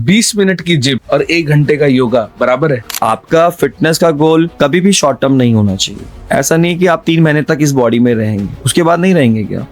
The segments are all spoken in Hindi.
20 मिनट की जिम और 1 घंटे का योगा बराबर है? आपका फिटनेस का गोल कभी भी शॉर्ट टर्म नहीं होना चाहिए। ऐसा नहीं कि आप 3 महीने तक इस बॉडी में रहेंगे, उसके बाद नहीं रहेंगे क्या?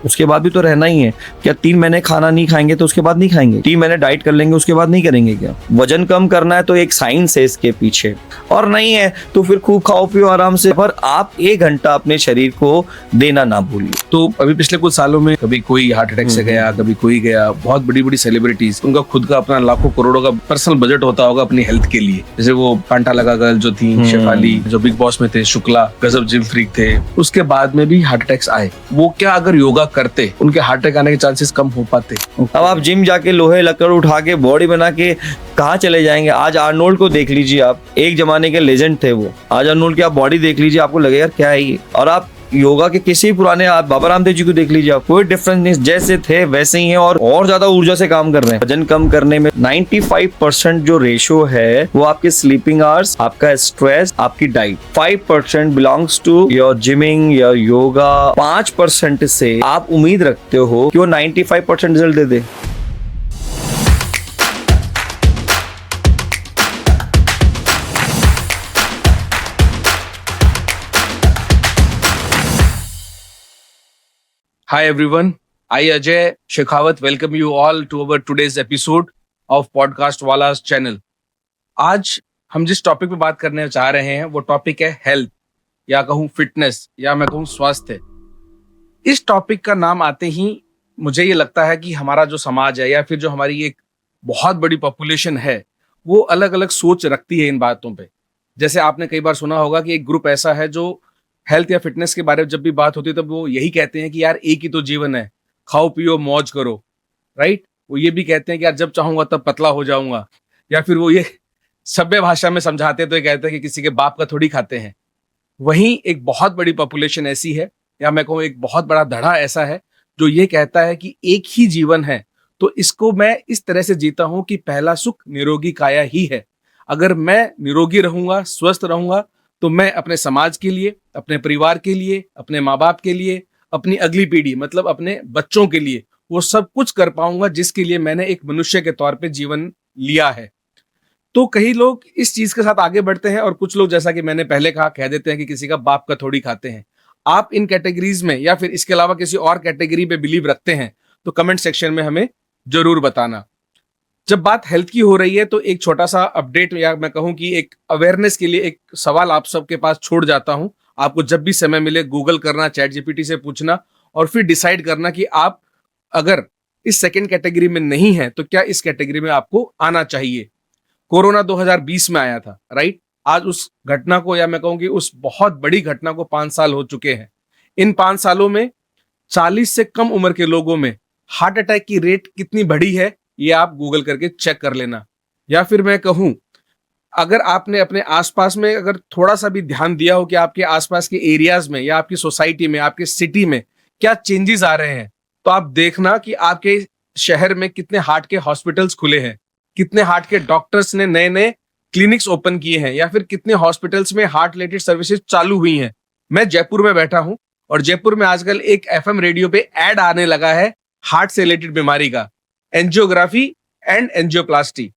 उसके बाद भी तो रहना ही है। क्या 3 महीने खाना नहीं खाएंगे तो उसके बाद नहीं खाएंगे? 3 महीने डाइट कर लेंगे उसके बाद नहीं करेंगे क्या? वजन कम करना है तो एक साइंस है इसके पीछे, और नहीं है तो फिर खूब खाओ पियो आराम से, पर आप 1 घंटा अपने शरीर को देना ना भूलिए। तो अभी पिछले कुछ सालों में कभी कोई हार्ट अटैक से गया, कभी कोई गया, बहुत बड़ी बड़ी सेलिब्रिटीज, उनका खुद का अपना लाखों करोड़ों का पर्सनल बजट होता होगा अपनी हेल्थ के लिए। जैसे वो कांटा लगा गर्ल जो थी, शेफाली जो बिग बॉस में थे, शुक्ला गजब जिम फ्रीक थे, उसके बाद में भी हार्ट अटैक्स आए। वो क्या अगर योगा करते उनके हार्ट अटैक आने के चांसेस कम हो पाते? अब आप जिम जाके लोहे लकड़ उठा के बॉडी बना के कहाँ चले जाएंगे? आज आर्नोल्ड को देख लीजिए आप, एक जमाने के लेजेंड थे वो। आज आर्नोल्ड की आप बॉडी देख लीजिए, आपको लगेगा क्या है ये। और आप योगा के किसी पुराने आप बाबा रामदेव जी को देख लीजिए, आप कोई डिफरेंस नहीं, जैसे थे वैसे ही हैं और ज्यादा ऊर्जा से काम कर रहे हैं। वजन कम करने में 95% जो रेशो है वो आपके स्लीपिंग आवर्स, आपका स्ट्रेस, आपकी diet. 5% belongs to your gymming या योगा। 5% से आप उम्मीद रखते हो कि वो 95% result they they. Hi everyone, I Ajay Shekhawat welcome you all to our today's episode of Podcast Wala's channel। आज हम जिस टॉपिक पे बात करने चाह रहे हैं वो टॉपिक है हेल्थ, या कहूँ फिटनेस, या मैं कहूँ स्वास्थ्य। इस टॉपिक का नाम आते ही मुझे ये लगता है कि हमारा जो समाज है या फिर जो हमारी एक बहुत बड़ी पॉपुलेशन है वो अलग अलग सोच रखती है इन बातों पे। जैसे आपने कई बार सुना होगा कि एक ग्रुप ऐसा है जो हेल्थ या फिटनेस के बारे में जब भी बात होती है तब वो यही कहते हैं कि यार एक ही तो जीवन है, खाओ पियो मौज करो, राइट। वो ये भी कहते हैं कि यार जब चाहूंगा तब पतला हो जाऊंगा, या फिर वो ये सभ्य भाषा में समझाते हैं तो ये कहते हैं कि किसी के बाप का थोड़ी खाते हैं। वहीं एक बहुत बड़ी पॉपुलेशन ऐसी है, या मैं कहूँ एक बहुत बड़ा धड़ा ऐसा है जो ये कहता है कि एक ही जीवन है, तो इसको मैं इस तरह से जीता हूं कि पहला सुख निरोगी काया ही है। अगर मैं निरोगी रहूंगा, स्वस्थ रहूंगा, तो मैं अपने समाज के लिए, अपने परिवार के लिए, अपने माँ बाप के लिए, अपनी अगली पीढ़ी मतलब अपने बच्चों के लिए वो सब कुछ कर पाऊंगा जिसके लिए मैंने एक मनुष्य के तौर पे जीवन लिया है। तो कई लोग इस चीज के साथ आगे बढ़ते हैं और कुछ लोग, जैसा कि मैंने पहले कहा, कह देते हैं कि किसी का बाप का थोड़ी खाते हैं। आप इन कैटेगरीज में या फिर इसके अलावा किसी और कैटेगरी पे बिलीव रखते हैं तो कमेंट सेक्शन में हमें जरूर बताना। जब बात हेल्थ की हो रही है तो एक छोटा सा अपडेट, या मैं कहूं कि एक अवेयरनेस के लिए एक सवाल आप सबके पास छोड़ जाता हूं। आपको जब भी समय मिले गूगल करना, चैट जीपीटी से पूछना और फिर डिसाइड करना कि आप अगर इस सेकंड कैटेगरी में नहीं है तो क्या इस कैटेगरी में आपको आना चाहिए। कोरोना 2020 में आया था, राइट। आज उस घटना को, या मैं कहूँ कि उस बहुत बड़ी घटना को 5 साल हो चुके हैं। इन 5 सालों में 40 से कम उम्र के लोगों में हार्ट अटैक की रेट कितनी बढ़ी है ये आप गूगल करके चेक कर लेना। या फिर मैं कहूं, अगर आपने अपने आसपास में अगर थोड़ा सा भी ध्यान दिया हो कि आपके आसपास के एरियाज में या आपकी सोसाइटी में, आपके सिटी में क्या चेंजेस आ रहे हैं, तो आप देखना कि आपके शहर में कितने हार्ट के हॉस्पिटल्स खुले हैं, कितने हार्ट के डॉक्टर्स ने नए नए क्लिनिक्स ओपन किए हैं, या फिर कितने हॉस्पिटल्स में हार्ट रिलेटेड सर्विसेज चालू हुई हैं। मैं जयपुर में बैठा हूं और जयपुर में आजकल एक FM रेडियो पे ऐड आने लगा है हार्ट से रिलेटेड बीमारी का, एंजियोग्राफी एंड एंजियोप्लास्टी।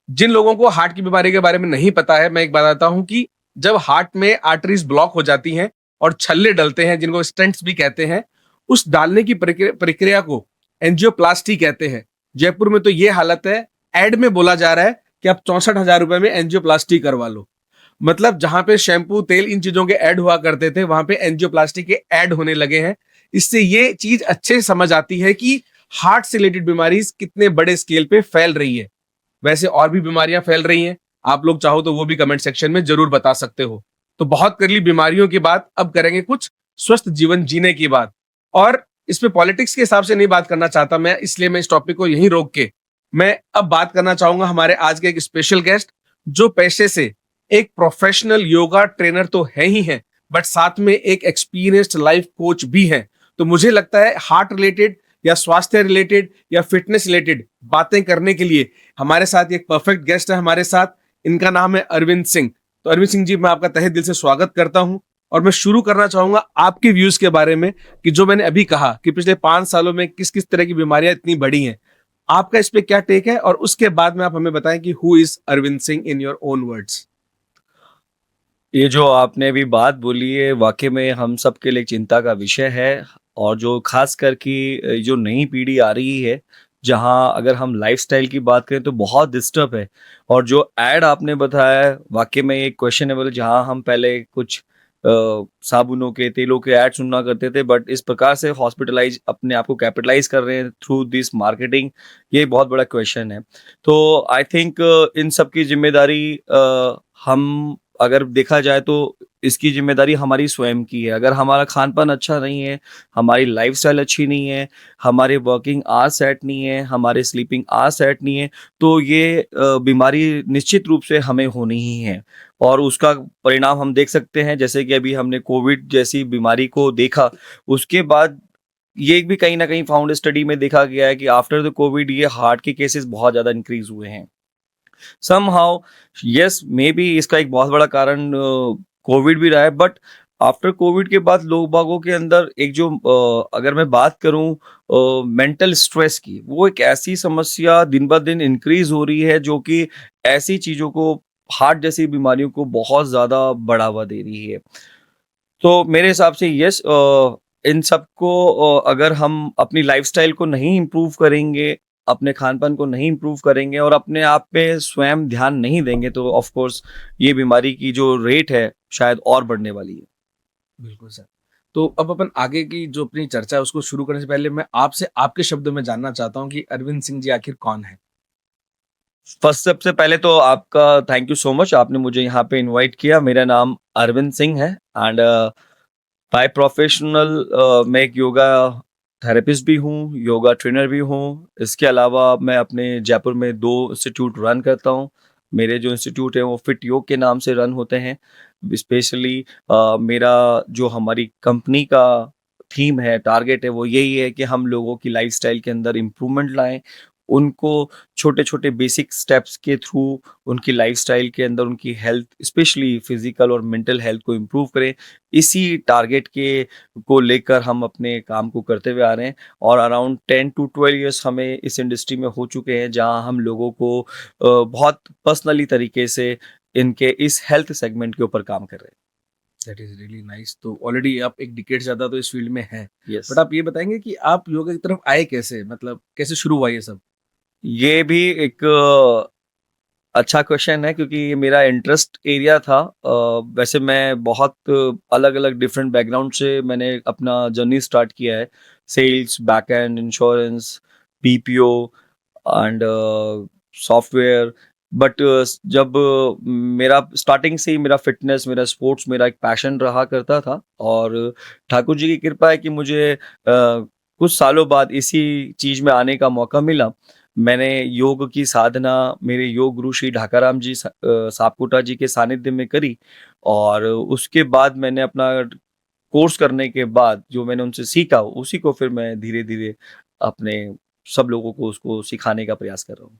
जिन लोगों को हार्ट की बीमारी के बारे में नहीं पता है, मैं एक बताता हूं कि जब हार्ट में आर्टरीज ब्लॉक हो जाती हैं और छल्ले डलते हैं, जिनको स्टेंट्स भी कहते हैं, उस डालने की प्रक्रिया को एंजियोप्लास्टी कहते हैं। जयपुर में तो ये हालत है, एड में बोला जा रहा है कि आप 64,000 रुपए में एंजियोप्लास्टी करवा लो। मतलब जहां पे शैम्पू, तेल, इन चीजों के ऐड हुआ करते थे वहां पे एंजियोप्लास्टी के ऐड होने लगे हैं। इससे ये चीज अच्छे से समझ आती है कि हार्ट से रिलेटेड बीमारी कितने बड़े स्केल पे फैल रही है। वैसे और भी बीमारियां फैल रही हैं, आप लोग चाहो तो वो भी कमेंट सेक्शन में जरूर बता सकते हो। तो बहुत कर ली बीमारियों की बात, अब करेंगे कुछ स्वस्थ जीवन जीने की बात। और इस पे पॉलिटिक्स के हिसाब से नहीं बात करना चाहता मैं, इसलिए मैं इस टॉपिक को यहीं रोक के मैं अब बात करना चाहूंगा हमारे आज के एक स्पेशल गेस्ट, जो पेशे से एक प्रोफेशनल योगा ट्रेनर तो है ही है, बट साथ में एक एक्सपीरियंस्ड लाइफ कोच भी है। तो मुझे लगता है हार्ट रिलेटेड या स्वास्थ्य रिलेटेड या फिटनेस रिलेटेड बातें करने के लिए हमारे साथ एक परफेक्ट गेस्ट है हमारे साथ। इनका नाम है अरविंद सिंह। तो अरविंद सिंह जी, मैं आपका तहे दिल से स्वागत करता हूं और मैं शुरू करना चाहूंगा आपके व्यूज के बारे में कि जो मैंने अभी कहा कि पिछले 5 सालों में किस किस तरह की बीमारियां इतनी बढ़ी हैं। आपका इस पे क्या टेक है, और उसके बाद में आप हमें बताएं कि who is Arvind Singh in your own words. ये जो आपने अभी बात बोली है वाकई में हम सब के लिए चिंता का विषय है। और जो खास कर कि जो नई पीढ़ी आ रही है, जहाँ अगर हम लाइफस्टाइल की बात करें तो बहुत डिस्टर्ब है। और जो ऐड आपने बताया है वाकई में ये क्वेश्चनेबल है, जहाँ हम पहले कुछ साबुनों के तेलों के ऐड सुनना करते थे, बट इस प्रकार से हॉस्पिटलाइज अपने आप को कैपिटलाइज कर रहे हैं थ्रू दिस मार्केटिंग, ये बहुत बड़ा क्वेश्चन है। तो आई थिंक इन सब की जिम्मेदारी हम अगर देखा जाए तो इसकी जिम्मेदारी हमारी स्वयं की है। अगर हमारा खान-पान अच्छा नहीं है, हमारी लाइफ़स्टाइल अच्छी नहीं है, हमारे वर्किंग आवर्स सेट नहीं है, हमारे स्लीपिंग आवर्स सेट नहीं है, तो ये बीमारी निश्चित रूप से हमें होनी ही है। और उसका परिणाम हम देख सकते हैं, जैसे कि अभी हमने कोविड जैसी बीमारी को देखा, उसके बाद ये भी कहीं न कहीं फाउंड स्टडी में देखा गया है कि आफ्टर द कोविड ये हार्ट के केसेस बहुत ज़्यादा इंक्रीज़ हुए हैं। समहाउ यस मे बी इसका एक बहुत बड़ा कारण कोविड भी रहा है, बट आफ्टर कोविड के बाद लोग बागों के अंदर एक जो अगर मैं बात करूं मेंटल स्ट्रेस की, वो एक ऐसी समस्या दिन ब दिन इंक्रीज हो रही है जो कि ऐसी चीजों को, हार्ट जैसी बीमारियों को बहुत ज्यादा बढ़ावा दे रही है। तो मेरे हिसाब से यस, इन सबको अगर हम अपनी लाइफस्टाइल को नहीं इम्प्रूव करेंगे, अपने खान-पान को नहीं इम्प्रूव करेंगे और अपने आप पे स्वयं ध्यान नहीं देंगे, तो ऑफ कोर्स ये बीमारी की जो रेट है शायद और बढ़ने वाली है। बिल्कुल सर। तो अब अपन आगे की जो अपनी चर्चा है उसको शुरू करने से पहले मैं आपसे आपके शब्दों में जानना चाहता हूँ कि अरविंद सिंह जी आखिर कौन है? फर्स्ट सबसे पहले तो आपका थैंक यू सो मच, आपने मुझे यहाँ पे इनवाइट किया। मेरा नाम अरविंद सिंह है एंड बाय प्रोफेशनल मैं एक योगा थेरेपिस्ट भी हूँ, योगा ट्रेनर भी हूँ। इसके अलावा मैं अपने जयपुर में 2 इंस्टीट्यूट रन करता हूँ। मेरे जो इंस्टीट्यूट हैं वो फिट योग के नाम से रन होते हैं। स्पेशली मेरा जो हमारी कंपनी का थीम है, टारगेट है, वो यही है कि हम लोगों की लाइफ़स्टाइल के अंदर इम्प्रूवमेंट लाएँ। उनको छोटे-छोटे बेसिक स्टेप्स के थ्रू उनकी लाइफ़स्टाइल के अंदर उनकी हेल्थ, स्पेशली फिज़िकल और मेंटल हेल्थ को इम्प्रूव करें। इसी टारगेट के को लेकर हम अपने काम को करते हुए आ रहे हैं और अराउंड 10 टू 12 इयर्स हमें इस इंडस्ट्री में हो चुके हैं, जहाँ हम लोगों को बहुत पर्सनली तरीके से इनके इस हेल्थ सेगमेंट के ऊपर काम कर रहे दैट इज रियली नाइस। तो ऑलरेडी आप एक डिकेड ज्यादा तो इस फील्ड में हैं। हैं। यस। बट आप ये बताएंगे कि आप योगा की तरफ आए कैसे? मतलब कैसे शुरू हुआ ये सब? ये भी एक अच्छा क्वेश्चन है, क्योंकि ये मेरा इंटरेस्ट एरिया था। वैसे मैं बहुत अलग-अलग डिफरेंट बैकग्राउंड से मैंने अपना जर्नी स्टार्ट किया है। Sales, back end, insurance, BPO and software. But जब मेरा स्टार्टिंग से ही मेरा फिटनेस, मेरा स्पोर्ट्स, मेरा एक पैशन रहा करता था और ठाकुर जी की कृपा है कि मुझे कुछ सालों बाद इसी चीज़ में आने का मौका मिला। मैंने योग की साधना मेरे योग गुरु श्री ढाकाराम जी सापकोटा जी के सानिध्य में करी और उसके बाद मैंने अपना कोर्स करने के बाद जो मैंने उनसे सीखा, उसी को फिर मैं धीरे-धीरे अपने सब लोगों को उसको सिखाने का प्रयास कर रहा हूँ।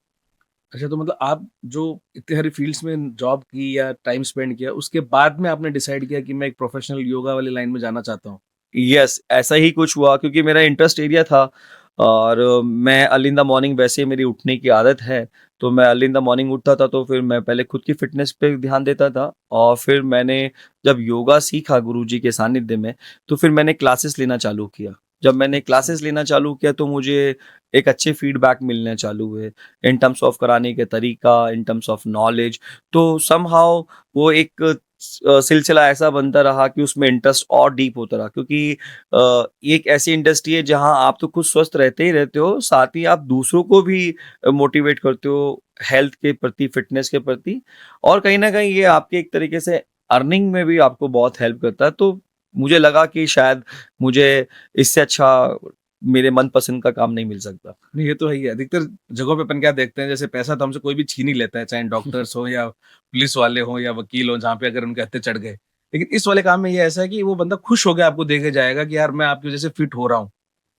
अच्छा, तो मतलब आप जो इतने सारी फील्ड्स में जॉब की या टाइम स्पेंड किया, उसके बाद में आपने डिसाइड किया कि मैं एक प्रोफेशनल योगा वाली लाइन में जाना चाहता हूँ? यस, ऐसा ही कुछ हुआ, क्योंकि मेरा इंटरेस्ट एरिया था और मैं अर्ली इन द मॉर्निंग, वैसे मेरी उठने की आदत है, तो मैं अर्ली इन द मॉर्निंग उठता था, तो फिर मैं पहले खुद की फ़िटनेस पे ध्यान देता था और फिर मैंने जब योगा सीखा गुरुजी के सानिध्य में, तो फिर मैंने क्लासेस लेना चालू किया। जब मैंने क्लासेस लेना चालू किया तो मुझे एक अच्छे फीडबैक मिलने चालू हुए, इन टर्म्स ऑफ कराने के तरीका, इन टर्म्स ऑफ नॉलेज। तो समहाउ वो एक सिलसिला ऐसा बनता रहा कि उसमें इंटरेस्ट और डीप होता रहा, क्योंकि ये एक ऐसी इंडस्ट्री है जहाँ आप तो खुद स्वस्थ रहते ही रहते हो, साथ ही आप दूसरों को भी मोटिवेट करते हो हेल्थ के प्रति, फिटनेस के प्रति, और कहीं न कहीं ये आपके एक तरीके से अर्निंग में भी आपको बहुत हेल्प करता है। तो मुझे लगा कि शायद मुझे इससे अच्छा मेरे मनपसंद का काम नहीं मिल सकता। नहीं, ये तो है ही है। अधिकतर जगहों पे अपन क्या देखते हैं, जैसे पैसा तो हमसे कोई भी छीन ही लेता है, चाहे डॉक्टर्स हो या पुलिस वाले हों या वकील हों, जहाँ पे अगर उनके हत्थे चढ़ गए। लेकिन इस वाले काम में ये ऐसा है कि वो बंदा खुश हो गया आपको देके जाएगा कि यार मैं आपकी वजह से फिट हो रहा हूँ,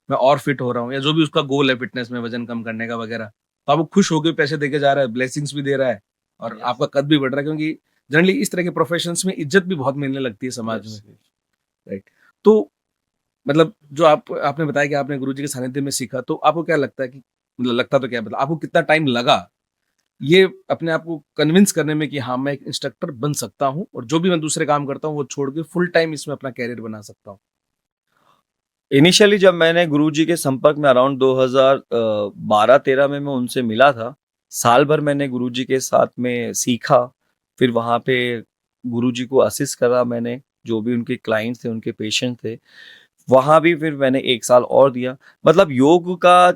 मैं और फिट हो रहा हूँ, या जो भी उसका गोल है फिटनेस में, वज़न कम करने का वगैरह। तो आपको खुश होके पैसे देके जा रहा है, ब्लेसिंग्स भी दे रहा है और यस, आपका कद भी बढ़ रहा है, क्योंकि जनरली इस तरह के प्रोफेशंस में इज़्ज़त भी बहुत मिलने लगती है समाज में। यस। राइट। तो मतलब जो आपने बताया कि आपने गुरुजी के सानिध्य में सीखा, तो आपको क्या लगता है कि मतलब लगता तो क्या, मतलब आपको कितना टाइम लगा ये अपने आप को कन्विंस करने में कि हाँ मैं एक इंस्ट्रक्टर बन सकता हूँ और जो भी मैं दूसरे काम करता हूँ वो छोड़ के फुल टाइम इसमें अपना कैरियर बना सकता हूँ? इनिशियली जब मैंने गुरुजी के संपर्क में अराउंड 2012-13 में मैं उनसे मिला था, साल भर मैंने गुरुजी के साथ में सीखा, फिर वहाँ पे गुरुजी को असिस्ट करा मैंने, जो भी उनके क्लाइंट्स थे, उनके पेशेंट थे, वहाँ भी फिर मैंने 1 साल और दिया। मतलब योग का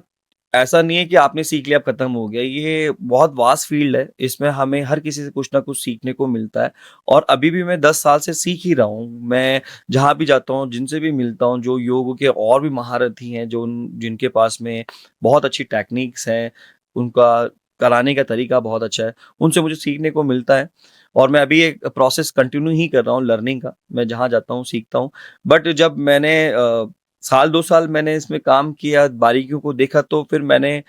ऐसा नहीं है कि आपने सीख लिया अब खत्म हो गया, ये बहुत वास्ट फील्ड है, इसमें हमें हर किसी से कुछ ना कुछ सीखने को मिलता है और अभी भी मैं 10 साल से सीख ही रहा हूँ। मैं जहाँ भी जाता हूँ, जिनसे भी मिलता हूँ, जो योग के और भी महारथी हैं, जिनके पास में बहुत अच्छी टेक्निक्स हैं, उनका कराने का तरीका बहुत अच्छा है, उनसे मुझे सीखने को मिलता है और मैं अभी एक प्रोसेस कंटिन्यू ही कर रहा हूँ लर्निंग का। मैं जहाँ जाता हूँ सीखता हूँ। बट जब मैंने साल 2 साल मैंने इसमें काम किया, बारीकियों को देखा, तो फिर मैंने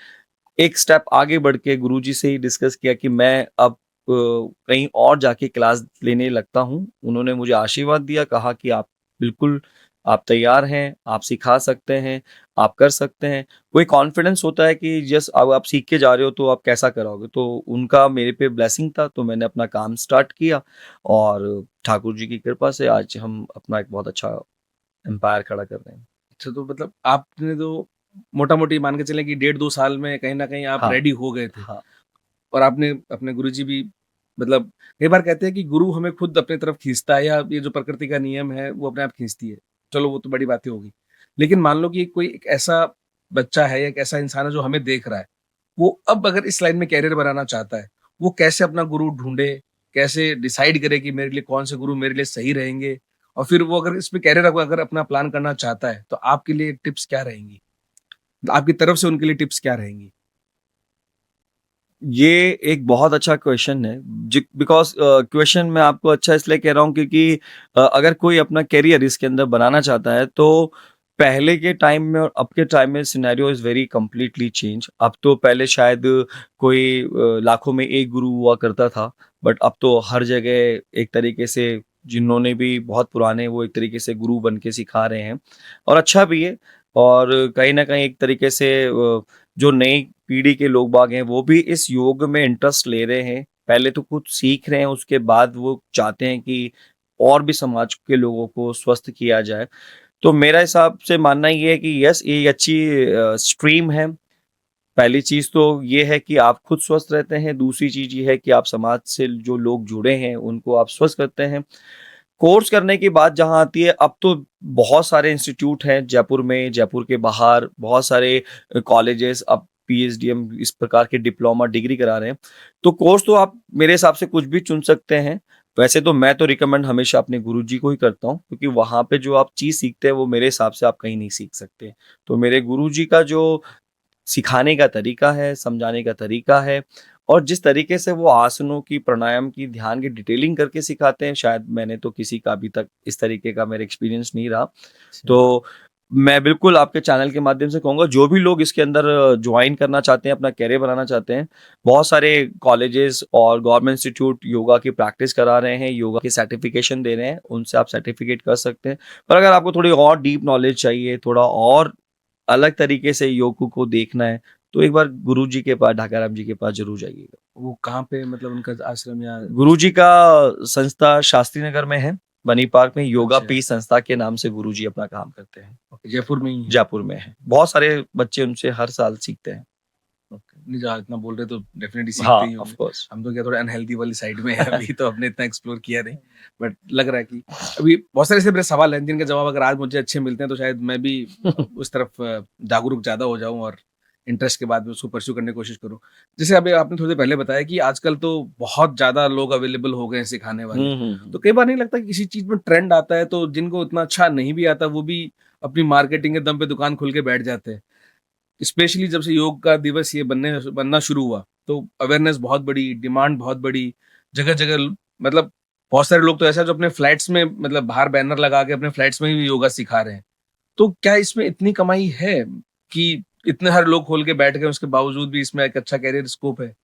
एक स्टेप आगे बढ़ के गुरुजी से ही डिस्कस किया कि मैं अब कहीं और जाके क्लास लेने लगता हूँ। उन्होंने मुझे आशीर्वाद दिया, कहा कि आप बिल्कुल आप तैयार हैं, आप सिखा सकते हैं, आप कर सकते हैं। वो एक कॉन्फिडेंस होता है कि जस्ट अब आप सीख के जा रहे हो तो आप कैसा कराओगे? तो उनका मेरे पे ब्लेसिंग था, तो मैंने अपना काम स्टार्ट किया और ठाकुर जी की कृपा से आज हम अपना एक बहुत अच्छा एम्पायर खड़ा कर रहे हैं। अच्छा, तो मतलब आपने तो मोटा-मोटी मान के चलें कि 1.5-2 साल में कहीं न कहीं आप हाँ, रेडी हो गए थे हाँ। और आपने अपने गुरुजी भी, मतलब कई बार कहते हैं कि गुरु हमें खुद अपनी तरफ खींचता है या ये जो प्रकृति का नियम है वो अपने आप खींचती है। चलो वो तो बड़ी बातें होगी। लेकिन मान लो कि कोई एक ऐसा बच्चा है या एक ऐसा इंसान है जो हमें देख रहा है, वो अब अगर इस लाइन में करियर बनाना चाहता है, वो कैसे अपना गुरु ढूँढे? कैसे डिसाइड करे कि मेरे लिए कौन से गुरु मेरे लिए सही रहेंगे? और फिर वो अगर इसमें करियर अगर अपना प्लान करना चाहता है, तो आपके लिए टिप्स क्या रहेंगी? आपकी तरफ से उनके लिए टिप्स क्या रहेंगी? ये एक बहुत अच्छा क्वेश्चन है बिकॉज क्वेश्चन मैं आपको अच्छा इसलिए कह रहा हूँ क्योंकि अगर कोई अपना करियर इसके अंदर बनाना चाहता है तो पहले के टाइम में और अब के टाइम में scenario is very completely change. अब तो पहले शायद कोई लाखों में एक गुरु हुआ करता था, बट अब तो हर जगह एक तरीके से जिन्होंने भी बहुत पुराने वो एक तरीके से गुरु बन के सिखा रहे हैं और अच्छा भी है। और कहीं ना कहीं एक तरीके से जो नई पीढ़ी के लोग बाग हैं वो भी इस योग में इंटरेस्ट ले रहे हैं। पहले तो कुछ सीख रहे हैं, उसके बाद वो चाहते हैं कि और भी समाज के लोगों को स्वस्थ किया जाए। तो मेरा हिसाब से मानना ये है कि यस, ये अच्छी स्ट्रीम है। पहली चीज़ तो ये है कि आप खुद स्वस्थ रहते हैं, दूसरी चीज़ ये है कि आप समाज से जो लोग जुड़े हैं उनको आप स्वस्थ करते हैं। कोर्स करने की बात जहाँ आती है, अब तो बहुत सारे इंस्टीट्यूट हैं जयपुर में, जयपुर के बाहर बहुत सारे कॉलेजेस अब पीएचडीएम इस प्रकार के डिप्लोमा डिग्री करा रहे हैं। तो कोर्स तो आप मेरे हिसाब से कुछ भी चुन सकते हैं। वैसे तो मैं तो रिकमेंड हमेशा अपने गुरुजी को ही करता हूँ क्योंकि वहाँ पे जो आप चीज़ सीखते हैं वो मेरे हिसाब से आप कहीं नहीं सीख सकते। तो मेरे गुरुजी का जो सिखाने का तरीका है, समझाने का तरीका है और जिस तरीके से वो आसनों की, प्राणायाम की, ध्यान की डिटेलिंग करके सिखाते हैं, शायद मैंने तो किसी का अभी तक इस तरीके का मेरा एक्सपीरियंस नहीं रहा। तो मैं बिल्कुल आपके चैनल के माध्यम से कहूँगा, जो भी लोग इसके अंदर जॉइन करना चाहते हैं, अपना करियर बनाना चाहते हैं, बहुत सारे कॉलेजेस और गवर्नमेंट इंस्टीट्यूट योगा की प्रैक्टिस करा रहे हैं, योगा की सर्टिफिकेशन दे रहे हैं, उनसे आप सर्टिफिकेट कर सकते हैं। पर अगर आपको थोड़ी और डीप नॉलेज चाहिए, थोड़ा और अलग तरीके से योग को देखना है, तो एक बार गुरुजी के पास, ढाकाराम जी के पास ज़रूर जाइएगा। वो कहाँ पे, मतलब उनका आश्रम या? गुरुजी का संस्था शास्त्री नगर में है, बनी पार्क में योगा अच्छा, पीस संस्था के नाम से गुरुजी अपना काम करते हैं। ओके, जयपुर में ही है। जयपुर में है। बहुत सारे बच्चे उनसे हर साल सीखते हैं। ओके, नहीं जहाँ इतना बोल रहे तो डेफिनेटली सीखते हाँ, ही ऑफ होंगे। कोर्स। हम तो क्या थोड़ा अनहेल्दी वाली साइड में है अभी, तो हमने इतना एक्सप्लोर किया नहीं। बट लग रहा है कि अभी बहुत सारे ऐसे मेरे सवाल हैं जिनके जवाब अगर आज मुझे अच्छे मिलते हैं तो शायद मैं भी उस तरफ जागरूक ज़्यादा हो जाऊँ और इंटरेस्ट के बाद में उसको परस्यू करने की कोशिश करूँ। जैसे अभी आपने थोड़ी देर पहले बताया कि आजकल तो बहुत ज़्यादा लोग अवेलेबल हो गए हैं सिखाने वाले। तो कई बार नहीं लगता कि किसी चीज़ में ट्रेंड आता है तो जिनको उतना अच्छा नहीं भी आता वो भी अपनी मार्केटिंग के दम पे दुकान खोल के बैठ जाते हैं। स्पेशली जब से योग का दिवस ये बनना शुरू हुआ, तो अवेयरनेस बहुत बड़ी, डिमांड बहुत बड़ी, जगह-जगह मतलब बहुत सारे लोग तो ऐसा है जो अपने फ्लैट्स में, मतलब बाहर बैनर लगा के अपने फ्लैट्स में ही योगा सिखा रहे हैं। तो क्या इसमें इतनी कमाई है कि इतने सारे लोग खोल के बैठ गए, उसके बावजूद भी इसमें एक अच्छा करियर स्कोप है?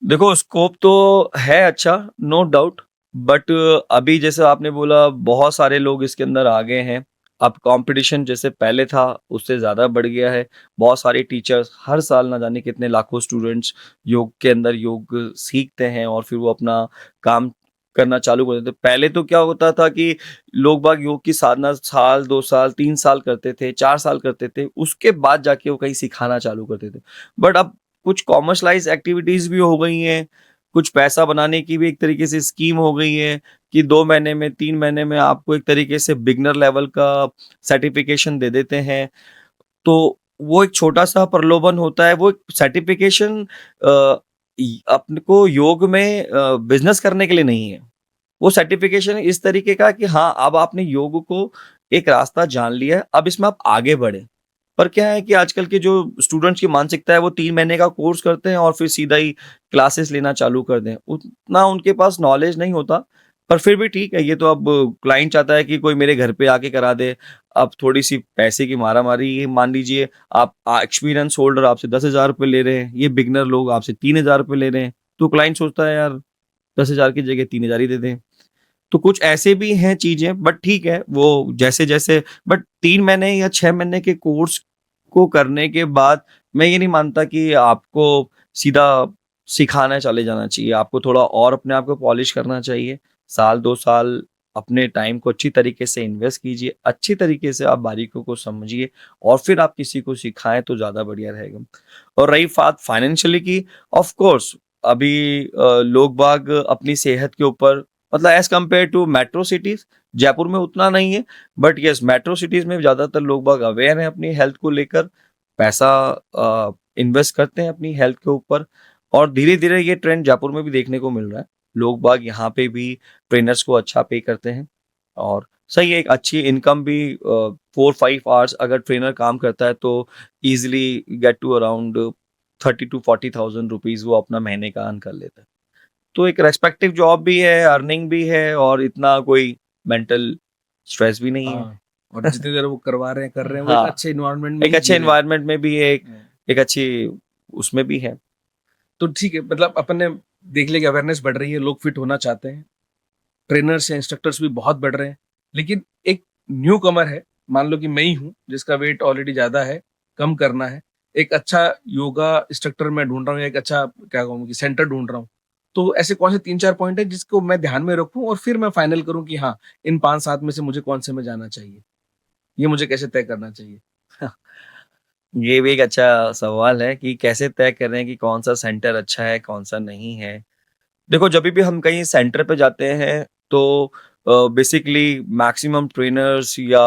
देखो, स्कोप तो है अच्छा, नो डाउट। बट अभी जैसे आपने बोला बहुत सारे लोग इसके अंदर आ गए हैं अब कंपटीशन जैसे पहले था उससे ज़्यादा बढ़ गया है। बहुत सारे टीचर्स हर साल ना जाने कितने लाखों स्टूडेंट्स योग के अंदर योग सीखते हैं और फिर वो अपना काम करना चालू कर देते। पहले तो क्या होता था कि लोग बाग योग की साधना साल, 2 साल, 3 साल करते थे, 4 साल करते थे, उसके बाद जाके वो कहीं सिखाना चालू करते थे। बट अब कुछ कॉमर्शलाइज़ एक्टिविटीज़ भी हो गई हैं, कुछ पैसा बनाने की भी एक तरीके से स्कीम हो गई है कि 2 महीने में, 3 महीने में आपको एक तरीके से बिगिनर लेवल का सर्टिफिकेशन दे देते हैं। तो वो एक छोटा-सा प्रलोभन होता है, वो एक सर्टिफिकेशन अपने को योग में बिज़नेस करने के लिए नहीं है। वो सर्टिफिकेशन इस तरीके का कि हाँ, अब आपने योग को एक रास्ता जान लिया है, अब इसमें आप आगे बढ़ें। पर क्या है कि आजकल के जो स्टूडेंट्स की मानसिकता है वो 3 महीने का कोर्स करते हैं और फिर सीधा ही क्लासेस लेना चालू कर दें। उतना उनके पास नॉलेज नहीं होता, पर फिर भी ठीक है, ये तो अब क्लाइंट चाहता है कि कोई मेरे घर पे आके करा दे। अब थोड़ी-सी पैसे की मारामारी मान लीजिए आप एक्सपीरियंस होल्डर आपसे ₹10,000 ले रहे हैं, ये बिगिनर लोग आपसे ₹3,000 ले रहे हैं, तो क्लाइंट सोचता है यार 10,000 की जगह 3,000 ही दे दें। तो कुछ ऐसे भी हैं चीज़ें बट ठीक है, वो जैसे-जैसे बट 3 महीने या 6 महीने के कोर्स को करने के बाद मैं ये नहीं मानता कि आपको सीधा सिखाने चले जाना चाहिए। आपको थोड़ा और अपने आप को पॉलिश करना चाहिए। साल 2 साल अपने टाइम को अच्छी तरीके से इन्वेस्ट कीजिए, अच्छी तरीके से आप बारीकियों को समझिए और फिर आप किसी को सिखाएँ तो ज़्यादा बढ़िया रहेगा। और रही बात फाइनेंशियली की, ऑफ कोर्स अभी लोग बाग अपनी सेहत के ऊपर मतलब as compare to metro cities, Jaipur में उतना नहीं है, बट येस मेट्रो सिटीज़ में ज़्यादातर लोग बाग अवेयर हैं अपनी हेल्थ को लेकर, पैसा इन्वेस्ट करते हैं अपनी हेल्थ के ऊपर और धीरे-धीरे ये ट्रेंड जयपुर में भी देखने को मिल रहा है। लोग बाग यहाँ पे भी ट्रेनर्स को अच्छा पे करते हैं और सही है, एक अच्छी इनकम भी 4-5 आवर्स अगर ट्रेनर काम करता है तो easily get to around 30 to 40,000 rupees वो अपना महीने का अर्न कर लेता है। तो एक रिस्पेक्टिव जॉब भी है, अर्निंग भी है और इतना कोई मेंटल स्ट्रेस भी नहीं है। हाँ, और जितनी देर वो करवा रहे हैं, कर रहे हैं, वो एक हाँ, अच्छे एनवायरनमेंट में एक ही अच्छे जी रहे हैं। एनवायरनमेंट में भी है, हाँ। एक अच्छी उसमें भी है। तो ठीक है, मतलब अपन ने देख लिया कि अवेयरनेस बढ़ रही है, लोग फिट होना चाहते हैं, ट्रेनर्स या इंस्ट्रक्टर्स भी बहुत बढ़ रहे हैं, लेकिन एक न्यू कमर है, मान लो कि मैं ही हूँ जिसका वेट ऑलरेडी ज़्यादा है, कम करना है, एक अच्छा योगा इंस्ट्रक्टर मैं ढूँढ रहा हूँ या एक अच्छा क्या कहूँ कि सेंटर ढूँढ रहा हूँ। तो ऐसे कौन से 3-4 पॉइंट हैं जिसको मैं ध्यान में रखूँ और फिर मैं फाइनल करूँ कि हाँ, इन 5-7 में से मुझे कौन से में जाना चाहिए? ये मुझे कैसे तय करना चाहिए? ये भी एक अच्छा सवाल है कि कैसे तय करें कि कौन-सा सेंटर अच्छा है, कौन-सा नहीं है। देखो जभी भी हम कहीं सेंटर पे जाते हैं तो बेसिकली मैक्सिमम ट्रेनर्स या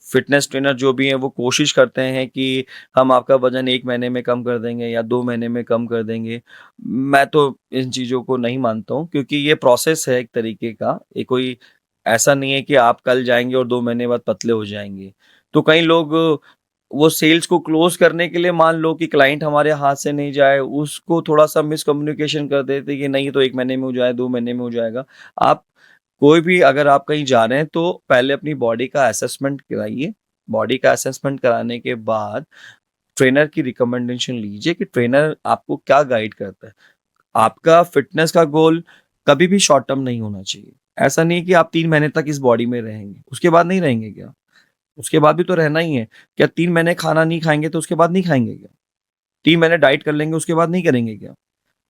फिटनेस ट्रेनर जो भी हैं वो कोशिश करते हैं कि हम आपका वज़न 1 महीने में कम कर देंगे या 2 महीने में कम कर देंगे। मैं तो इन चीज़ों को नहीं मानता हूँ क्योंकि ये प्रोसेस है एक तरीके का। ये कोई ऐसा नहीं है कि आप कल जाएँगे और 2 महीने बाद पतले हो जाएँगे। तो कई लोग वो सेल्स को क्लोज़ करने के लिए मान लो कि क्लाइंट हमारे हाथ से नहीं जाए, उसको थोड़ा-सा मिसकम्युनिकेशन कर देते कि नहीं ये तो 1 महीने में हो जाए, 2 महीने में हो जाएगा। आप कोई भी अगर आप कहीं जा रहे हैं तो पहले अपनी बॉडी का असेसमेंट कराइए। बॉडी का असेसमेंट कराने के बाद ट्रेनर की रिकमेंडेशन लीजिए कि ट्रेनर आपको क्या गाइड करता है। आपका फिटनेस का गोल कभी भी शॉर्ट टर्म नहीं होना चाहिए। ऐसा नहीं है कि आप 3 महीने तक इस बॉडी में रहेंगे, उसके बाद नहीं रहेंगे क्या? उसके बाद भी तो रहना ही है। क्या 3 महीने खाना नहीं खाएँगे तो उसके बाद नहीं खाएँगे क्या? 3 महीने डाइट कर लेंगे उसके बाद नहीं करेंगे क्या?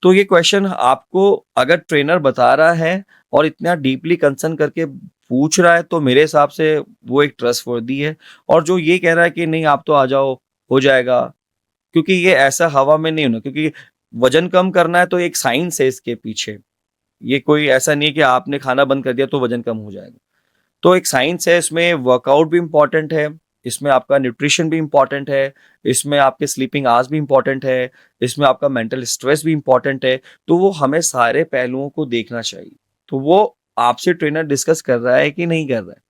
तो ये क्वेश्चन आपको अगर ट्रेनर बता रहा है और इतना डीपली कंसर्न करके पूछ रहा है तो मेरे हिसाब से वो एक ट्रस्टवर्दी है और जो ये कह रहा है कि नहीं आप तो आ जाओ, हो जाएगा, क्योंकि ये ऐसा हवा में नहीं होना क्योंकि वज़न कम करना है तो एक साइंस है इसके पीछे। ये कोई ऐसा नहीं है कि आपने खाना बंद कर दिया तो वज़न कम हो जाएगा। तो एक साइंस है इसमें, वर्कआउट भी इम्पोर्टेंट है, इसमें आपका न्यूट्रिशन भी इम्पोर्टेंट है, इसमें आपके स्लीपिंग आवर्स भी इम्पोर्टेंट है, इसमें आपका मेंटल स्ट्रेस भी इम्पोर्टेंट है, तो वो हमें सारे पहलुओं को देखना चाहिए। तो वो आपसे ट्रेनर डिस्कस कर रहा है कि नहीं कर रहा है।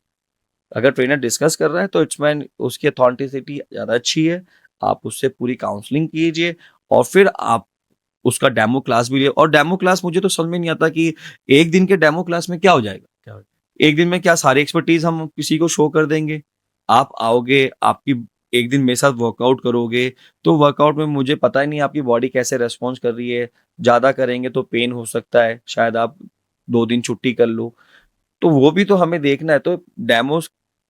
अगर ट्रेनर डिस्कस कर रहा है तो इट्स मीन उसकी ऑथेंटिसिटी ज़्यादा अच्छी है, आप उससे पूरी काउंसलिंग कीजिए और फिर आप उसका डेमो क्लास भी लिए और डेमो क्लास मुझे तो समझ में नहीं आता कि 1 दिन के डेमो क्लास में क्या हो जाएगा? क्या हो 1 दिन में क्या सारी एक्सपर्टीज़ हम किसी को शो कर देंगे? आप आओगे, आपकी 1 दिन मेरे साथ वर्कआउट करोगे, तो वर्कआउट में मुझे पता ही नहीं आपकी बॉडी कैसे रिस्पॉन्स कर रही है। ज़्यादा करेंगे तो पेन हो सकता है, शायद आप 2 दिन छुट्टी कर लो। तो वो भी तो हमें देखना है, तो डेमोज़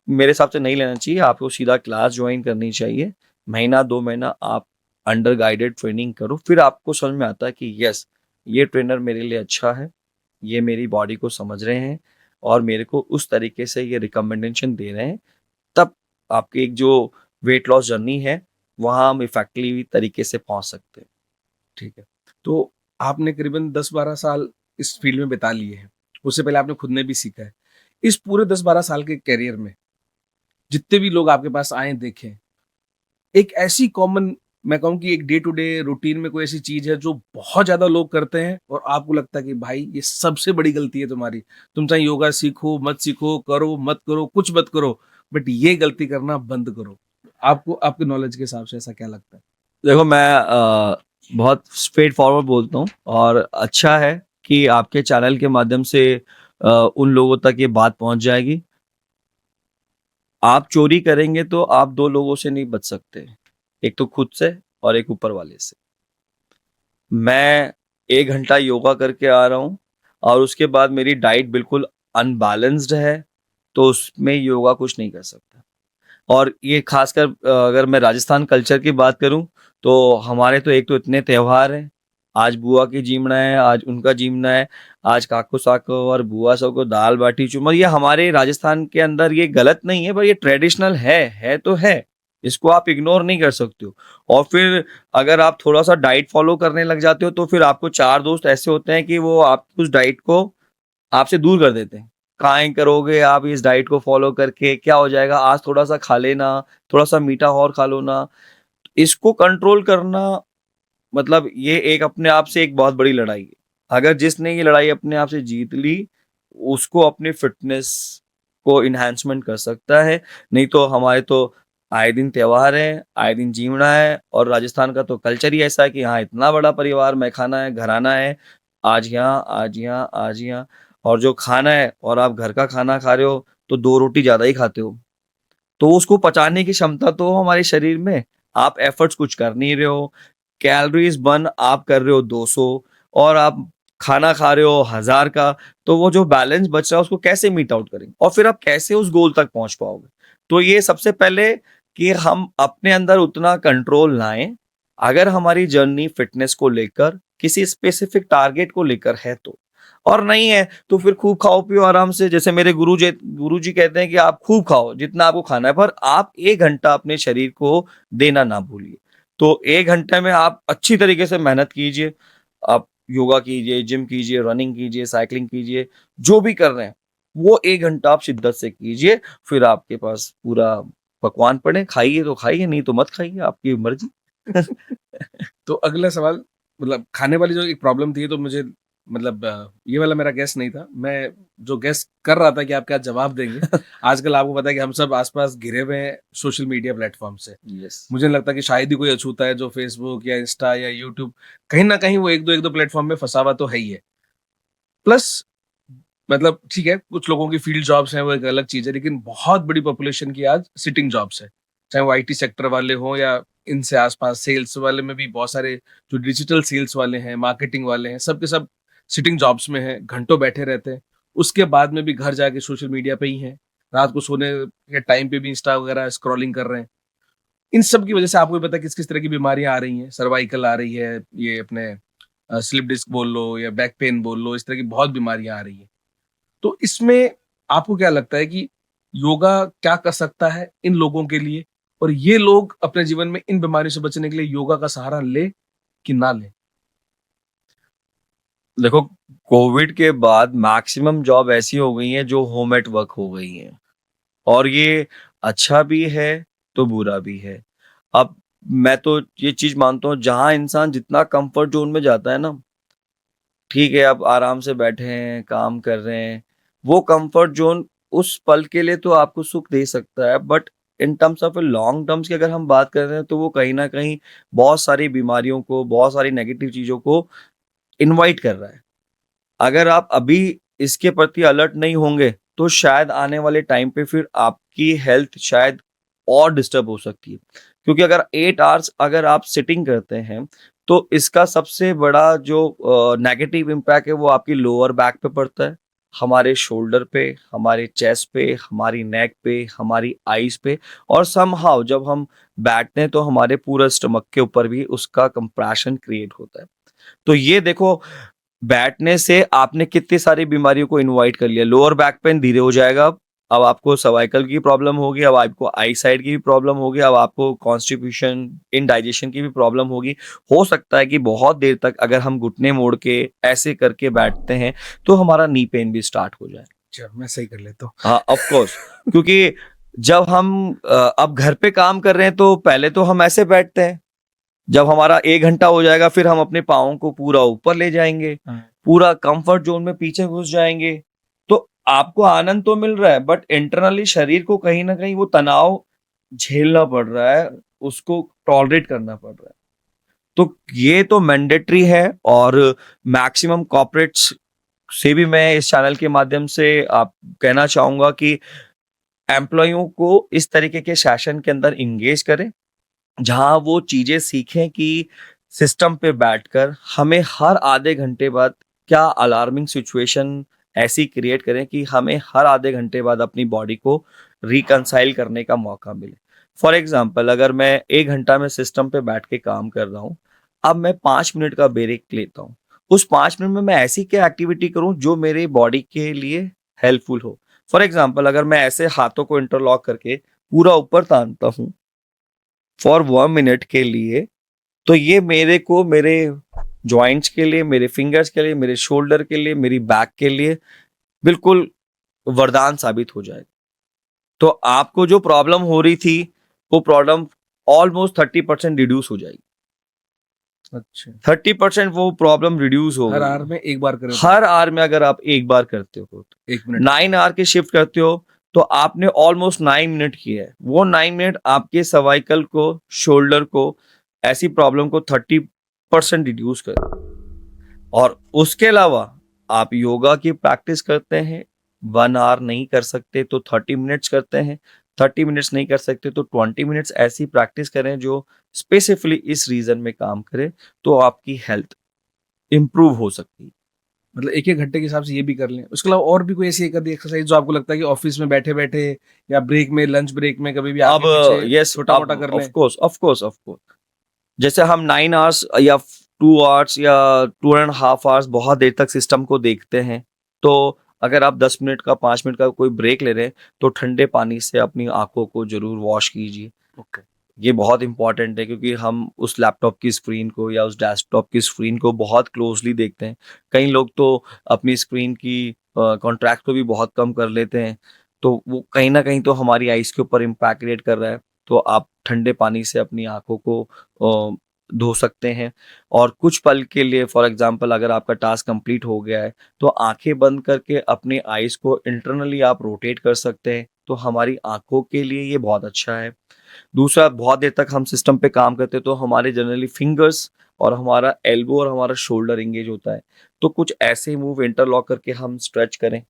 मेरे हिसाब से नहीं लेना चाहिए, आपको सीधा क्लास ज्वाइन करनी चाहिए। महीना 2 महीना आप अंडर गाइडेड ट्रेनिंग करो, फिर आपको समझ में आता है कि यस, ये ट्रेनर मेरे लिए अच्छा है, ये मेरी बॉडी को समझ रहे हैं और मेरे को उस तरीके से ये रिकमेंडेशन दे रहे हैं। तब आपकी एक जो वेट लॉस जर्नी है वहाँ हम इफेक्टिवली तरीके से पहुंच सकते हैं। ठीक है। तो आपने करीबन 10-12 साल इस फील्ड में बिता लिए हैं। उससे पहले आपने खुद ने भी सीखा है। इस पूरे 10-12 साल के करियर में जितने भी लोग आपके पास आए देखें, एक ऐसी कॉमन, मैं कहूँ कि एक डे टू डे रूटीन में कोई ऐसी चीज है जो बहुत ज्यादा लोग करते हैं और आपको लगता है कि भाई ये सबसे बड़ी गलती है तुम्हारी। तुम चाहे योगा सीखो, मत सीखो, करो, मत करो, कुछ मत करो, बट ये गलती करना बंद करो। आपको आपके नॉलेज के हिसाब से ऐसा क्या लगता है? देखो, मैं बहुत स्ट्रेट फॉरवर्ड बोलता हूँ और अच्छा है कि आपके चैनल के माध्यम से उन लोगों तक ये बात पहुंच जाएगी। आप चोरी करेंगे तो आप 2 लोगों से नहीं बच सकते, एक तो खुद से और एक ऊपर वाले से। मैं 1 घंटा योगा करके आ रहा हूँ और उसके बाद मेरी डाइट बिल्कुल अनबैलेंस्ड है, तो उसमें योगा कुछ नहीं कर सकता। और ये खासकर अगर मैं राजस्थान कल्चर की बात करूं, तो हमारे तो एक तो इतने त्योहार हैं। आज बुआ की जीमना है, आज उनका जीमना है, आज काको साको और बुआ सब को दाल बाटी चूरमा। ये हमारे राजस्थान के अंदर ये गलत नहीं है, पर ये ट्रेडिशनल है तो है। इसको आप इग्नोर नहीं कर सकते हो। और फिर अगर आप थोड़ा सा डाइट फॉलो करने लग जाते हो तो फिर आपको 4 दोस्त ऐसे होते हैं कि वो आप उस डाइट को आपसे दूर कर देते हैं। काहे करोगे आप इस डाइट को फॉलो करके, क्या हो जाएगा, आज थोड़ा सा खा लेना, थोड़ा सा मीठा और खा लो ना। इसको कंट्रोल करना मतलब ये एक अपने आप से एक बहुत बड़ी लड़ाई है। अगर जिसने ये लड़ाई अपने आप से जीत ली, उसको अपनी फिटनेस को इन्हांसमेंट कर सकता है। नहीं तो हमारे तो आए दिन त्योहार है, आए दिन जीवना है, और राजस्थान का तो कल्चर ही ऐसा है कि हाँ, इतना बड़ा परिवार में खाना है, घराना है, आज यहाँ आज यहाँ आज यहाँ। और जो खाना है और आप घर का खाना खा रहे हो तो 2 रोटी ज्यादा ही खाते हो, तो उसको पचाने की क्षमता तो हमारे शरीर में। आप एफर्ट्स कुछ कर नहीं रहे हो, कैलोरीज बर्न आप कर रहे हो 200 और आप खाना खा रहे हो 1000 का, तो वो जो बैलेंस बच रहा है उसको कैसे मीट आउट करेंगे और फिर आप कैसे उस गोल तक पहुंच पाओगे? तो ये सबसे पहले कि हम अपने अंदर उतना कंट्रोल लाएं। अगर हमारी जर्नी फिटनेस को लेकर किसी स्पेसिफिक टारगेट को लेकर है तो, और नहीं है तो फिर खूब खाओ पियो आराम से। जैसे मेरे गुरुजी कहते हैं कि आप खूब खाओ जितना आपको खाना है, पर आप 1 घंटा अपने शरीर को देना ना भूलिए। तो 1 घंटे में आप अच्छी तरीके से मेहनत कीजिए। आप योगा कीजिए, जिम कीजिए, रनिंग कीजिए, साइकिलिंग कीजिए, जो भी कर रहे हैं वो 1 घंटा आप शिद्दत से कीजिए। फिर आपके पास पूरा पकवान पड़े, खाइए तो खाइए, नहीं तो मत खाइए, आपकी मर्जी। तो अगला सवाल, मतलब खाने वाली जो एक प्रॉब्लम थी, तो मुझे मतलब ये वाला मेरा गेस नहीं था। मैं जो गेस कर रहा था कि आप क्या जवाब देंगे। आजकल आपको पता है कि हम सब आसपास घिरे हुए हैं सोशल मीडिया प्लेटफॉर्म से। यस। मुझे नहीं लगता कि शायद ही कोई अछूता है जो फेसबुक या इंस्टा या यूट्यूब, कहीं ना कहीं वो एक दो प्लेटफॉर्म में फंसा हुआ तो है ही है। प्लस मतलब ठीक है, कुछ लोगों की फील्ड जॉब्स हैं, वो एक अलग चीज है, लेकिन बहुत बड़ी पॉपुलेशन की आज सिटिंग जॉब्स है। चाहे वो आईटी सेक्टर वाले हों या इनसे आसपास सेल्स वाले में भी बहुत सारे जो डिजिटल सेल्स वाले हैं, मार्केटिंग वाले हैं, सब के सब सिटिंग जॉब्स में हैं, घंटों बैठे रहते हैं। उसके बाद में भी घर जाके सोशल मीडिया पे ही हैं, रात को सोने के टाइम पे भी इंस्टा वगैरह स्क्रॉलिंग कर रहे हैं। इन सब की वजह से आपको भी पता है किस किस तरह की बीमारियां आ रही हैं। सर्वाइकल आ रही है, ये अपने स्लिप डिस्क बोल लो या बैक पेन बोल लो, इस तरह की बहुत बीमारियां आ रही हैं। तो इसमें आपको क्या लगता है कि योगा क्या कर सकता है इन लोगों के लिए, और ये लोग अपने जीवन में इन बीमारियों से बचने के लिए योगा का सहारा ले कि ना ले? देखो, कोविड के बाद मैक्सिमम जॉब ऐसी हो गई हैं जो होम एट वर्क हो गई हैं, और ये अच्छा भी है तो बुरा भी है। अब मैं तो ये चीज मानता हूँ, जहां इंसान जितना कंफर्ट जोन में जाता है ना, ठीक है, आप आराम से बैठे हैं, काम कर रहे हैं, वो कंफर्ट जोन उस पल के लिए तो आपको सुख दे सकता है, but in terms of long terms की अगर हम बात कर रहे हैं तो वो कहीं ना कहीं बहुत सारी बीमारियों को, बहुत सारी नेगेटिव चीजों को इनवाइट कर रहा है। अगर आप अभी इसके प्रति अलर्ट नहीं होंगे तो शायद आने वाले टाइम पे फिर आपकी हेल्थ शायद और डिस्टर्ब हो सकती है। क्योंकि अगर 8 आवर्स अगर आप सिटिंग करते हैं तो इसका सबसे बड़ा जो नेगेटिव इम्पैक्ट है वो आपकी लोअर बैक पे पड़ता है, हमारे शोल्डर पे, हमारे चेस्ट पे, हमारी नेक पे, हमारी आईज पे, और समहाउ जब हम बैठते हैं तो हमारे पूरा स्टमक के ऊपर भी उसका कंप्रेशन क्रिएट होता है। तो ये देखो, बैठने से आपने कितनी सारी बीमारियों को इनवाइट कर लिया। लोअर बैक पेन धीरे हो जाएगा, अब आपको सर्वाइकल की प्रॉब्लम होगी, अब आपको आई साइड की भी प्रॉब्लम होगी, अब आपको कॉन्स्टिपेशन, इनडाइजेशन की भी प्रॉब्लम होगी। हो सकता है कि बहुत देर तक अगर हम घुटने मोड़ के ऐसे करके बैठते हैं तो हमारा नी पेन भी स्टार्ट हो जाए। अच्छा, मैं सही कर लेता हूँ। हाँ, ऑफ कोर्स, क्योंकि जब हम अब घर पे काम कर रहे हैं तो पहले तो हम ऐसे बैठते हैं, जब हमारा 1 घंटा हो जाएगा फिर हम अपने पाँव को पूरा ऊपर ले जाएंगे, हाँ। पूरा कंफर्ट जोन में पीछे घुस जाएंगे। तो आपको आनंद तो मिल रहा है, बट इंटरनली शरीर को कहीं ना कहीं वो तनाव झेलना पड़ रहा है, उसको टॉलरेट करना पड़ रहा है। तो ये तो मैंडेटरी है, और मैक्सिमम कॉर्पोरेट्स से भी मैं इस चैनल के माध्यम से आप कहना चाहूंगा कि एम्प्लॉयों को इस तरीके के सेशन के अंदर इंगेज करें, जहाँ वो चीजें सीखें कि सिस्टम पे बैठकर हमें हर आधे घंटे बाद क्या अलार्मिंग सिचुएशन ऐसी क्रिएट करें कि हमें हर आधे घंटे बाद अपनी बॉडी को रिकंसाइल करने का मौका मिले। फॉर एग्जाम्पल, अगर मैं 1 घंटा में सिस्टम पे बैठ के काम कर रहा हूँ, अब मैं 5 मिनट का ब्रेक लेता हूँ। उस 5 मिनट में मैं ऐसी क्या एक्टिविटी करूँ जो मेरे बॉडी के लिए हेल्पफुल हो। फॉर एग्जाम्पल, अगर मैं ऐसे हाथों को इंटरलॉक करके पूरा ऊपर तानता हूँ फॉर 1 मिनट के लिए, तो ये मेरे को मेरे जॉइंट्स के लिए, मेरे फिंगर्स के लिए, मेरे शोल्डर के लिए, मेरी बैक के लिए बिल्कुल वरदान साबित हो जाएगा। तो आपको जो प्रॉब्लम हो रही थी वो प्रॉब्लम ऑलमोस्ट 30% रिड्यूस हो जाएगी। अच्छा, 30% वो प्रॉब्लम रिड्यूस हो हर गई। आवर में एक बार करें तो? हर आवर में अगर आप एक बार करते हो तो 1 मिनट। 9 आवर के शिफ्ट करते हो तो आपने ऑलमोस्ट 9 मिनट किया है। वो 9 मिनट आपके सर्वाइकल को, शोल्डर को, ऐसी प्रॉब्लम को 30% रिड्यूस कर। और उसके अलावा आप योगा की प्रैक्टिस करते हैं, 1 आवर नहीं कर सकते तो 30 मिनट्स करते हैं, 30 मिनट्स नहीं कर सकते तो 20 मिनट्स ऐसी प्रैक्टिस करें जो स्पेसिफिकली इस रीजन में काम करे, तो आपकी हेल्थ इंप्रूव हो सकती है। मतलब एक-एक घंटे के हिसाब से ये भी कर लें। उसके अलावा और भी कोई ऐसी एक आधी एक्सरसाइज जो आपको लगता है कि ऑफिस में बैठे-बैठे या ब्रेक में, लंच ब्रेक में कभी भी अब आगे-पीछे यस, छोटा-मोटा अब कर ऑफ लें? Course, of course, of course, जैसे हम 9 आवर्स या 2 आवर्स या 2.5 आवर्स बहुत देर तक सिस्टम को देखते हैं, तो अगर आप 10 मिनट का, 5 मिनट का कोई ब्रेक ले रहे हैं तो ठंडे पानी से अपनी आंखों को जरूर वॉश कीजिए। ओके। ये बहुत इंपॉर्टेंट है, क्योंकि हम उस लैपटॉप की स्क्रीन को या उस डेस्कटॉप की स्क्रीन को बहुत क्लोजली देखते हैं। कई लोग तो अपनी स्क्रीन की कॉन्ट्रैक्ट को भी बहुत कम कर लेते हैं, तो वो कहीं ना कहीं तो हमारी आइज के ऊपर इम्पैक्ट क्रिएट कर रहा है। तो आप ठंडे पानी से अपनी आंखों को धो सकते हैं, और कुछ पल के लिए, फॉर एग्जांपल, अगर आपका टास्क कंप्लीट हो गया है तो आंखें बंद करके अपने आइज को इंटरनली आप रोटेट कर सकते हैं, तो हमारी आंखों के लिए ये बहुत अच्छा है। दूसरा, बहुत देर तक हम सिस्टम पे काम करते हैं तो हमारे जनरली फिंगर्स और हमारा एल्बो और हमारा शोल्डर एंगेज होता है, तो कुछ ऐसे मूव इंटरलॉक करके हम स्ट्रेच करें।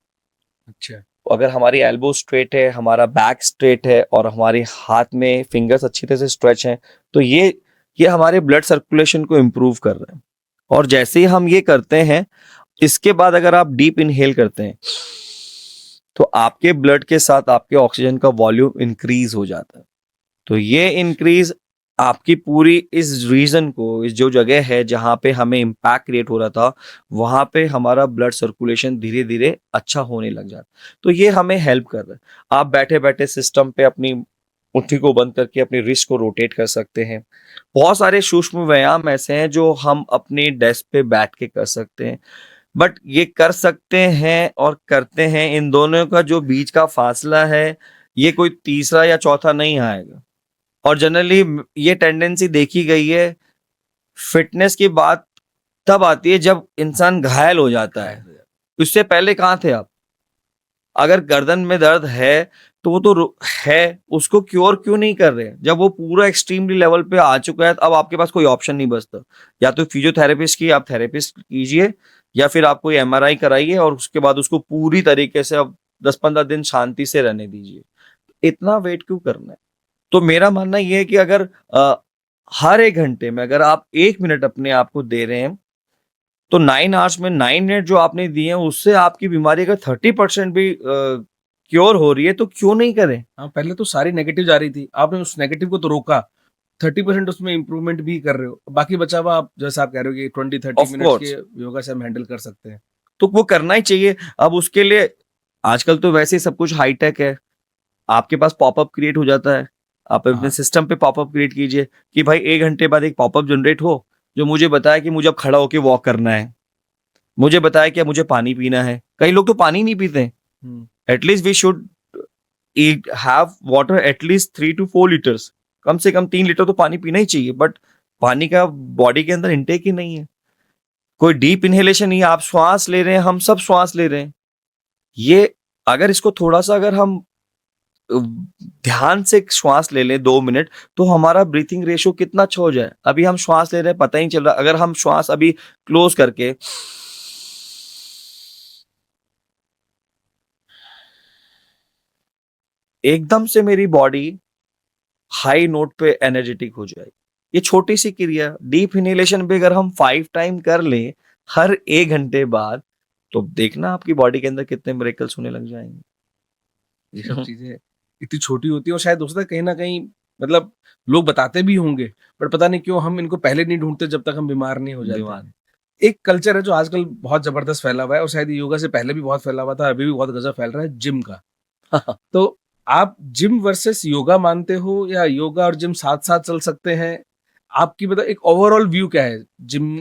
अच्छा। अगर हमारी एल्बो स्ट्रेट है, हमारा बैक स्ट्रेट है और हमारे हाथ में फिंगर्स अच्छी तरह से स्ट्रेच हैं, तो ये हमारे ब्लड सर्कुलेशन को इम्प्रूव कर रहे हैं। और जैसे ही हम ये करते हैं, इसके बाद अगर आप डीप इनहेल करते हैं तो आपके ब्लड के साथ आपके ऑक्सीजन का वॉल्यूम इंक्रीज हो जाता है। तो ये इंक्रीज आपकी पूरी इस रीजन को, इस जो जगह है जहाँ पे हमें इम्पैक्ट क्रिएट हो रहा था, वहाँ पे हमारा ब्लड सर्कुलेशन धीरे धीरे अच्छा होने लग जाता है। तो ये हमें हेल्प कर रहा है। आप बैठे बैठे सिस्टम पे अपनी मुट्ठी को बंद करके अपनी रिस्ट को रोटेट कर सकते हैं। बहुत सारे सूक्ष्म व्यायाम ऐसे हैं जो हम अपने डेस्क पे बैठ के कर सकते हैं, बट ये कर सकते हैं और करते हैं, इन दोनों का जो बीच का फासला है, ये कोई तीसरा या चौथा नहीं आएगा। और जनरली ये टेंडेंसी देखी गई है, फिटनेस की बात तब आती है जब इंसान घायल हो जाता है। उससे पहले कहाँ थे आप? अगर गर्दन में दर्द है तो वो तो है, उसको क्योर क्यों नहीं कर रहे? जब वो पूरा एक्सट्रीमली लेवल पे आ चुका है, तो अब आपके पास कोई ऑप्शन नहीं बचता। या तो फिजियोथेरेपिस्ट की आप थेरेपिस्ट कीजिए, या फिर आप कोई एमआरआई कराइए और उसके बाद उसको पूरी तरीके से अब 10-15 दिन शांति से रहने दीजिए। इतना वेट क्यों करना है? तो मेरा मानना ये है कि अगर हर 1 घंटे में अगर आप 1 मिनट अपने आप को दे रहे हैं तो 9 आवर्स में 9 मिनट जो आपने दिए हैं उससे आपकी बीमारी अगर 30% भी क्योर हो रही है तो क्यों नहीं करें? हाँ, पहले तो सारी नेगेटिव जा रही थी, आपने उस नेगेटिव को तो रोका, 30% उसमें इम्प्रूवमेंट भी कर रहे हो, बाकी बचा हुआ आप जैसा आप कह रहे हो कि 20-30 ऑफ मिनट्स के कोर्स, योगा से हम हैंडल कर सकते हैं। तो वो करना ही चाहिए। अब उसके लिए आजकल तो वैसे ही सब कुछ हाईटेक है। आपके पास पॉपअप क्रिएट हो जाता है। आप अपने हाँ, सिस्टम पे पॉपअप क्रिएट कीजिए कि भाई 1 घंटे बाद एक पॉपअप जनरेट हो, जो मुझे बताए कि मुझे अब खड़ा होके वॉक करना है। मुझे बताया कि अब मुझे पानी पीना है। कई लोग तो पानी नहीं पीते हैं। Hmm, at least we should eat have water at least 3 to 4 litres. कम से कम 3 लीटर तो पानी पीना ही चाहिए, बट पानी का बॉडी के अंदर इंटेक ही नहीं है। कोई डीप इनहेलेशन नहीं है, आप श्वास ले रहे हैं, हम सब श्वास ले रहे हैं। ये अगर इसको थोड़ा-सा अगर हम अ, ध्यान से श्वास ले लें 2 मिनट, तो हमारा ब्रीथिंग रेशियो कितना अच्छा हो जाए। अभी हम श्वास ले रहे हैं, पता ही नहीं चल रहा। अगर हम श्वास अभी क्लोज करके एकदम से मेरी बॉडी हाई नोट पे एनर्जेटिक हो जाएगी। ये छोटी सी क्रिया डीप इनहेलेशन भी अगर हम 5 टाइम कर लें हर 1 घंटे बाद, तो देखना आपकी बॉडी के अंदर कितने मिरेकल्स होने लग जाएंगे। ये सब चीज़ें इतनी छोटी होती हैं और शायद हो सकता है कहीं न कहीं मतलब लोग बताते भी होंगे, बट पता नहीं क्यों हम इनको पहले नहीं ढूँढते जब तक हम बीमार नहीं हो जाते। बीमार। एक कल्चर है जो आजकल बहुत ज़बरदस्त फैला हुआ है और शायद ये योगा से पहले भी बहुत फैला हुआ था, अभी भी बहुत गज़ब फैल रहा है, जिम का। तो आप जिम वर्सेस योगा मानते हो या योगा और जिम साथ-साथ चल सकते हैं? आपकी मतलब एक ओवरऑल व्यू क्या है जिम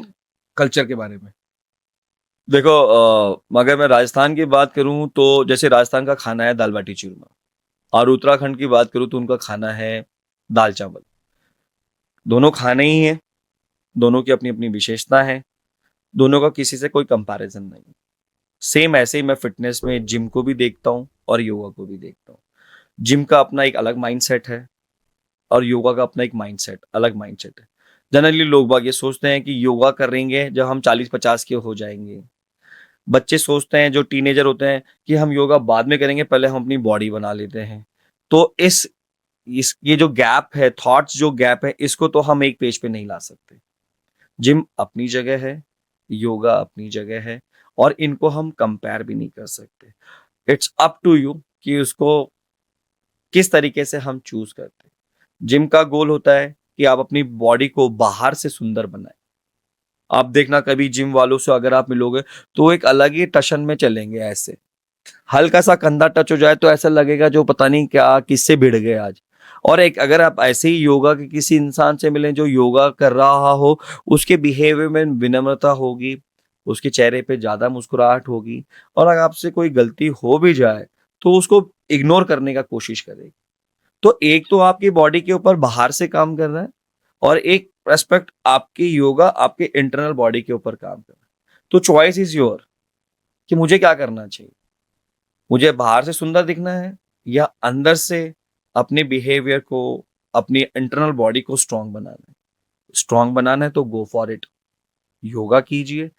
कल्चर के बारे में? देखो अगर मैं राजस्थान की बात करूं तो जैसे राजस्थान का खाना है दाल बाटी चूरमा, और उत्तराखंड की बात करूं तो उनका खाना है दाल चावल। दोनों खाने ही हैं, दोनों की अपनी अपनी विशेषता है, दोनों का किसी से कोई कंपैरिजन नहीं। सेम ऐसे ही मैं फिटनेस में जिम को भी देखता हूँ और योगा को भी देखता हूँ। जिम का अपना एक अलग माइंडसेट है और योगा का अपना एक माइंडसेट अलग माइंडसेट है। जनरली लोग बाग ये सोचते हैं कि योगा करेंगे जब हम 40-50 के हो जाएंगे। बच्चे सोचते हैं जो टीनेजर होते हैं कि हम योगा बाद में करेंगे, पहले हम अपनी बॉडी बना लेते हैं। तो इस ये जो गैप है, थॉट्स जो गैप है, इसको तो हम एक पेज पे नहीं ला सकते। जिम अपनी जगह है, योगा अपनी जगह है, और इनको हम कंपेयर भी नहीं कर सकते। इट्स अप टू यू कि उसको किस तरीके से हम चूज करते हैं। जिम का गोल होता है कि आप अपनी बॉडी को बाहर से सुंदर बनाएं। आप देखना कभी जिम वालों से अगर आप मिलोगे तो एक अलग ही टशन में चलेंगे। ऐसे हल्का सा कंधा टच हो जाए तो ऐसा लगेगा जो पता नहीं क्या किससे भिड़ गए आज। और एक अगर आप ऐसे ही योगा के किसी इंसान से मिलें जो योगा कर रहा हो, उसके बिहेवियर में विनम्रता होगी, उसके चेहरे पे ज्यादा मुस्कुराहट होगी, और अगर आपसे कोई गलती हो भी जाए तो उसको इग्नोर करने का कोशिश करेगी। तो एक तो आपकी बॉडी के ऊपर बाहर से काम कर रहा है, और एक रेस्पेक्ट आपकी योगा आपके इंटरनल बॉडी के ऊपर काम कर रहा है। तो चॉइस इज योर कि मुझे क्या करना चाहिए। मुझे बाहर से सुंदर दिखना है या अंदर से अपने बिहेवियर को, अपनी इंटरनल बॉडी को स्ट्रांग बनाना है। स्ट्रांग बनाना है तो गो फॉर इट, योगा कीजिए।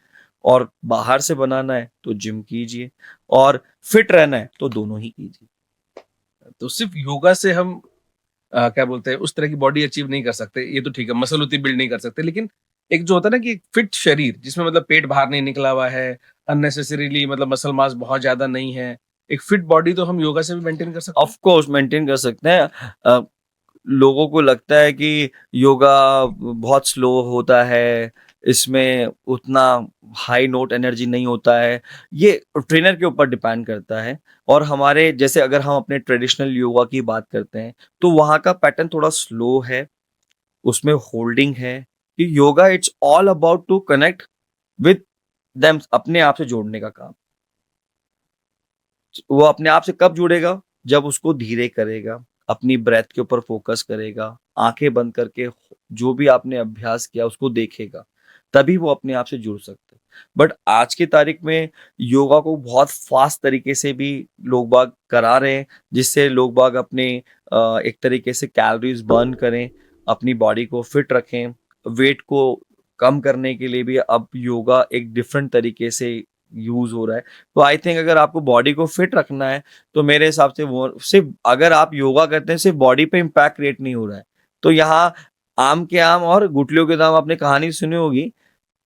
और बाहर से बनाना है तो जिम कीजिए। और फिट रहना है तो दोनों ही कीजिए। तो सिर्फ योगा से हम क्या बोलते हैं उस तरह की बॉडी अचीव नहीं कर सकते, ये तो ठीक है, मसल उतनी बिल्ड नहीं कर सकते, लेकिन एक जो होता है ना कि एक फिट शरीर जिसमें मतलब पेट बाहर नहीं निकला हुआ है, अननेसेसरीली मतलब मसल मास बहुत ज्यादा नहीं है, एक फिट बॉडी तो हम योगा से भी मेंटेन कर सकते हैं। ऑफ कोर्स मेंटेन कर सकते हैं। लोगों को लगता है कि योगा बहुत स्लो होता है, इसमें उतना हाई नोट एनर्जी नहीं होता है। ये ट्रेनर के ऊपर डिपेंड करता है। और हमारे जैसे अगर हम अपने ट्रेडिशनल योगा की बात करते हैं तो वहाँ का पैटर्न थोड़ा स्लो है, उसमें होल्डिंग है। कि yoga it's all about to connect with them, अपने आप से जोड़ने का काम। वो अपने आप से कब जुड़ेगा? जब उसको धीरे करेगा, अपनी ब्रेथ के ऊपर फोकस करेगा, आंखें बंद करके जो भी आपने अभ्यास किया उसको देखेगा, तभी वो अपने आप से जुड़ सकते हैं। बट आज की तारीख में योगा को बहुत फास्ट तरीके से भी लोग बाग करा रहे हैं, जिससे लोग बाग अपने एक तरीके से कैलोरीज बर्न करें, अपनी बॉडी को फिट रखें। वेट को कम करने के लिए भी अब योगा एक डिफरेंट तरीके से यूज हो रहा है। तो आई थिंक अगर आपको बॉडी को फिट रखना है तो मेरे हिसाब से वो सिर्फ अगर आप योगा करते हैं सिर्फ बॉडी पे इम्पैक्ट क्रिएट नहीं हो रहा है। तो यहाँ आम के आम और गुठलियों के दाम, आपने कहानी सुनी होगी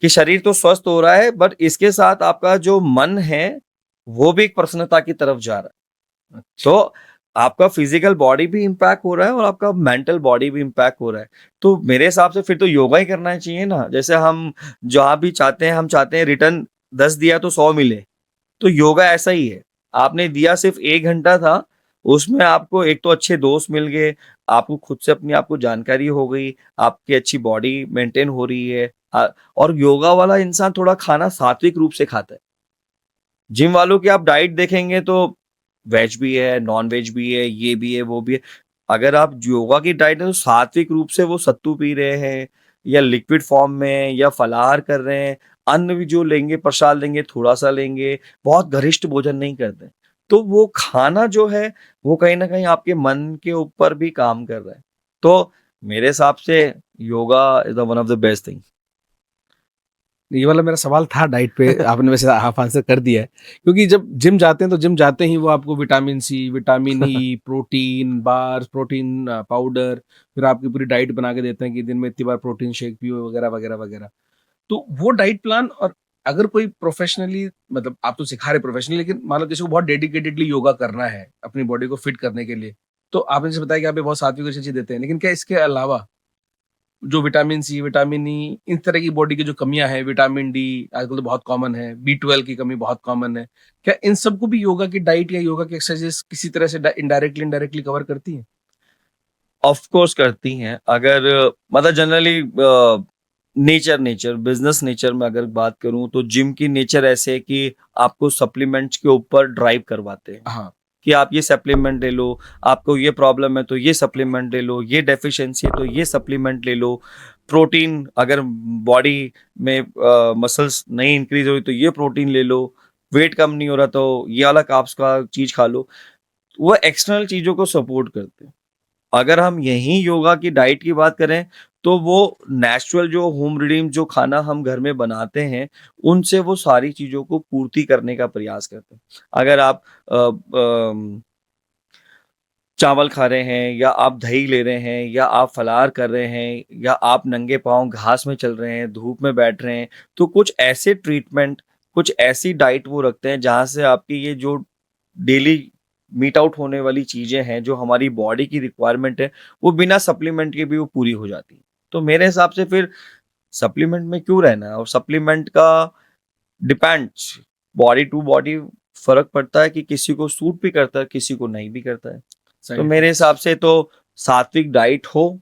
कि शरीर तो स्वस्थ हो रहा है, बट इसके साथ आपका जो मन है वो भी एक प्रसन्नता की तरफ जा रहा है। तो आपका फिजिकल बॉडी भी इम्पैक्ट हो रहा है और आपका मेंटल बॉडी भी इम्पैक्ट हो रहा है। तो मेरे हिसाब से फिर तो योगा ही करना चाहिए ना। जैसे हम जहाँ भी चाहते हैं, हम चाहते हैं रिटर्न 10 दिया तो 100 मिले। तो योगा ऐसा ही है। आपने दिया सिर्फ 1 घंटा था, उसमें आपको एक तो अच्छे दोस्त मिल गए, आपको खुद से अपनी आपको जानकारी हो गई, आपकी अच्छी बॉडी मेंटेन हो रही है। और योगा वाला इंसान थोड़ा खाना सात्विक रूप से खाता है। जिम वालों की आप डाइट देखेंगे तो वेज भी है, नॉन वेज भी है, ये भी है, वो भी है। अगर आप योगा की डाइट है तो सात्विक रूप से वो सत्तू पी रहे हैं या लिक्विड फॉर्म में या फलाहार कर रहे हैं। अन्न भी जो लेंगे, प्रसाद लेंगे, थोड़ा सा लेंगे, बहुत गरिष्ठ भोजन नहीं करते। तो वो खाना जो है वो कहीं ना कहीं आपके मन के ऊपर भी काम कर रहा है। तो मेरे हिसाब से yoga is one of the best thing. ये वाला मेरा सवाल था डाइट पे, आपने वैसे हाफ आंसर कर दिया है। क्योंकि जब जिम जाते हैं तो जिम जाते ही वो आपको vitamin C, vitamin E, protein bar, protein powder, फिर आपकी पूरी डाइट बना के देते हैं कि दिन में इतनी बार प्रोटीन शेक पियो वगैरह वगैरह वगैरह। तो वो डाइट प्लान, और अगर कोई प्रोफेशनली, मतलब आप तो सिखा रहे प्रोफेशनली, लेकिन मान लो किसी को बहुत डेडिकेटेडली योगा करना है अपनी बॉडी को फिट करने के लिए, तो आपने जैसे बताया कि आप ये बहुत सात्विक अच्छी चीज देते हैं, लेकिन क्या इसके अलावा जो विटामिन सी, विटामिन ई, इस तरह की बॉडी की जो कमियां हैं, विटामिन डी आजकल तो बहुत कॉमन है, B12 की कमी बहुत कॉमन है, क्या इन सबको भी योगा की डाइट या योगा की एक्सरसाइजेस किसी तरह से इनडायरेक्टली इनडायरेक्टली कवर करती हैं? ऑफ कोर्स करती हैं। अगर मतलब generally nature nature business nature में अगर बात करूं तो जिम की नेचर ऐसे है कि आपको सप्लीमेंट्स के ऊपर ड्राइव करवाते हैं हाँ। कि आप ये सप्लीमेंट ले लो, आपको ये प्रॉब्लम है तो ये सप्लीमेंट ले लो, ये डेफिशिएंसी है तो ये सप्लीमेंट ले लो। प्रोटीन, अगर बॉडी में मसल्स नहीं इंक्रीज हो रही तो ये प्रोटीन ले लो, वेट कम नहीं हो रहा तो ये वाला कार्ब्स का चीज खा लो। वो एक्सटर्नल चीजों को सपोर्ट करते हैं। अगर हम यही योगा की डाइट की बात करें तो वो नेचुरल जो होम रिडीम जो खाना हम घर में बनाते हैं उनसे वो सारी चीजों को पूर्ति करने का प्रयास करते हैं। अगर आप चावल खा रहे हैं या आप दही ले रहे हैं या आप फलाहार कर रहे हैं या आप नंगे पांव घास में चल रहे हैं, धूप में बैठ रहे हैं, तो कुछ ऐसे ट्रीटमेंट, कुछ ऐसी डाइट वो रखते हैं जहां से आपकी ये जो डेली मीट आउट होने वाली चीजें हैं जो हमारी बॉडी की रिक्वायरमेंट है वो बिना सप्लीमेंट के भी वो पूरी हो जाती है। तो मेरे हिसाब से फिर सप्लीमेंट में क्यों रहना है। और सप्लीमेंट का डिपेंड्स बॉडी टू बॉडी, फर्क पड़ता है कि किसी को सूट भी करता है, किसी को नहीं भी करता है। तो मेरे हिसाब से तो सात्विक डाइट हो,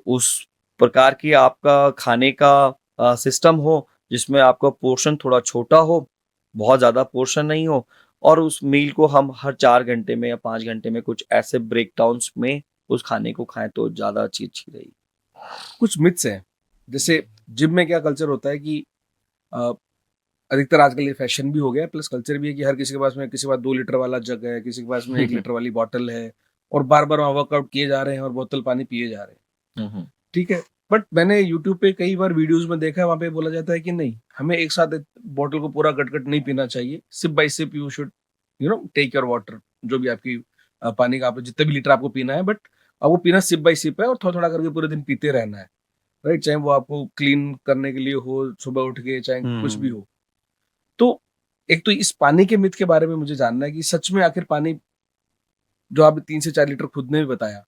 उस प्रकार की आपका खाने का सिस्टम हो जिसमें आपका पोर्शन थोड़ा छोटा हो, बहुत ज्यादा पोर्शन नहीं हो, और उस मील को हम हर 4 घंटे में या 5 घंटे में कुछ ऐसे ब्रेकडाउन्स में उस खाने को खाएं तो ज्यादा अच्छी रहेगी। कुछ मिथ्स हैं, जैसे जिम में क्या कल्चर होता है कि अ, अधिकतर आजकल ये फैशन भी हो गया है, प्लस कल्चर भी है कि हर किसी के पास में, किसी के पास 2 लीटर वाला जग है, किसी के पास में 1 लीटर वाली बॉटल है, और बार बार वहाँ वर्कआउट किए जा रहे हैं और बोतल पानी पिए जा रहे हैं। ठीक है, बट मैंने यूट्यूब पे कई बार वीडियोस में देखा है, वहाँ पे बोला जाता है कि नहीं, हमें एक साथ बॉटल को पूरा गट गट नहीं पीना चाहिए, sip by sip you should take your water, जो भी आपकी पानी का आप जितने भी लीटर आपको पीना है, बट आपको पीना सिप बाय सिप है और थोड़ा थोड़ा करके पूरे दिन पीते रहना है, राइट? चाहे वो आपको क्लीन करने के लिए हो सुबह उठ के, चाहे कुछ भी हो। तो एक तो इस पानी के मिथ के बारे में मुझे जानना है कि सच में आखिर पानी, जो आप 3 से 4 लीटर खुद ने भी बताया,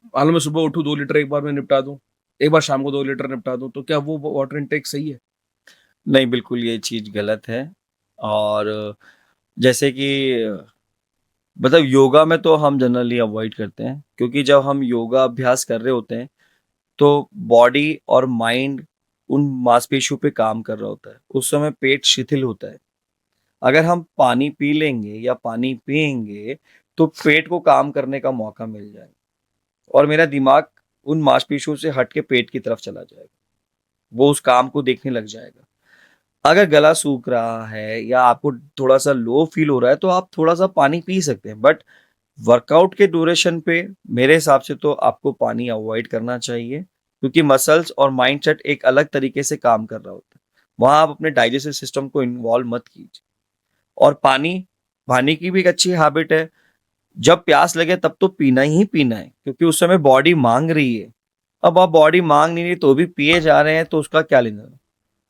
मान लो मैं सुबह उठूं 2 लीटर एक बार में निपटा दूं, एक बार शाम को 2 लीटर निपटा दूं, तो क्या वो वाटर इनटेक सही है? नहीं, बिल्कुल ये चीज गलत है। और जैसे कि मतलब योगा में तो हम जनरली अवॉइड करते हैं, क्योंकि जब हम योगा अभ्यास कर रहे होते हैं तो बॉडी और माइंड उन मांसपेशियों पे काम कर रहा होता है, उस समय पेट शिथिल होता है। अगर हम पानी पी लेंगे या पानी पिएंगे तो पेट को काम करने का मौका मिल जाएगा और मेरा दिमाग उन मांसपेशियों से हट के पेट की तरफ चला जाएगा, वो उस काम को देखने लग जाएगा। अगर गला सूख रहा है या आपको थोड़ा सा लो फील हो रहा है तो आप थोड़ा सा पानी पी सकते हैं, बट वर्कआउट के ड्यूरेशन पे मेरे हिसाब से तो आपको पानी अवॉइड करना चाहिए, क्योंकि मसल्स और माइंडसेट एक अलग तरीके से काम कर रहा होता है। वहां आप अपने डाइजेस्टिव सिस्टम को इन्वॉल्व मत कीजिए। और पानी, पानी की भी एक अच्छी हैबिट है, जब प्यास लगे तब तो पीना ही पीना है, क्योंकि उस समय बॉडी मांग रही है। अब आप बॉडी मांग नहीं रही तो भी पिए जा रहे हैं तो उसका क्या लेना।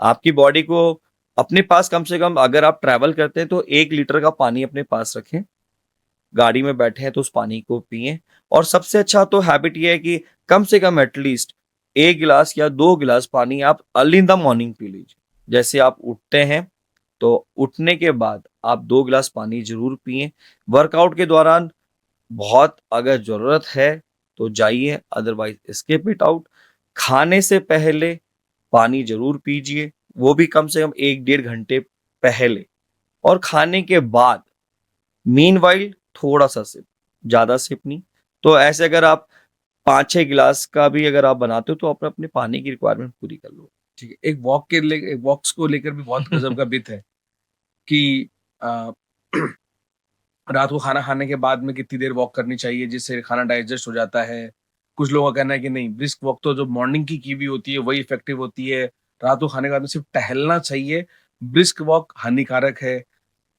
आपकी बॉडी को अपने पास कम से कम, अगर आप ट्रैवल करते हैं तो 1 लीटर का पानी अपने पास रखें। गाड़ी में बैठे हैं तो उस पानी को पिएं। और सबसे अच्छा तो हैबिट ये है कि कम से कम एटलीस्ट 1 गिलास या 2 गिलास पानी आप early in the morning P लीजिए। जैसे आप उठते हैं तो उठने के बाद आप 2 गिलास पानी जरूर पिएं। वर्कआउट के दौरान बहुत अगर जरूरत है तो जाइए, अदरवाइज स्किप इट आउट। खाने से पहले पानी जरूर पीजिए, वो भी कम से कम 1 डेढ़ घंटे पहले। और खाने के बाद मीनवाइल थोड़ा सा सिप, ज्यादा सिप नहीं। तो ऐसे अगर आप 5-6 गिलास का भी अगर आप बनाते हो तो आप अपने पानी की रिक्वायरमेंट पूरी कर लो। ठीक है, एक वॉक्स को लेकर भी बहुत गजब का बित है कि अ, रात को खाना खाने के बाद में कितनी देर वॉक करनी चाहिए जिससे खाना डाइजेस्ट हो जाता है। कुछ लोगों का कहना है कि नहीं, ब्रिस्क वॉक तो जो मॉर्निंग की हुई होती है वही इफेक्टिव होती है। रात को खाने के बाद में सिर्फ टहलना चाहिए, ब्रिस्क वॉक हानिकारक है।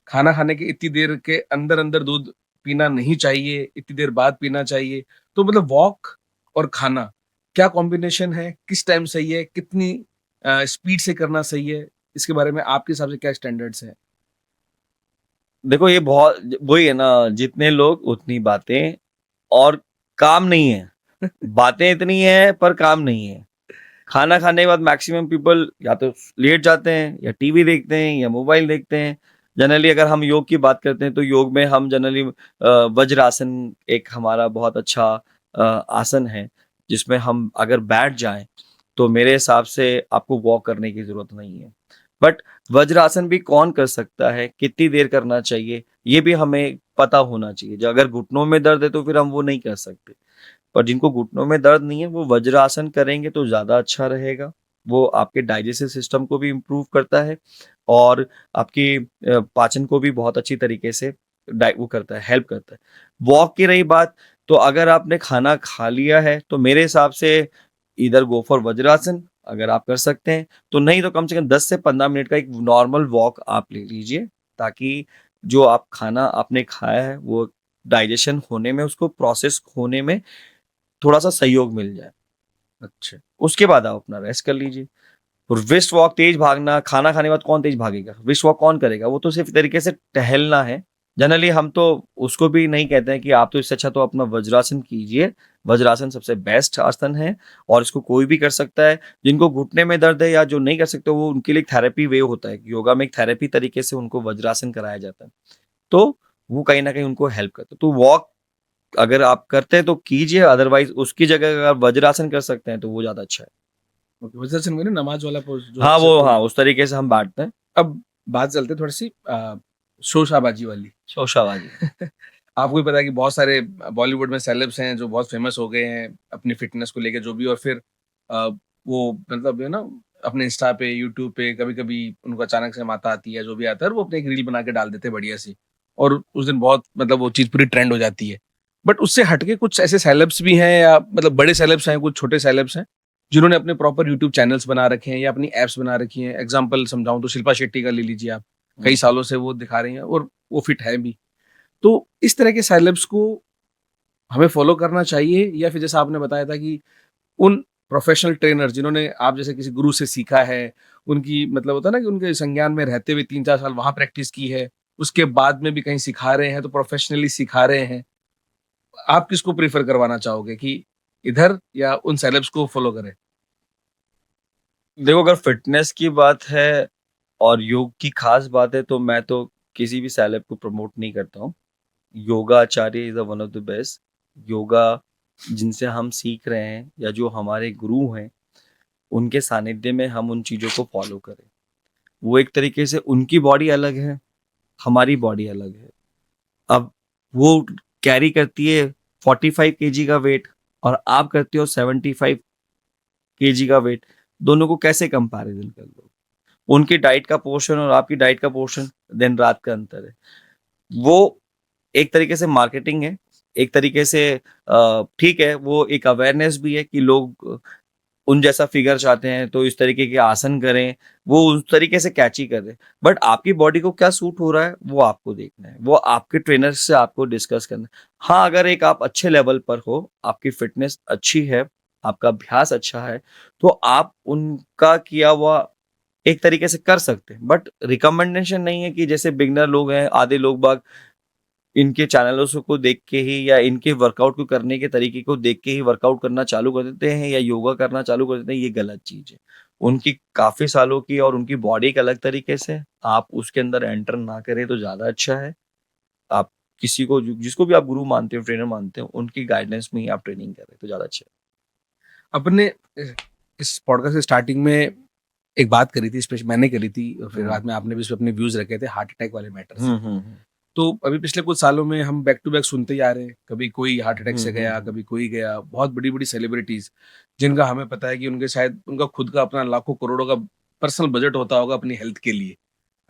खाना खाने के इतनी देर के अंदर-अंदर दूध पीना नहीं चाहिए, इतनी देर बाद पीना चाहिए। तो मतलब वॉक और खाना क्या कॉम्बिनेशन है? किस टाइम सही है? कितनी स्पीड से करना सही है? इसके बारे में आपके हिसाब से क्या स्टैंडर्ड्स हैं? देखो ये बहुत वही है ना, जितने लोग उतनी बातें, और काम नहीं है। बातें इतनी है पर काम नहीं है। खाना खाने के बाद मैक्सिमम पीपल या तो लेट जाते हैं या टीवी देखते हैं या मोबाइल देखते हैं। जनरली अगर हम योग की बात करते हैं तो योग में हम जनरली वज्रासन एक हमारा बहुत अच्छा आसन है, जिसमें हम अगर बैठ जाएं तो मेरे हिसाब से आपको वॉक करने की जरूरत नहीं है। बट वज्रासन भी कौन कर सकता है, कितनी देर करना चाहिए, ये भी हमें पता होना चाहिए। जो अगर घुटनों में दर्द है तो फिर हम वो नहीं कर सकते। पर जिनको घुटनों में दर्द नहीं है वो वज्रासन करेंगे तो ज़्यादा अच्छा रहेगा। वो आपके डाइजेस्टिव सिस्टम को भी इम्प्रूव करता है और आपकी पाचन को भी बहुत अच्छी तरीके से वो करता है, हेल्प करता है। वॉक की रही बात, तो अगर आपने खाना खा लिया है तो मेरे हिसाब से इधर गो फॉर वज्रासन अगर आप कर सकते हैं, तो नहीं तो कम से कम 10 से 15 मिनट का एक नॉर्मल वॉक आप ले लीजिए, ताकि जो आप खाना आपने खाया है वो डाइजेशन होने में, उसको प्रोसेस होने में थोड़ा सा सहयोग मिल जाए। अच्छा। उसके बाद आप अपना रेस्ट कर लीजिए। और विस्ट वॉक, तेज भागना, खाना खाने के बाद कौन तेज भागेगा, विस्ट वॉक कौन करेगा, वो तो सिर्फ तरीके से टहलना है। जनरली हम तो उसको भी नहीं कहते हैं कि आप तो इससे अच्छा तो अपना वज्रासन कीजिए। वज्रासन सबसे बेस्ट आसन है और इसको कोई भी कर सकता है। जिनको घुटने में दर्द है या जो नहीं कर सकते, वो उनके लिए एक थेरेपी वे होता है। योगा में एक थेरेपी तरीके से उनको वज्रासन कराया जाता है, तो वो कहीं ना कहीं उनको हेल्प करता है। तो वॉक अगर आप करते हैं तो कीजिए, अदरवाइज उसकी जगह अगर आप वज्रासन कर सकते हैं तो वो ज्यादा अच्छा है। ओके, वज्रासन में ना नमाज वाला पोज जो हाँ अक्सर वो, लोग। हाँ उस तरीके से हम बांटते हैं। अब बात चलते हैं थोड़ी सी शोशाबाजी वाली। शोशाबाजी। आपको भी पता है कि बहुत सारे बॉलीवुड में सेलेब्स हैं जो बहुत फेमस हो गए हैं अपनी फिटनेस को लेके जो भी, और फिर अ, वो मतलब है ना, अपने इंस्टा पे, यूट्यूब पे कभी कभी उनको अचानक से माता आती है, जो भी आता है, और वो अपने एक रील बना के डाल देते हैं बढ़िया सी, और उस दिन बहुत मतलब वो चीज़ पूरी ट्रेंड हो जाती है। बट उससे हटके कुछ ऐसे सेलेब्स भी हैं, या मतलब बड़े सेलेब्स हैं, कुछ छोटे सेलेब्स हैं जिन्होंने अपने प्रॉपर यूट्यूब चैनल्स बना रखे हैं या अपनी एप्स बना रखी हैं। एग्जाम्पल समझाऊं तो शिल्पा शेट्टी का ले लीजिए आप। कई सालों से वो दिखा रही हैं और वो फिट है भी। तो इस तरह के सेलेब्स को हमें फॉलो करना चाहिए, या फिर जैसा आपने बताया था कि उन प्रोफेशनल ट्रेनर जिन्होंने आप जैसे किसी गुरु से सीखा है, उनकी मतलब होता है ना कि उनके संज्ञान में रहते हुए 3-4 साल वहाँ प्रैक्टिस की है, उसके बाद में भी कहीं सिखा रहे हैं तो प्रोफेशनली सिखा रहे हैं। आप किसको प्रेफ़र करवाना चाहोगे कि इधर या उन सेलेब्स को फॉलो करें? देखो अगर फिटनेस की बात है और योग की खास बात है तो मैं तो किसी भी सेलेब को प्रमोट नहीं करता हूँ। Yoga Acharya is one of the best. Yoga जिनसे हम सीख रहे हैं या जो हमारे गुरु हैं, उनके सानिध्य में हम उन चीज़ों को फॉलो करें। वो एक तरीके से उनकी बॉडी अलग है, हमारी बॉडी अलग है। अब वो कैरी करती है 45 kg का वेट और आप करते हो 75 kg का वेट। दोनों को कैसे कंपैरिजन कर लो? उनकी डाइट का पोर्शन और आपकी डाइट का पोर्शन दिन रात का अंतर है। वो एक तरीके से मार्केटिंग है, एक तरीके से ठीक है, वो एक अवेयरनेस भी है कि लोग उन जैसा फिगर चाहते हैं तो इस तरीके के आसन करें, वो उस तरीके से कैची कर रहे हैं। बट आपकी बॉडी को क्या सूट हो रहा है वो आपको देखना है, वो आपके ट्रेनर से आपको डिस्कस करना है। हाँ, अगर एक आप अच्छे लेवल पर हो, आपकी फिटनेस अच्छी है, आपका अभ्यास अच्छा है, तो आप उनका किया हुआ एक तरीके से कर सकते हैं, बट रिकमेंडेशन नहीं है कि जैसे बिगनर लोग हैं, आधे लोग बाग इनके चैनलों से को देख के ही या इनके वर्कआउट को करने के तरीके को देख के ही वर्कआउट करना चालू कर देते हैं या योगा करना चालू कर देते हैं, ये गलत चीज है। उनकी काफी सालों की और उनकी बॉडी एक अलग तरीके से है, आप उसके अंदर एंटर ना करें तो ज्यादा अच्छा है। आप किसी को जिसको भी आप गुरु मानते हो, ट्रेनर मानते हो, उनकी गाइडेंस में ही आप ट्रेनिंग करें तो ज्यादा अच्छा अपने इस पॉडकास्ट के स्टार्टिंग में एक बात करी थी, स्पेशली मैंने करी थी और फिर बाद में आपने भी इस पे अपने व्यूज रखे थे हार्ट अटैक वाले मैटर से। है। तो अभी पिछले कुछ सालों में हम बैक टू बैक सुनते ही आ रहे हैं, कभी कोई हार्ट अटैक से गया, हम्म। कभी कोई गया। बहुत बड़ी बड़ी सेलिब्रिटीज जिनका हमें पता है कि उनके शायद उनका खुद का अपना लाखों करोड़ों का पर्सनल बजट होता होगा अपनी हेल्थ के लिए,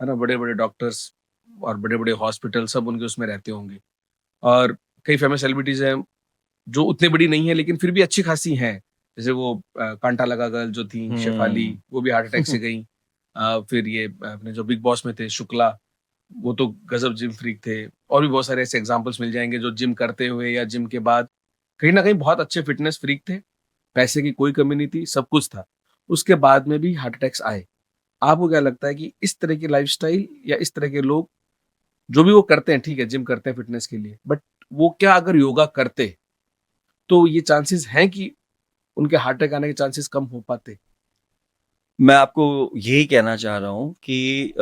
है ना। बड़े बड़े डॉक्टर्स और बड़े बड़े हॉस्पिटल सब उनके उसमें रहते होंगे। और कई फेमस सेलिब्रिटीज हैं जो उतनी बड़ी नहीं है लेकिन फिर भी अच्छी खासी हैं। जैसे वो कांटा लगा गर्ल जो थी शेफाली, वो भी हार्ट अटैक से गई। फिर ये अपने जो बिग बॉस में थे शुक्ला, वो तो गजब जिम फ्रीक थे। और भी बहुत सारे ऐसे एग्जांपल्स मिल जाएंगे जो जिम करते हुए या जिम के बाद कहीं ना कहीं बहुत अच्छे फिटनेस फ्रीक थे। पैसे की कोई कमी नहीं थी, सब कुछ था। उसके बाद में भी हार्ट अटैक्स आए। आपको क्या लगता है कि इस तरह की लाइफस्टाइल या इस तरह के लोग जो भी वो करते हैं, ठीक है जिम करते हैं फिटनेस के लिए, बट वो क्या अगर योगा करते तो ये चांसेस हैं कि उनके हार्ट अटैक आने के चांसेस कम हो पाते? मैं आपको यही कहना चाह रहा हूँ कि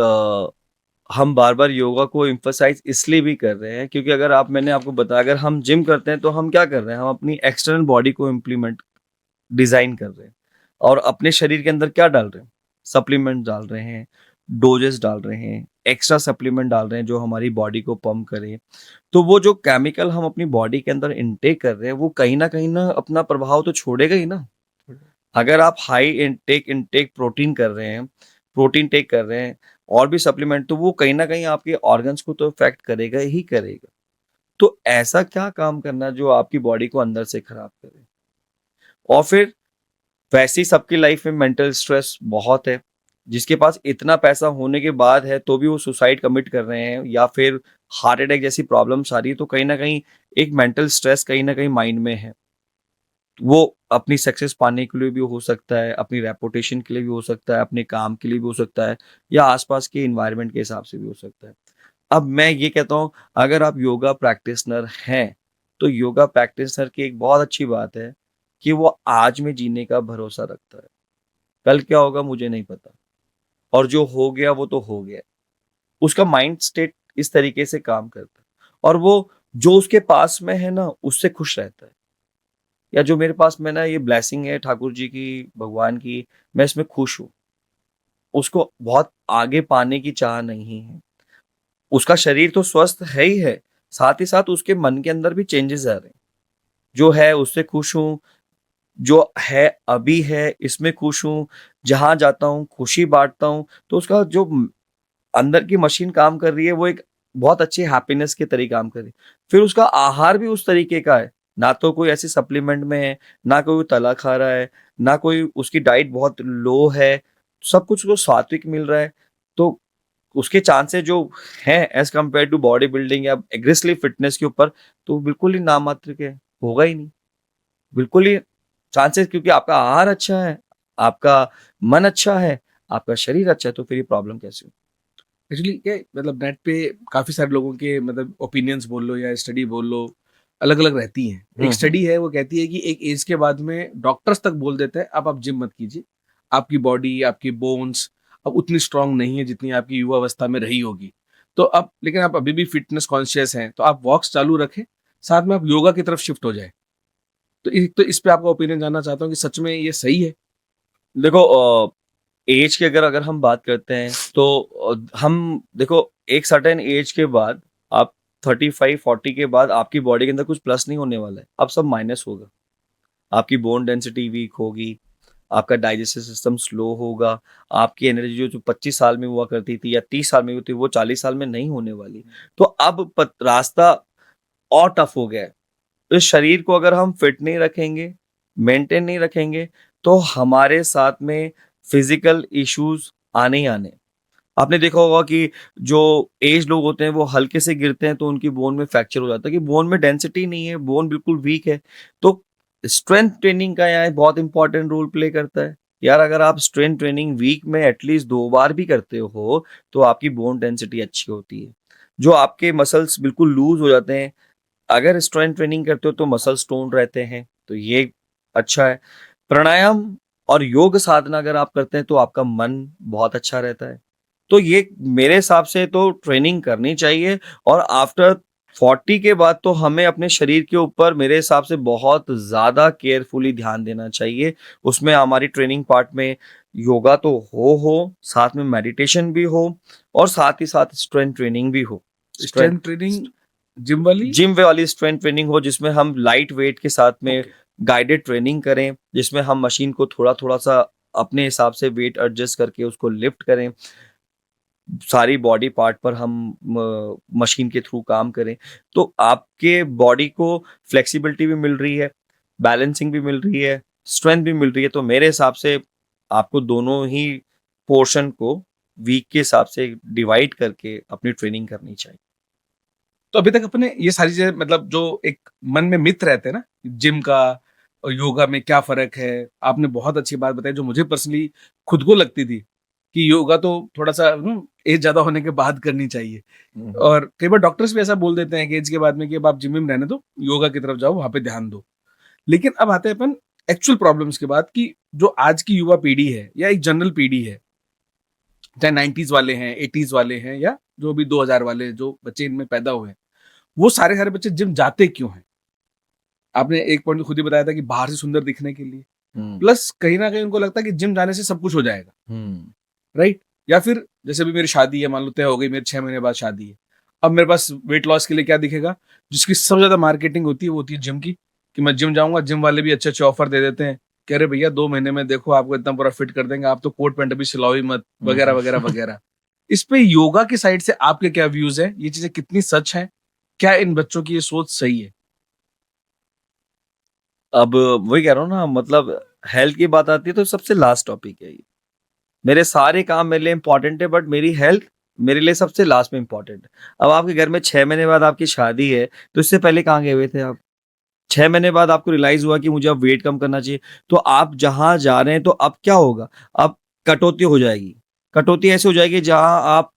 हम बार-बार योगा को एम्फसाइज़ इसलिए भी कर रहे हैं क्योंकि अगर आप मैंने आपको बताया अगर हम जिम करते हैं तो हम क्या कर रहे हैं? हम अपनी एक्सटर्नल बॉडी को इम्प्लीमेंट डिज़ाइन कर रहे हैं और अपने शरीर के अंदर क्या डाल रहे हैं? सप्लीमेंट डाल रहे हैं, डोजेस डाल रहे हैं, एक्स्ट्रा सप्लीमेंट डाल रहे हैं जो हमारी बॉडी को पंप करे। तो वो जो केमिकल हम अपनी बॉडी के अंदर इनटेक कर रहे हैं वो कहीं न अपना प्रभाव तो छोड़ेगा ही ना। अगर आप हाई इनटेक इनटेक प्रोटीन कर रहे हैं, प्रोटीन टेक कर रहे हैं और भी सप्लीमेंट तो वो कहीं न कहीं आपके ऑर्गन्स को तो इफ़ेक्ट करेगा ही करेगा। तो ऐसा क्या काम करना जो आपकी बॉडी को अंदर से खराब करे? और फिर वैसे ही सबकी लाइफ में मेंटल स्ट्रेस बहुत है। जिसके पास इतना पैसा होने के बाद है तो भी वो सुसाइड कमिट कर रहे हैं या फिर हार्ट अटैक जैसी प्रॉब्लम्स आ रही है तो कहीं न कहीं एक मेंटल स्ट्रेस कहीं न कहीं माइंड में है। वो अपनी सक्सेस पाने के लिए भी हो सकता है, अपनी रेपुटेशन के लिए भी हो सकता है, अपने काम के लिए भी हो सकता है या आस-पास के एनवायरनमेंट के हिसाब से भी हो सकता है। अब मैं ये कहता हूँ अगर आप योगा प्रैक्टिशनर हैं, तो योगा प्रैक्टिशनर की एक बहुत अच्छी बात है कि वो आज में जीने का भरोसा रखता है। कल क्या होगा मुझे नहीं पता और जो हो गया वो तो हो गया। उसका माइंड स्टेट इस तरीके से काम करता है और वो जो उसके पास में है ना, उससे खुश रहता है। या जो मेरे पास में ना ये ब्लेसिंग है ठाकुर जी की, भगवान की, मैं इसमें खुश हूँ। उसको बहुत आगे पाने की चाह नहीं है। उसका शरीर तो स्वस्थ है ही है, साथ ही साथ उसके मन के अंदर भी चेंजेस आ रहे हैं। जो है उससे खुश हूँ, जो है अभी है इसमें खुश हूँ, जहाँ जाता हूँ खुशी बाँटता हूँ, तो उसका जो अंदर की मशीन काम कर रही है वो एक बहुत अच्छी हैप्पीनेस के तरीके काम कर रही है। फिर उसका आहार भी उस तरीके का है, ना तो कोई ऐसे सप्लीमेंट में है, ना कोई तला खा रहा है, ना कोई उसकी डाइट बहुत लो है, सब कुछ उसको सात्विक मिल रहा है। तो उसके चांसेस जो हैं as compare to body building या एग्रेसिव फिटनेस के ऊपर तो बिल्कुल ही नाम मात्र के हैं, होगा ही नहीं। बिल्कुल ही चांसेस क्योंकि आपका आहार अच्छा है, आपका मन अच्छा है, आपका शरीर अच्छा है, तो फिर ये प्रॉब्लम कैसे हुई? एक्चुअली क्या है, मतलब नेट पे काफी सारे लोगों के मतलब ओपिनियंस बोल लो या स्टडी बोल लो, अलग अलग रहती हैं। एक हुँ, हुँ। स्टडी है वो कहती है कि एक एज के बाद में डॉक्टर्स तक बोल देते हैं अब आप जिम मत कीजिए, आपकी बॉडी आपकी बोन्स अब उतनी स्ट्रांग नहीं है जितनी आपकी युवा अवस्था में रही होगी। तो अब लेकिन आप अभी भी फिटनेस कॉन्शियस हैं तो आप वॉक्स चालू रखें, साथ में आप योगा की तरफ शिफ्ट हो जाए। तो इस पे आपका ओपिनियन जानना चाहता हूँ कि सच में ये सही है? देखो एज की अगर अगर हम बात करते हैं तो हम देखो एक सर्टेन एज के बाद आप 35-40 के बाद आपकी बॉडी के अंदर कुछ प्लस नहीं होने वाला है, अब सब माइनस होगा। आपकी बोन डेंसिटी वीक होगी, आपका डाइजेस्टिव सिस्टम स्लो होगा, आपकी एनर्जी जो 25 साल में हुआ करती थी या 30 साल में होती थी वो 40 साल में नहीं होने वाली। तो अब रास्ता और टफ हो गया है। तो इस शरीर को अगर हम फिट नहीं रखेंगे, मेंटेन नहीं रखेंगे, तो हमारे साथ में फिजिकल इश्यूज आने ही आने हैं। आपने देखा होगा कि जो एज लोग होते हैं वो हल्के से गिरते हैं तो उनकी बोन में फ्रैक्चर हो जाता है कि बोन में डेंसिटी नहीं है, बोन बिल्कुल वीक है। तो स्ट्रेंथ ट्रेनिंग का यहाँ बहुत इंपॉर्टेंट रोल प्ले करता है यार अगर आप स्ट्रेंथ ट्रेनिंग वीक में एटलीस्ट 2 बार भी करते हो तो आपकी बोन डेंसिटी अच्छी होती है, जो आपके मसल्स बिल्कुल लूज हो जाते हैं। अगर स्ट्रेंथ ट्रेनिंग करते हो तो मसल स्टोन रहते हैं, तो ये अच्छा है। प्राणायाम और योग साधना अगर आप करते हैं तो आपका मन बहुत अच्छा रहता है। तो ये मेरे हिसाब से तो ट्रेनिंग करनी चाहिए। और आफ्टर 40 के बाद तो हमें अपने शरीर के ऊपर मेरे हिसाब से बहुत ज़्यादा केयरफुली ध्यान देना चाहिए। उसमें हमारी ट्रेनिंग पार्ट में योगा तो हो साथ में मेडिटेशन भी हो और साथ ही साथ स्ट्रेंथ ट्रेनिंग भी हो। स्ट्रेंथ ट्रेनिंग जिम वाली? जिम वाली स्ट्रेंथ ट्रेनिंग हो जिसमें हम लाइट वेट के साथ में Okay. गाइडेड ट्रेनिंग करें, जिसमें हम मशीन को थोड़ा थोड़ा सा अपने हिसाब से वेट एडजस्ट करके उसको लिफ्ट करें, सारी बॉडी पार्ट पर हम मशीन के थ्रू काम करें, तो आपके बॉडी को फ्लेक्सिबिलिटी भी मिल रही है, बैलेंसिंग भी मिल रही है, स्ट्रेंथ भी मिल रही है। तो मेरे हिसाब से आपको दोनों ही पोर्शन को वीक के हिसाब से डिवाइड करके अपनी ट्रेनिंग करनी चाहिए। तो अभी तक अपने ये सारी चीजें, मतलब जो एक मन में मिथ रहते हैं ना जिम का और योगा में क्या फर्क है, आपने बहुत अच्छी बात बताई जो मुझे पर्सनली खुद को लगती थी कि योगा तो थोड़ा सा एज ज्यादा होने के बाद करनी चाहिए। और कई बार डॉक्टर्स भी ऐसा बोल देते हैं कि एज के बाद में कि अब आप जिम में रहने दो, योगा की तरफ जाओ, वहां पे ध्यान दो। लेकिन अब आते हैं अपन एक्चुअल प्रॉब्लम्स के बाद कि जो आज की युवा पीढ़ी है या एक जनरल पीढ़ी है, चाहे 90s वाले हैं, 80s वाले हैं, या जो भी 2000 वाले जो बच्चे इनमें पैदा हुए हैं, वो सारे सारे बच्चे जिम जाते क्यों हैं? आपने एक पॉइंट खुद ही बताया था कि बाहर से सुंदर दिखने के लिए, प्लस कहीं ना कहीं उनको लगता है कि जिम जाने से सब कुछ हो जाएगा, राइट? या फिर जैसे भी मेरी शादी है, मान लो तय हो गई, मेरे 6 महीने बाद शादी है, अब मेरे पास वेट लॉस के लिए क्या दिखेगा? जिसकी सबसे ज्यादा मार्केटिंग होती है वो होती है जिम की, कि मैं जिम जाऊंगा, जिम वाले भी अच्छे अच्छे ऑफर दे देते हैं, कह रहे भैया 2 महीने में देखो आपको इतना पूरा फिट कर देंगे, आप तो कोट पैंट अभी सिलाओ ही मत, वगैरह वगैरह वगैरह। इस पे योगा की साइड से आपके क्या व्यूज है? ये चीजें कितनी सच है? क्या इन बच्चों की ये सोच सही है? अब वही कह रहा हूँ ना, मतलब हेल्थ की बात आती है तो सबसे लास्ट टॉपिक है ये। मेरे सारे काम मेरे लिए इंपॉर्टेंट है बट मेरी हेल्थ मेरे लिए सबसे लास्ट में इंपॉर्टेंट है। अब आपके घर में 6 महीने बाद आपकी शादी है, तो इससे पहले कहाँ गए हुए थे आप? 6 महीने बाद आपको रियलाइज हुआ कि मुझे अब वेट कम करना चाहिए, तो आप जहां जा रहे हैं तो अब क्या होगा? अब कटौती हो जाएगी। कटौती ऐसे हो जाएगी जहां आप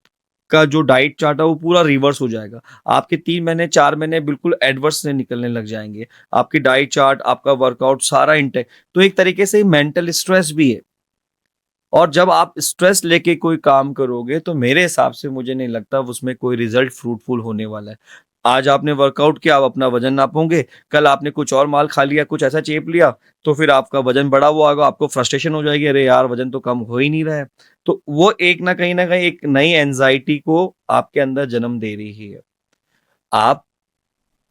का जो डाइट चार्ट है वो पूरा रिवर्स हो जाएगा। आपके 3 महीने 4 महीने बिल्कुल एडवर्स से निकलने लग जाएंगे। आपकी डाइट चार्ट, आपका वर्कआउट सारा इंटेक्ट। तो एक तरीके से मेंटल स्ट्रेस भी है। और जब आप स्ट्रेस लेके कोई काम करोगे तो मेरे हिसाब से मुझे नहीं लगता उसमें कोई रिजल्ट फ्रूटफुल होने वाला है। आज आपने वर्कआउट किया, आप अपना वजन नापोगे, कल आपने कुछ और माल खा लिया, कुछ ऐसा चेप लिया, तो फिर आपका वजन बढ़ा हुआ होगा, आपको फ्रस्ट्रेशन हो जाएगी, अरे यार वजन तो कम हो ही नहीं रहा है। तो वो एक ना कहीं एक नई एंजाइटी को आपके अंदर जन्म दे रही है। आप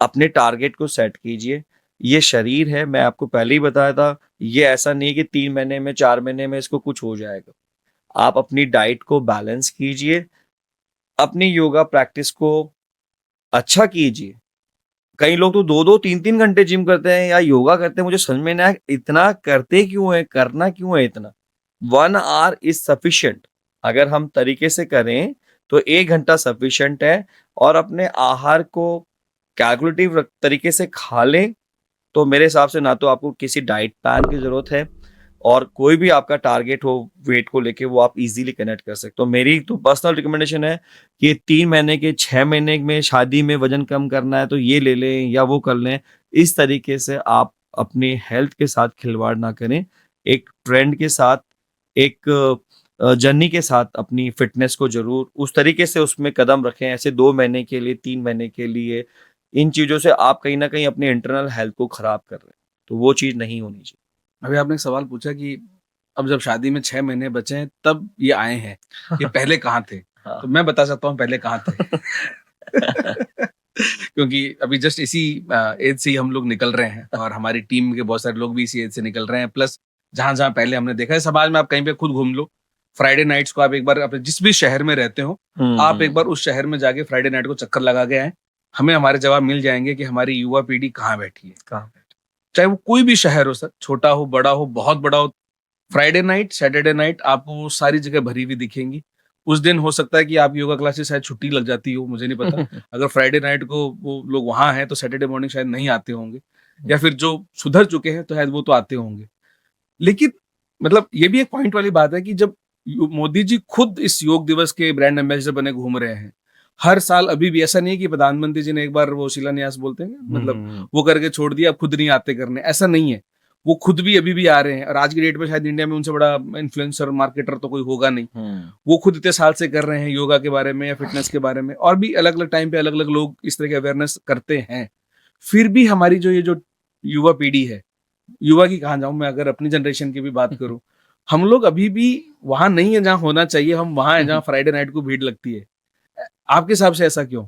अपने टारगेट को सेट कीजिए। ये शरीर है, मैं आपको पहले ही बताया था, ये ऐसा नहीं है कि 3 महीने में 4 महीने में इसको कुछ हो जाएगा। आप अपनी डाइट को बैलेंस कीजिए, अपनी योगा प्रैक्टिस को अच्छा कीजिए। कई लोग तो 2-2 3-3 घंटे जिम करते हैं या योगा करते हैं, मुझे समझ में नहीं आया इतना करते क्यों है, करना क्यों है इतना? 1 आवर इज सफिशिएंट। अगर हम तरीके से करें तो 1 घंटा सफिशिएंट है। और अपने आहार को कैलकुलेटिव तरीके से खा लें तो मेरे हिसाब से ना तो आपको किसी डाइट प्लान की जरूरत है, और कोई भी आपका टारगेट हो वेट को लेके वो आप इजीली कनेक्ट कर सकते हो। मेरी तो पर्सनल रिकमेंडेशन है कि 3 महीने के 6 महीने में शादी में वजन कम करना है तो ये ले लें या वो कर लें। इस तरीके से आप अपनी हेल्थ के साथ खिलवाड़ ना करें। एक ट्रेंड के साथ, एक जर्नी के साथ अपनी फिटनेस को जरूर उस तरीके से उसमें कदम रखें। ऐसे 2 महीने के लिए, 3 महीने के लिए इन चीजों से आप कहीं ना कहीं अपने इंटरनल हेल्थ को खराब कर रहे हैं, तो वो चीज नहीं होनी चाहिए। अभी आपने एक सवाल पूछा कि अब जब शादी में 6 महीने बचे हैं तब ये आए हैं, ये पहले कहाँ थे? हाँ। तो मैं बता सकता हूँ पहले कहाँ थे। क्योंकि अभी जस्ट इसी एज से ही हम लोग निकल रहे हैं और हमारी टीम के बहुत सारे लोग भी इसी एज से निकल रहे हैं। प्लस जहां जहां पहले हमने देखा है समाज में, आप कहीं पे खुद घूम लो, फ्राइडे नाइट्स को आप एक बार अपने जिस भी शहर में रहते हो, आप एक बार उस शहर में जाके फ्राइडे नाइट को चक्कर लगा के आए, हमें हमारे जवाब मिल जाएंगे कि हमारी युवा पीढ़ी कहाँ बैठी है। कहाँ? चाहे वो कोई भी शहर हो सर, छोटा हो, बड़ा हो, बहुत बड़ा हो, फ्राइडे नाइट, सैटरडे नाइट आपको वो सारी जगह भरी हुई दिखेंगी। उस दिन हो सकता है कि आप योगा क्लासेस शायद छुट्टी लग जाती हो, मुझे नहीं पता। अगर फ्राइडे नाइट को वो लोग वहां हैं तो सैटरडे मॉर्निंग शायद नहीं आते होंगे, या फिर जो सुधर चुके हैं तो शायद वो तो आते होंगे। लेकिन मतलब ये भी एक पॉइंट वाली बात है कि जब मोदी जी खुद इस योग दिवस के ब्रांड एम्बेसडर बने घूम रहे हैं हर साल, अभी भी ऐसा नहीं है कि प्रधानमंत्री जी ने एक बार वो शिलान्यास बोलते हैं मतलब वो करके छोड़ दिया, अब खुद नहीं आते करने, ऐसा नहीं है। वो खुद भी अभी भी आ रहे हैं और आज की डेट में शायद इंडिया में उनसे बड़ा इन्फ्लुएंसर मार्केटर तो कोई होगा नहीं। वो खुद इतने साल से कर रहे हैं योगा के बारे में या फिटनेस के बारे में, और भी अलग अलग टाइम पे अलग अलग लोग इस तरह के अवेयरनेस करते हैं। फिर भी हमारी जो ये जो युवा पीढ़ी है, युवा की कहाँ जाऊं मैं, अगर अपनी जनरेशन की भी बात करूं, हम लोग अभी भी वहां नहीं है जहां होना चाहिए, हम वहां है जहां फ्राइडे नाइट को भीड़ लगती है। आपके हिसाब से ऐसा क्यों?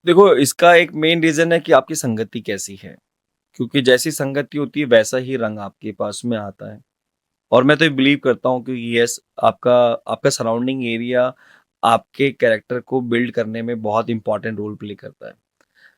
देखो, इसका एक मेन रीजन है कि आपकी संगति कैसी है, क्योंकि जैसी संगति होती है वैसा ही रंग आपके पास में आता है। और मैं तो ये बिलीव करता हूँ कि यस, आपका आपका सराउंडिंग एरिया आपके कैरेक्टर को बिल्ड करने में बहुत इंपॉर्टेंट रोल प्ले करता है।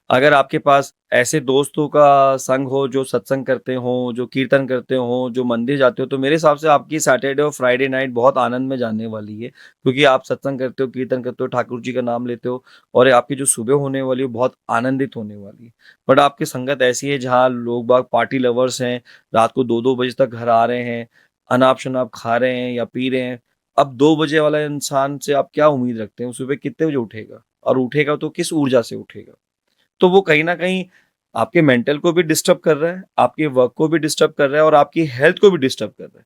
अगर आपके पास ऐसे दोस्तों का संग हो जो सत्संग करते हो, जो कीर्तन करते हो, जो मंदिर जाते हो, तो मेरे हिसाब से आपकी सैटरडे और फ्राइडे नाइट बहुत आनंद में जाने वाली है, क्योंकि आप सत्संग करते हो, कीर्तन करते हो, ठाकुर जी का नाम लेते हो, और आपकी जो सुबह होने वाली है वो बहुत आनंदित होने वाली है। बट आपकी संगत ऐसी है जहाँ लोग बाग पार्टी लवर्स हैं, रात को 2-2 बजे तक घर आ रहे हैं, अनाप शनाप खा रहे हैं या पी रहे हैं। अब 2 बजे वाला इंसान से आप क्या उम्मीद रखते हैं? वो सुबह कितने बजे उठेगा, और उठेगा तो किस ऊर्जा से उठेगा? तो वो कहीं न कहीं आपके मेंटल को भी डिस्टर्ब कर रहा है, आपके वर्क को भी डिस्टर्ब कर रहा है और आपकी हेल्थ को भी डिस्टर्ब कर रहा है।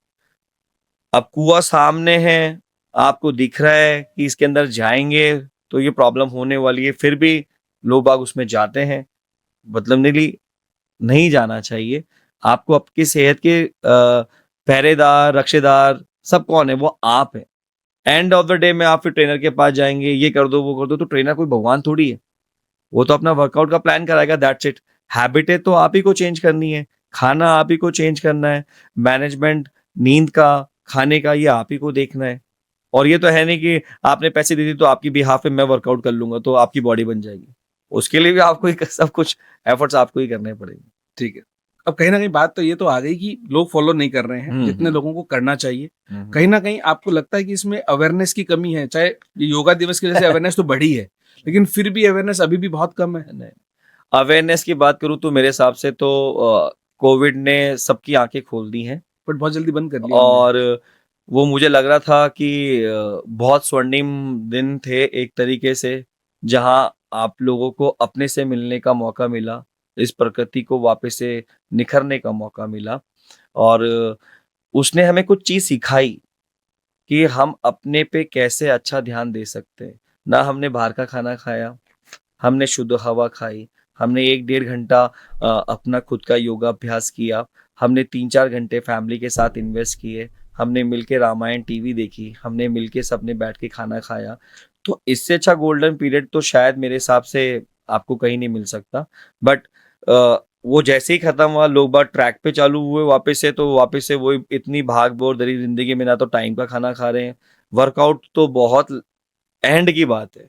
अब कुआँ सामने है, आपको दिख रहा है कि इसके अंदर जाएँगे तो ये प्रॉब्लम होने वाली है, फिर भी लोग बाग उसमें जाते हैं। मतलब नहीं जाना चाहिए। आपको आपकी सेहत के पहरेदार, रक्षेदार सब कौन है? वो आप हैं। एंड ऑफ द डे में आप फिर ट्रेनर के पास जाएँगे, ये कर दो, वो कर दो, तो ट्रेनर कोई भगवान थोड़ी है। वो तो अपना वर्कआउट का प्लान कराएगा, दैट्स इट। हैबिटें तो आप ही को चेंज करनी है, खाना आप ही को चेंज करना है, मैनेजमेंट नींद का, खाने का ये आप ही को देखना है। और ये तो है नहीं कि आपने पैसे दे दिए तो आपकी बिहाफ पे मैं वर्कआउट कर लूँगा तो आपकी बॉडी बन जाएगी। उसके लिए भी आपको ही सब कुछ एफर्ट्स आपको ही करने पड़ेंगे। ठीक है। अब कहीं न कहीं बात तो ये तो आ गई कि लोग फॉलो नहीं कर रहे हैं, हुँ, जितने हुँ। लोगों को करना चाहिए। हुँ, हुँ। कहीं न कहीं आपको लगता है कि इसमें अवेयरनेस की कमी है, चाहे ये योगा दिवस की वजह से अवेयरनेस तो बढ़ी है, लेकिन फिर भी अवेयरनेस अभी भी बहुत कम है। नहीं, अवेयरनेस की बात करूँ तो मेरे हिसाब से तो कोविड ने सबकी आँखें खोल दी हैं। बट बहुत जल्दी बंद कर लिया उन्होंने। और वो मुझे लग रहा था कि बहुत स्वर्णिम दिन थे एक तरीके से, जहाँ आप लोगों को अपने से मिलने का मौका मिला, इस प्रकृति को वापस से निखरने का मौका मिला। और उसने हमें कुछ चीज़ सिखाई कि हम अपने पे कैसे अच्छा ध्यान दे सकते हैं। ना हमने बाहर का खाना खाया, हमने शुद्ध हवा खाई, हमने 1 डेढ़ घंटा अपना खुद का योगाभ्यास किया, हमने 3-4 घंटे फैमिली के साथ इन्वेस्ट किए, हमने मिलके रामायण टीवी देखी, हमने मिलके सबने बैठ के खाना खाया। तो इससे अच्छा गोल्डन पीरियड तो शायद मेरे हिसाब से आपको कहीं नहीं मिल सकता। बट वो जैसे ही खत्म हुआ, लोग बाग ट्रैक पे चालू हुए वापस से, तो वापस से वही इतनी भाग-दौड़ भरी ज़िंदगी में ना तो टाइम का खाना खा रहे हैं, वर्कआउट तो बहुत एंड की बात है।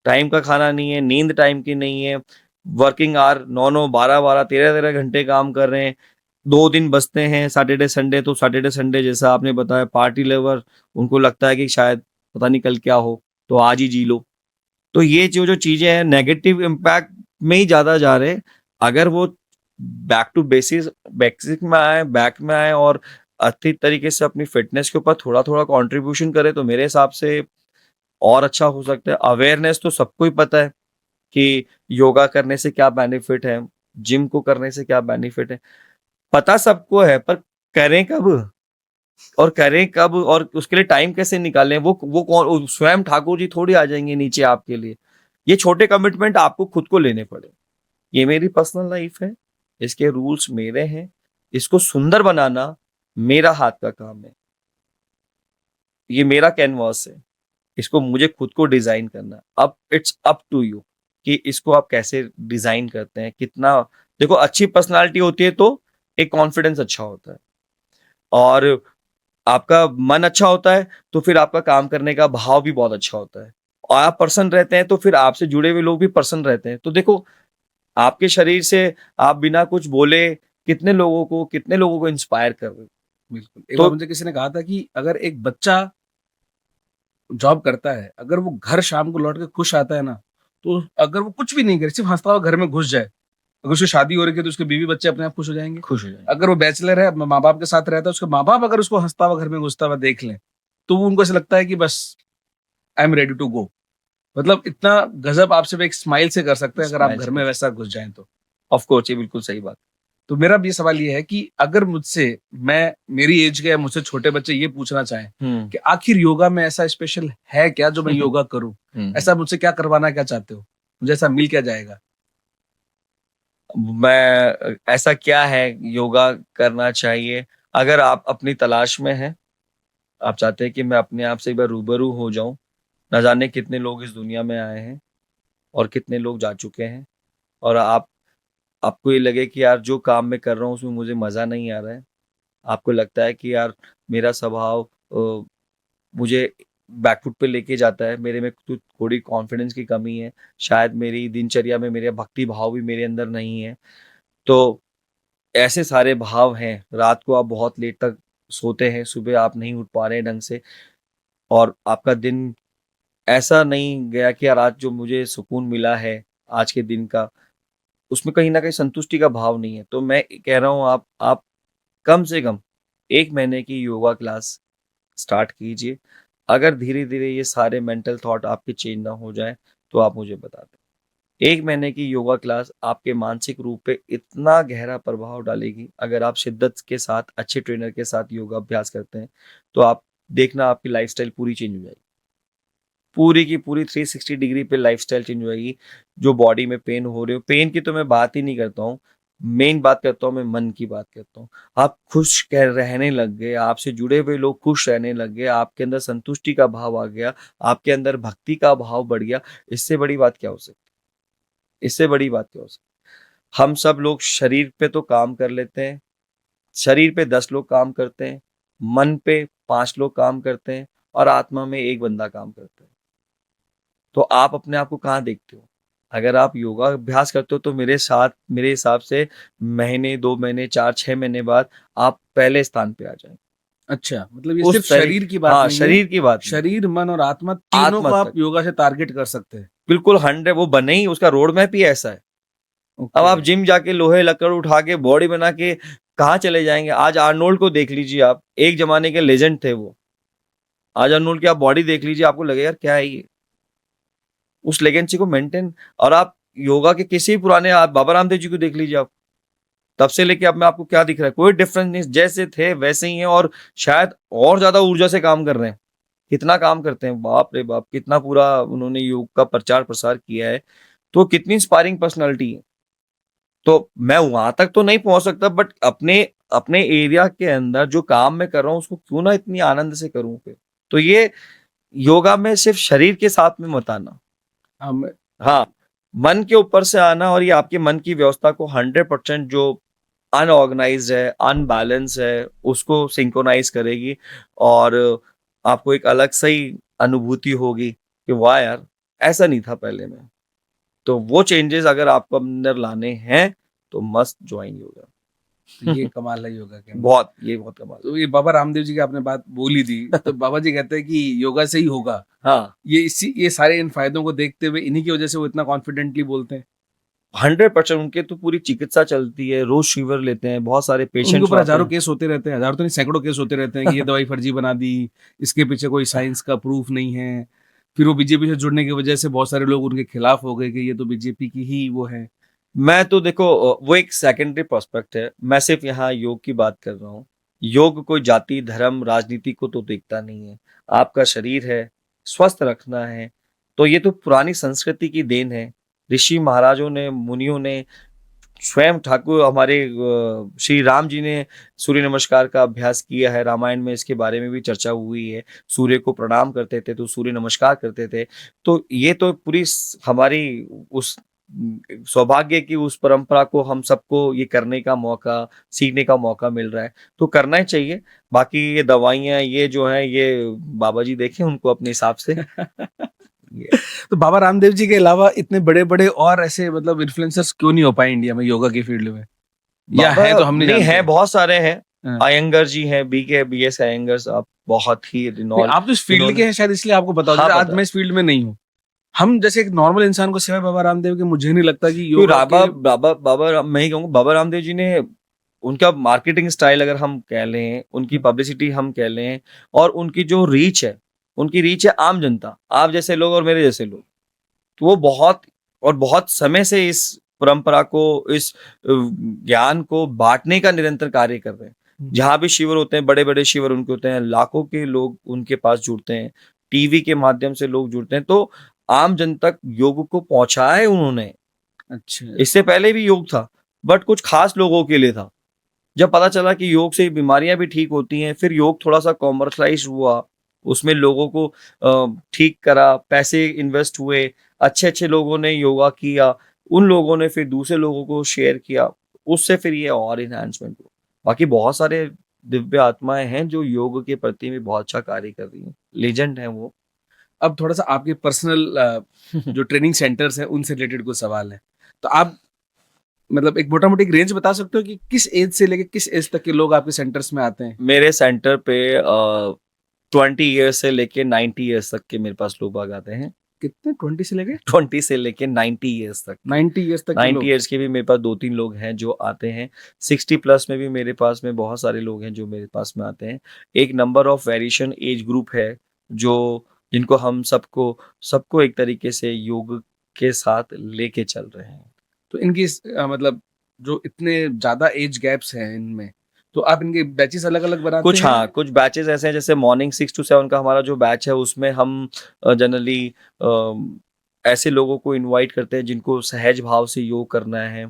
टाइम का खाना नहीं है, नींद टाइम की नहीं है, वर्किंग आवर 9-9, 12-12, 13-13 घंटे काम कर रहे हैं। 2 दिन बचते हैं सैटरडे संडे, तो सैटरडे संडे जैसा आपने बताया पार्टी लवर, उनको लगता है कि शायद पता नहीं कल क्या हो, तो आज ही जी लो। तो ये जो चीज़ें हैं नेगेटिव इम्पैक्ट में ही ज़्यादा जा रहे हैं। अगर वो बैक टू बेसिक में आए, बैक में आए और अच्छी तरीके से अपनी फिटनेस के ऊपर थोड़ा-थोड़ा कंट्रीब्यूशन करें, तो मेरे हिसाब से और अच्छा हो सकता है। अवेयरनेस तो सबको ही पता है कि योगा करने से क्या बेनिफिट है, जिम को करने से क्या बेनिफिट है। पता सबको है, पर करें कब? और करें कब और उसके लिए टाइम कैसे निकालें? वो कौन, स्वयं ठाकुर जी थोड़ी आ जाएँगे नीचे आपके लिए। ये छोटे कमिटमेंट आपको खुद को लेने पड़े। ये मेरी पर्सनल लाइफ है, इसके रूल्स मेरे हैं, इसको सुंदर बनाना मेरा हाथ का काम है। ये मेरा कैनवास है। इसको मुझे खुद को डिजाइन करना है। अब इट्स अप टू यू कि इसको आप कैसे डिजाइन करते हैं, कितना। देखो, अच्छी पर्सनालिटी होती है तो एक कॉन्फिडेंस अच्छा होता है, और आपका मन अच्छा होता है तो फिर आपका काम करने का भाव भी बहुत अच्छा होता है, और आप पर्सन रहते हैं तो फिर आपसे जुड़े हुए लोग भी पर्सन रहते हैं। तो देखो, आपके शरीर से आप बिना कुछ बोले कितने लोगों को इंस्पायर कर रहे हो। बिल्कुल। एक बार तो मुझे किसी ने कहा था कि अगर एक बच्चा जॉब करता है, अगर वो घर शाम को लौट के खुश आता है ना, तो अगर वो कुछ भी नहीं करे, सिर्फ हँसता हुआ घर में घुस जाए, अगर उसकी शादी हो रही है तो उसके बीवी बच्चे अपने आप खुश हो जाएंगे। खुश हो जाएंगे। अगर वो बैचलर है, अपने माँ बाप के साथ रहता है, उसके माँ बाप अगर उसको हंसता हुआ घर में घुसता हुआ देख लें, तो वो उनको ऐसा लगता है कि बस I am ready to go. मतलब इतना गजब आप सिर्फ एक स्माइल से कर सकते हैं अगर आप स्माइल घर से में कर वैसा घुस जाएं तो। ऑफ कोर्स, ये बिल्कुल सही बात। तो मेरा भी सवाल ये है कि अगर मुझसे, मैं मेरी एज के या मुझसे छोटे बच्चे ये पूछना चाहें हम्म कि आखिर योगा में ऐसा स्पेशल है क्या जो मैं योगा करूं, ऐसा मुझसे क्या करवाना क्या चाहते हो, मुझे ऐसा मिल क्या जाएगा? मैं ऐसा क्या है योगा करना चाहिए? अगर आप अपनी तलाश में हैं, आप चाहते हैं कि मैं अपने आप से एक बार रूबरू हो जाऊं, ना जाने कितने लोग इस दुनिया में आए हैं और कितने लोग जा चुके हैं, और आपको ये लगे कि यार जो काम मैं कर रहा हूँ उसमें मुझे मज़ा नहीं आ रहा है, आपको लगता है कि यार मेरा स्वभाव मुझे बैकफुट पे लेके जाता है, मेरे में थोड़ी कॉन्फिडेंस की कमी है, शायद मेरी दिनचर्या में मेरे भक्ति भाव भी मेरे अंदर नहीं है, तो ऐसे सारे भाव हैं, रात को आप बहुत लेट तक सोते हैं, सुबह आप नहीं उठ पा रहे हैं ढंग से, और आपका दिन ऐसा नहीं गया कि यार आज जो मुझे सुकून मिला है आज के दिन का, उसमें कहीं न कहीं संतुष्टि का भाव नहीं है। तो मैं कह रहा हूँ आप कम से कम 1 महीने की योगा क्लास स्टार्ट कीजिए। अगर धीरे-धीरे ये सारे मेंटल थॉट आपके चेंज ना हो जाएँ, तो आप मुझे बता दें। 1 महीने की योगा क्लास आपके मानसिक रूप पे इतना गहरा प्रभाव डालेगी, अगर आप शिद्दत के साथ अच्छे ट्रेनर के साथ योगा अभ्यास करते हैं, तो आप देखना आपकी लाइफ़स्टाइल पूरी चेंज हो जाएगी। पूरी की पूरी 360 डिग्री पे लाइफ़स्टाइल चेंज हो जाएगी। जो बॉडी में पेन हो रहे हो, पेन की तो मैं बात ही नहीं करता हूँ। मेन बात करता हूँ मैं, मन की बात करता हूँ। आप खुश कह रहने लग गए, आपसे जुड़े हुए लोग खुश रहने लग गए, आपके अंदर संतुष्टि का भाव आ गया, आपके अंदर भक्ति का भाव बढ़ गया। इससे बड़ी बात क्या हो सकती है? इससे बड़ी बात क्या हो सकती है? हम सब लोग शरीर पे तो काम कर लेते हैं, शरीर पे 10 लोग काम करते हैं, मन पे 5 लोग काम करते हैं और आत्मा में 1 बंदा काम करता है। तो आप अपने आप को कहाँ देखते हो? अगर आप योगा अभ्यास करते हो तो मेरे हिसाब से महीने, 2 महीने, 4-6 महीने बाद आप पहले स्थान पे आ जाएँगे। अच्छा, मतलब ये उस सिर्फ शरीर की बात हाँ, नहीं है, शरीर की बात नहीं। शरीर, मन और आत्मा तीनों को आत्मा आप तक। योगा से टारगेट कर सकते हैं। बिल्कुल 100 वो बने ही, उसका रोड मैप ही ऐसा है। अब आप ओके। जिम जाके लोहे लक्कड़ उठा के बॉडी बना के कहाँ चले जाएँगे? आज आर्नोल्ड को देख लीजिए आप, एक ज़माने के लेजेंड थे वो। आज आर्नोल्ड की आप बॉडी देख लीजिए, आपको लगेगा यार क्या है ये? उस लेगेंसी को मेंटेन, और आप योगा के किसी पुराने, आप बाबा रामदेव जी को देख लीजिए आप, तब से लेके अब में आपको क्या दिख रहा है? कोई डिफरेंस नहीं, जैसे थे वैसे ही हैं, और शायद और ज़्यादा ऊर्जा से काम कर रहे हैं। कितना काम करते हैं, बाप रे बाप! कितना पूरा उन्होंने योग का प्रचार-प्रसार किया है, तो कितनी इंस्पायरिंग पर्सनैलिटी है। तो मैं वहाँ तक तो नहीं पहुँच सकता, बट अपने अपने एरिया के अंदर जो काम मैं कर रहा हूँ उसको क्यों ना इतनी आनंद से करूँ फिर। तो ये योगा में सिर्फ शरीर के साथ में मत आना। हम हाँ, मन के ऊपर से आना, और ये आपके मन की व्यवस्था को 100% जो अनऑर्गेनाइज्ड है, अनबैलेंस है, उसको सिंक्रोनाइज करेगी, और आपको एक अलग सी अनुभूति होगी कि वाह यार! ऐसा नहीं था पहले में। तो वो चेंजेस अगर आपको अंदर लाने हैं, तो मस्ट जॉइन योगा। तो ये कमाल है योगा के अंदर। बहुत, ये बहुत कमाल है। तो ये बाबा रामदेव जी की आपने बात बोली थी, तो बाबा जी कहते हैं कि योगा से ही होगा। हाँ, ये सारे इन फायदों को देखते हुए इन्हीं की वजह से वो इतना कॉन्फिडेंटली बोलते हैं। 100% उनके तो पूरी चिकित्सा चलती है, रोज़ शिविर लेते हैं, बहुत सारे उनके पेशेंट्स ऊपर आते हजारों हैं। केस होते रहते हैं, हजारों तो नहीं सैकड़ों केस होते रहते हैं कि ये दवाई फर्जी बना दी, इसके पीछे कोई साइंस का प्रूफ नहीं है। फिर वो बीजेपी से जुड़ने की वजह से बहुत सारे लोग उनके खिलाफ हो गए कि ये तो बीजेपी की ही वो है। मैं तो देखो वो एक सेकेंडरी पर्सपेक्ट है, मैं सिर्फ यहाँ योग की बात कर रहा हूँ। योग कोई जाति, धर्म, राजनीति को तो देखता नहीं है। आपका शरीर है, स्वस्थ रखना है, तो ये तो पुरानी संस्कृति की देन है। ऋषि महाराजों ने, मुनियों ने, स्वयं ठाकुर हमारे श्री राम जी ने सूर्य नमस्कार का अभ्यास किया है। रामायण में इसके बारे में भी चर्चा हुई है। सूर्य को प्रणाम करते थे तो सूर्य नमस्कार करते थे। तो ये तो पूरी हमारी उस सौभाग्य की उस परंपरा को हम सबको ये करने का मौका, सीखने का मौका मिल रहा है, तो करना ही चाहिए। बाकी ये दवाइयाँ ये जो है, ये बाबा जी देखें उनको अपने हिसाब से। तो बाबा रामदेव जी के अलावा इतने बड़े बड़े और ऐसे मतलब इन्फ्लुएंसर्स क्यों नहीं हो पाए इंडिया में योगा की फील्ड में, या बाबा है तो हम नहीं नहीं, जानते है हैं? बहुत सारे हैं। हाँ। अयंगर जी हैं, बीएस अयंगर साहब, बहुत ही नहीं, रिनॉल्ड। आप तो इस फील्ड के हैं शायद इसलिए आपको पता हो, हाँ, जैसे आज पता। मैं इस फील्ड में नहीं हूँ, हम जैसे एक नॉर्मल इंसान को सिवाय बाबा रामदेव के मुझे नहीं लगता कि तो योगा के मैं ही कहूँगा बाबा रामदेव जी ने उनका मार्केटिंग स्टाइल अगर हम कह लें, उनकी पब्लिसिटी हम कह लें, और उनकी जो रीच है, उनकी रीच है आम जनता, आप जैसे लोग और मेरे जैसे लोग। तो वो बहुत समय से इस परंपरा को, इस ज्ञान को बांटने का निरंतर कार्य कर रहे हैं। जहाँ भी शिविर होते हैं, बड़े बड़े शिविर उनके होते हैं, लाखों के लोग उनके पास जुड़ते हैं, टीवी के माध्यम से लोग जुड़ते हैं, तो आम जन तक योग को पहुंचाया है उन्होंने। अच्छा इससे पहले भी योग था, बट कुछ खास लोगों के लिए था। जब पता चला कि योग से बीमारियां भी ठीक होती हैं, फिर योग थोड़ा सा कॉमर्शलाइज हुआ, उसमें लोगों को ठीक करा, पैसे इन्वेस्ट हुए, अच्छे अच्छे लोगों ने योगा किया, उन लोगों ने फिर दूसरे लोगों को शेयर किया, उससे फिर ये और इन्हांसमेंट हुआ। बाकी बहुत सारे दिव्य आत्माएं हैं जो योग के प्रति भी बहुत अच्छा कार्य कर रही हैं, लेजेंड हैं वो। अब थोड़ा सा आपके पर्सनल जो ट्रेनिंग सेंटर्स हैं उनसे रिलेटेड कुछ सवाल है। तो आप मतलब एक मोटा मोटी रेंज बता सकते हो कि किस एज से लेके किस एज तक के लोग आपके सेंटर्स में आते हैं? मेरे सेंटर पे 20 ईयर्स से लेके 90 ईयर्स तक के मेरे पास लोग बाग आते हैं। कितने 20 से लेके 20 से लेके 90 ईयर्स तक। 90 ईयर्स तक के 90 लोग? ईयर्स के भी मेरे पास 2-3 लोग हैं जो आते हैं। 60 प्लस में भी मेरे पास में बहुत सारे लोग हैं जो मेरे पास में आते हैं। एक number of variation age group है जो जिनको हम सबको सबको एक तरीके से योग के साथ लेके चल रहे हैं। तो इनकी मतलब जो इतने ज्यादा एज गैप्स हैं इनमें, तो आप इनके बैचेस अलग अलग बनाते कुछ हैं? हाँ, कुछ बैचेस ऐसे हैं जैसे मॉर्निंग 6 to 7 का हमारा जो बैच है उसमें हम जनरली ऐसे लोगों को इनवाइट करते हैं जिनको सहज भाव से योग करना है,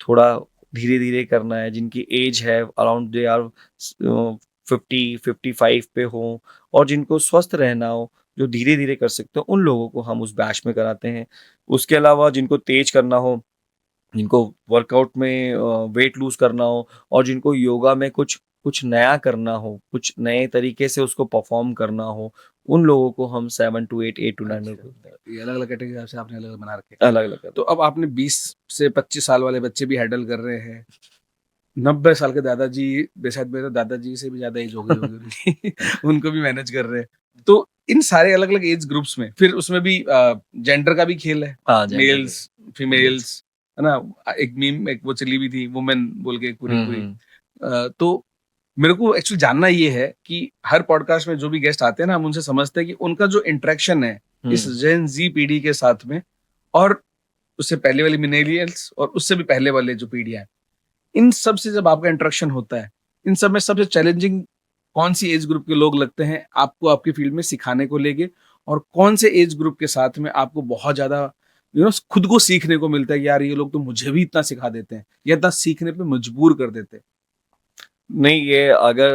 थोड़ा धीरे-धीरे करना है, जिनकी एज है अराउंड दे आर 50-55 पे हो और जिनको स्वस्थ रहना हो, जो धीरे-धीरे कर सकते हो, उन लोगों को हम उस बैच में कराते हैं। उसके अलावा जिनको तेज करना हो, जिनको वर्कआउट में वेट लूज़ करना हो और जिनको योगा में कुछ कुछ नया करना हो, कुछ नए तरीके से उसको परफ़ॉर्म करना हो, उन लोगों को हम 7 to 8, 8 to 9 में बोलते हैं। ये अलग अलग कैटेगरी से आपने अलग अलग बना रखे हैं। अलग-अलग तो अब आपने 20 से 25 साल वाले बच्चे भी हैंडल कर रहे हैं, 90 साल के दादाजी, शायद मेरे दादाजी से भी ज्यादा एज हो गई होगी उनकी उनको भी मैनेज कर रहे हैं। तो इन सारे अलग अलग एज ग्रुप्स में फिर उसमें भी जेंडर का भी खेल है, हाँ, जेंडर मेल्स फीमेल्स, है ना? एक मीम एक वो चली भी थी वुमेन बोल के, एक पूरी हुँ, पूरी। हुँ। तो मेरे को एक्चुअली जानना ये है कि हर पॉडकास्ट में जो भी गेस्ट आते हैं ना, हम उनसे समझते हैं कि उनका जो इंटरेक्शन है इस हुँ। जेन जी पीढ़ी के साथ में, और उससे पहले वाली मिलेनियल्स और उससे भी पहले वाले जो पीढ़ियां हैं, इन सब से जब आपका इंटरेक्शन होता है, इन सब में सबसे चैलेंजिंग कौन सी एज ग्रुप के लोग लगते हैं आपको आपकी फील्ड में सिखाने को लेके, और कौन से एज ग्रुप के साथ में आपको बहुत ज्यादा खुद को सीखने को मिलता है कि यार ये लोग तो मुझे भी इतना सिखा देते हैं या इतना सीखने पे मजबूर कर देते हैं? नहीं, ये अगर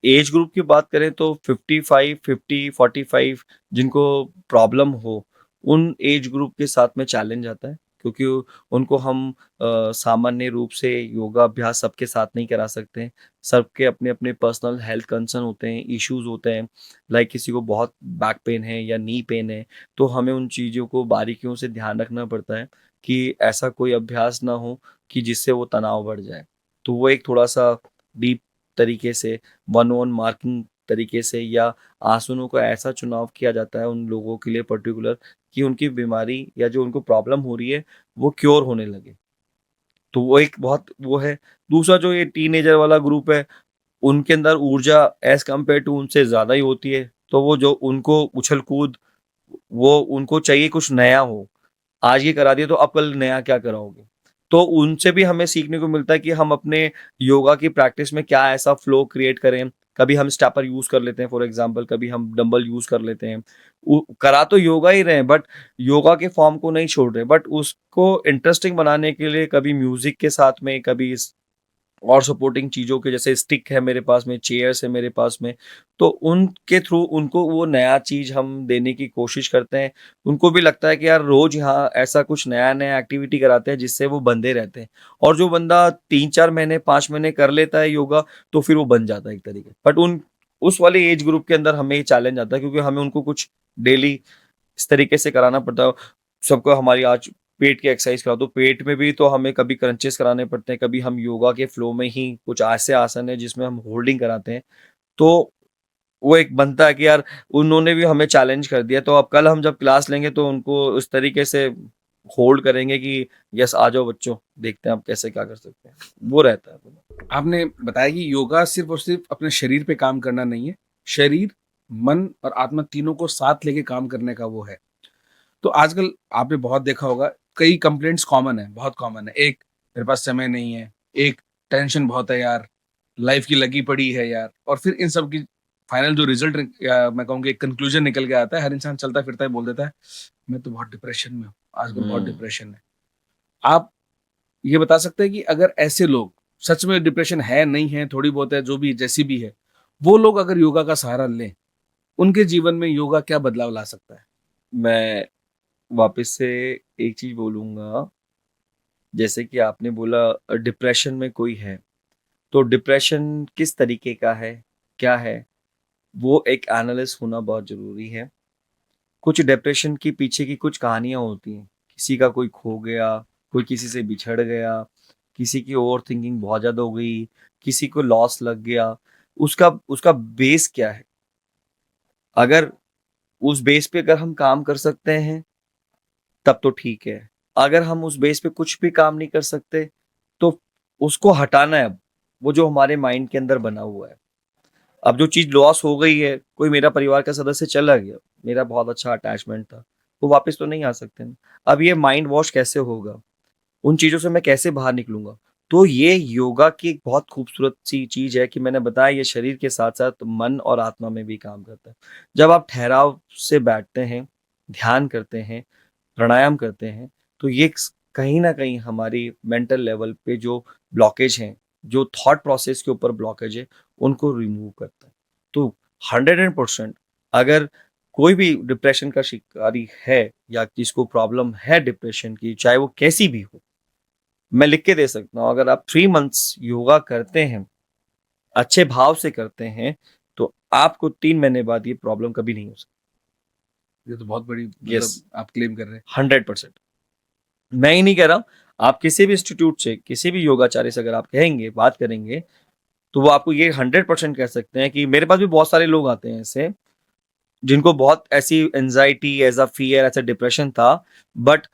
एज ग्रुप की बात करें तो 55, 50, 45 जिनको प्रॉब्लम हो, उन एज ग्रुप के साथ में चैलेंज आता है क्योंकि उनको हम सामान्य रूप से योगाभ्यास सबके साथ नहीं करा सकते हैं। सबके अपने-अपने पर्सनल हेल्थ कंसर्न होते हैं, इश्यूज़ होते हैं। लाइक किसी को बहुत बैक पेन है या नी पेन है, तो हमें उन चीज़ों को बारीकियों से ध्यान रखना पड़ता है कि ऐसा कोई अभ्यास ना हो कि जिससे वो तनाव बढ़ जाए। तो वो एक थोड़ा-सा डीप तरीके से वन ऑन मार्किंग तरीके से या आसनों का ऐसा चुनाव किया जाता है उन लोगों के लिए पर्टिकुलर कि उनकी बीमारी या जो उनको प्रॉब्लम हो रही है वो क्योर होने लगे। तो वो एक बहुत वो है। दूसरा जो ये टीनेजर वाला ग्रुप है, उनके अंदर ऊर्जा एज़ कम्पेयर टू उनसे ज़्यादा ही होती है। तो वो जो उनको उछल-कूद वो उनको चाहिए कुछ नया हो। आज ये करा दिया तो अब कल नया क्या कराओगे? तो उनसे भी हमें सीखने को मिलता है कि हम अपने योगा की प्रैक्टिस में क्या ऐसा फ्लो क्रिएट करें। कभी हम स्टेपर यूज़ कर लेते हैं फॉर एग्ज़ाम्पल, कभी हम डंबल यूज़ कर लेते हैं। करा तो योगा ही रहे हैं बट योगा के फॉर्म को नहीं छोड़ रहे, बट उसको इंटरेस्टिंग बनाने के लिए कभी म्यूज़िक के साथ में, कभी और सपोर्टिंग चीज़ों के जैसे स्टिक है मेरे पास में, चेयर्स है मेरे पास में, तो उनके थ्रू उनको वो नया चीज़ हम देने की कोशिश करते हैं। उनको भी लगता है कि यार रोज़ यहाँ ऐसा कुछ नया-नया एक्टिविटी कराते हैं जिससे वो बंधे रहते हैं। और जो बंदा 3-4 महीने, 5 महीने कर लेता है योगा, तो फिर वो बन जाता है एक तरीके। बट उस वाले एज ग्रुप के अंदर हमें ये चैलेंज आता है क्योंकि हमें उनको कुछ डेली इस तरीके से कराना पड़ता है। सबको हमारी आज पेट की एक्सरसाइज करा दो, पेट में भी तो हमें कभी क्रंचेस कराने पड़ते हैं, कभी हम योगा के फ्लो में ही कुछ ऐसे आसन है जिसमें हम होल्डिंग कराते हैं। तो वो एक बनता है कि यार उन्होंने भी हमें चैलेंज कर दिया, तो अब कल हम जब क्लास लेंगे तो उनको उस तरीके से होल्ड करेंगे कि यस आ जाओ बच्चों, देखते हैं आप कैसे क्या कर सकते हैं, वो रहता है। आपने बताया कि योगा सिर्फ और सिर्फ अपने शरीर पे काम करना नहीं है, शरीर, मन और आत्मा तीनों को साथ लेके काम करने का वो है। तो आजकल आपने बहुत देखा होगा, कई कंप्लेंट्स कॉमन है, बहुत कॉमन है। एक, मेरे पास समय नहीं है, एक, टेंशन बहुत है यार, लाइफ की लगी पड़ी है यार, और फिर इन सब की फाइनल जो रिजल्ट या मैं कहूँगा एक कंक्लूजन निकल के आता है, हर इंसान चलता फिरता है बोल देता है मैं तो बहुत डिप्रेशन में हूँ, आजकल बहुत डिप्रेशन है। आप ये बता सकते हैं कि अगर ऐसे लोग सच में डिप्रेशन है, नहीं है, थोड़ी बहुत है, जो भी जैसी भी है, वो लोग अगर योगा का सहारा लें, उनके जीवन में योगा क्या बदलाव ला सकता है? मैं वापस से एक चीज बोलूंगा, जैसे कि आपने बोला डिप्रेशन में कोई है, तो डिप्रेशन किस तरीके का है, क्या है, वो एक एनालिस्ट होना बहुत जरूरी है। कुछ डिप्रेशन के पीछे की कुछ कहानियां होती हैं, किसी का कोई खो गया, कोई किसी से बिछड़ गया, किसी की ओवर थिंकिंग बहुत ज्यादा हो गई, किसी को लॉस लग गया। उसका उसका बेस क्या है? अगर उस बेस पे अगर हम काम कर सकते हैं तब तो ठीक है। अगर हम उस बेस पे कुछ भी काम नहीं कर सकते तो उसको हटाना है। अब वो जो हमारे माइंड के अंदर बना हुआ है, अब जो चीज लॉस हो गई है, कोई मेरा परिवार का सदस्य चला गया, मेरा बहुत अच्छा अटैचमेंट था, वो वापस तो नहीं आ सकते ना। अब ये माइंड वॉश कैसे होगा, उन चीजों से मैं कैसे बाहर निकलूंगा? तो ये योगा की एक बहुत खूबसूरत सी चीज है कि मैंने बताया ये शरीर के साथ साथ मन और आत्मा में भी काम करता है। जब आप ठहराव से बैठते हैं, ध्यान करते हैं, प्राणायाम करते हैं, तो ये कहीं ना कहीं हमारी मेंटल लेवल पे जो ब्लॉकेज हैं, जो थॉट प्रोसेस के ऊपर ब्लॉकेज है, उनको रिमूव करता है। तो 100% अगर कोई भी डिप्रेशन का शिकारी है या जिसको प्रॉब्लम है डिप्रेशन की, चाहे वो कैसी भी हो, मैं लिख के दे सकता हूँ, अगर आप 3 मंथ्स योगा करते हैं, अच्छे भाव से करते हैं, तो आपको 3 महीने बाद ये प्रॉब्लम कभी नहीं हो ये तो बहुत बड़ी सकती। यस, आप क्लेम कर रहे हैं। 100%। मैं ही नहीं कह रहा हूँ, आप किसी भी इंस्टीट्यूट से, किसी भी योगाचार्य से अगर आप कहेंगे, बात करेंगे, तो वो आपको ये 100% कह सकते हैं कि मेरे पास भी बहुत सारे लोग आते हैं ऐसे, जिनको बहुत ऐसी एंजाइटी, ऐसा फियर, ऐसा डिप्रेशन था, बट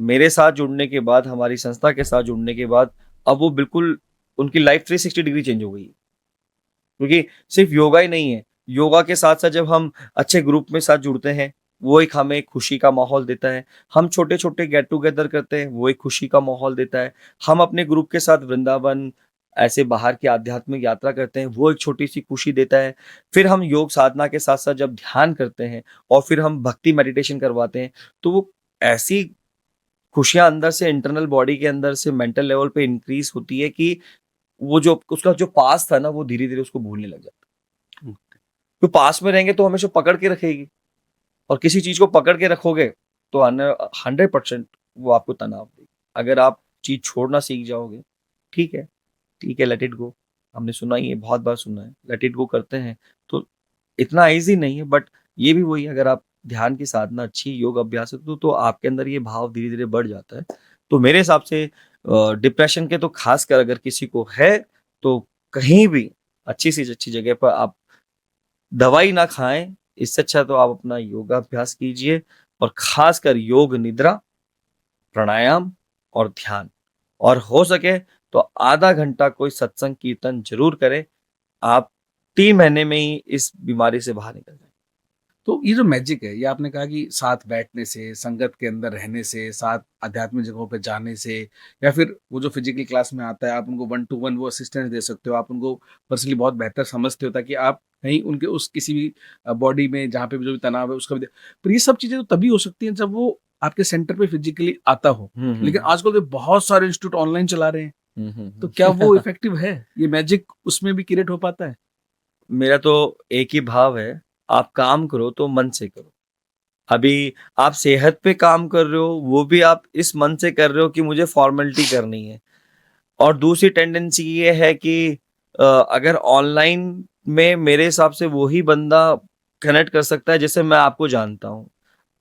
मेरे साथ जुड़ने के बाद, हमारी संस्था के साथ जुड़ने के बाद, अब वो बिल्कुल उनकी लाइफ 360 डिग्री चेंज हो गई। क्योंकि सिर्फ योगा ही नहीं है, योगा के साथ साथ जब हम अच्छे ग्रुप में साथ जुड़ते हैं, वो एक हमें खुशी का माहौल देता है। हम छोटे छोटे गेट टुगेदर करते हैं, वो एक खुशी का माहौल देता है। हम अपने ग्रुप के साथ वृंदावन, ऐसे बाहर की आध्यात्मिक यात्रा करते हैं, वो एक छोटी सी खुशी देता है। फिर हम योग साधना के साथ साथ जब ध्यान करते हैं और फिर हम भक्ति मेडिटेशन करवाते हैं, तो वो ऐसी खुशियां अंदर से, इंटरनल बॉडी के अंदर से मेंटल लेवल पे इंक्रीज होती है कि वो जो उसका जो पास था ना, वो धीरे धीरे उसको भूलने लग जाता है। तो पास में रहेंगे तो हमेशा पकड़ के रखेगी, और किसी चीज को पकड़ के रखोगे तो 100% वो आपको तनाव देगी। अगर आप चीज छोड़ना सीख जाओगे, ठीक है, ठीक है, लेट इट गो। हमने सुना ही है, बहुत बार सुना है, लेट इट गो करते हैं तो इतना ईजी नहीं है, बट ये भी वही, अगर आप ध्यान की साधना अच्छी, योग अभ्यास है, तो आपके अंदर ये भाव धीरे धीरे बढ़ जाता है। तो मेरे हिसाब से डिप्रेशन के तो खासकर अगर किसी को है, तो कहीं भी अच्छी से अच्छी जगह पर आप दवाई ना खाएं, इससे अच्छा तो आप अपना योगाभ्यास कीजिए, और खासकर योग निद्रा, प्राणायाम और ध्यान, और हो सके तो आधा घंटा कोई सत्संग कीर्तन जरूर करें। आप 3 महीने में ही इस बीमारी से बाहर निकल जाएंगे। तो ये जो मैजिक है, ये आपने कहा कि साथ बैठने से, संगत के अंदर रहने से, साथ आध्यात्मिक जगहों पे जाने से, या फिर वो जो फिजिकल क्लास में आता है, आप उनको 1 to 1 वो असिस्टेंस दे सकते हो, आप उनको पर्सनली बहुत बेहतर समझते हो, ताकि आप कहीं उनके उस किसी भी बॉडी में जहाँ पे भी जो भी तनाव है उसका भी पर ये सब चीज़ें तो तभी हो सकती हैं जब वो आपके सेंटर पे फिजिकली आता हो। लेकिन आजकल तो बहुत सारे इंस्टीट्यूट ऑनलाइन चला रहे हैं, तो क्या वो इफेक्टिव है? ये मैजिक उसमें भी क्रिएट हो पाता है? मेरा तो एक ही भाव है, आप काम करो तो मन से करो। अभी आप सेहत पे काम कर रहे हो, वो भी आप इस मन से कर रहे हो कि मुझे फॉर्मेलिटी करनी है। और दूसरी टेंडेंसी ये है कि अगर ऑनलाइन में मेरे हिसाब से वही बंदा कनेक्ट कर सकता है जैसे मैं आपको जानता हूँ।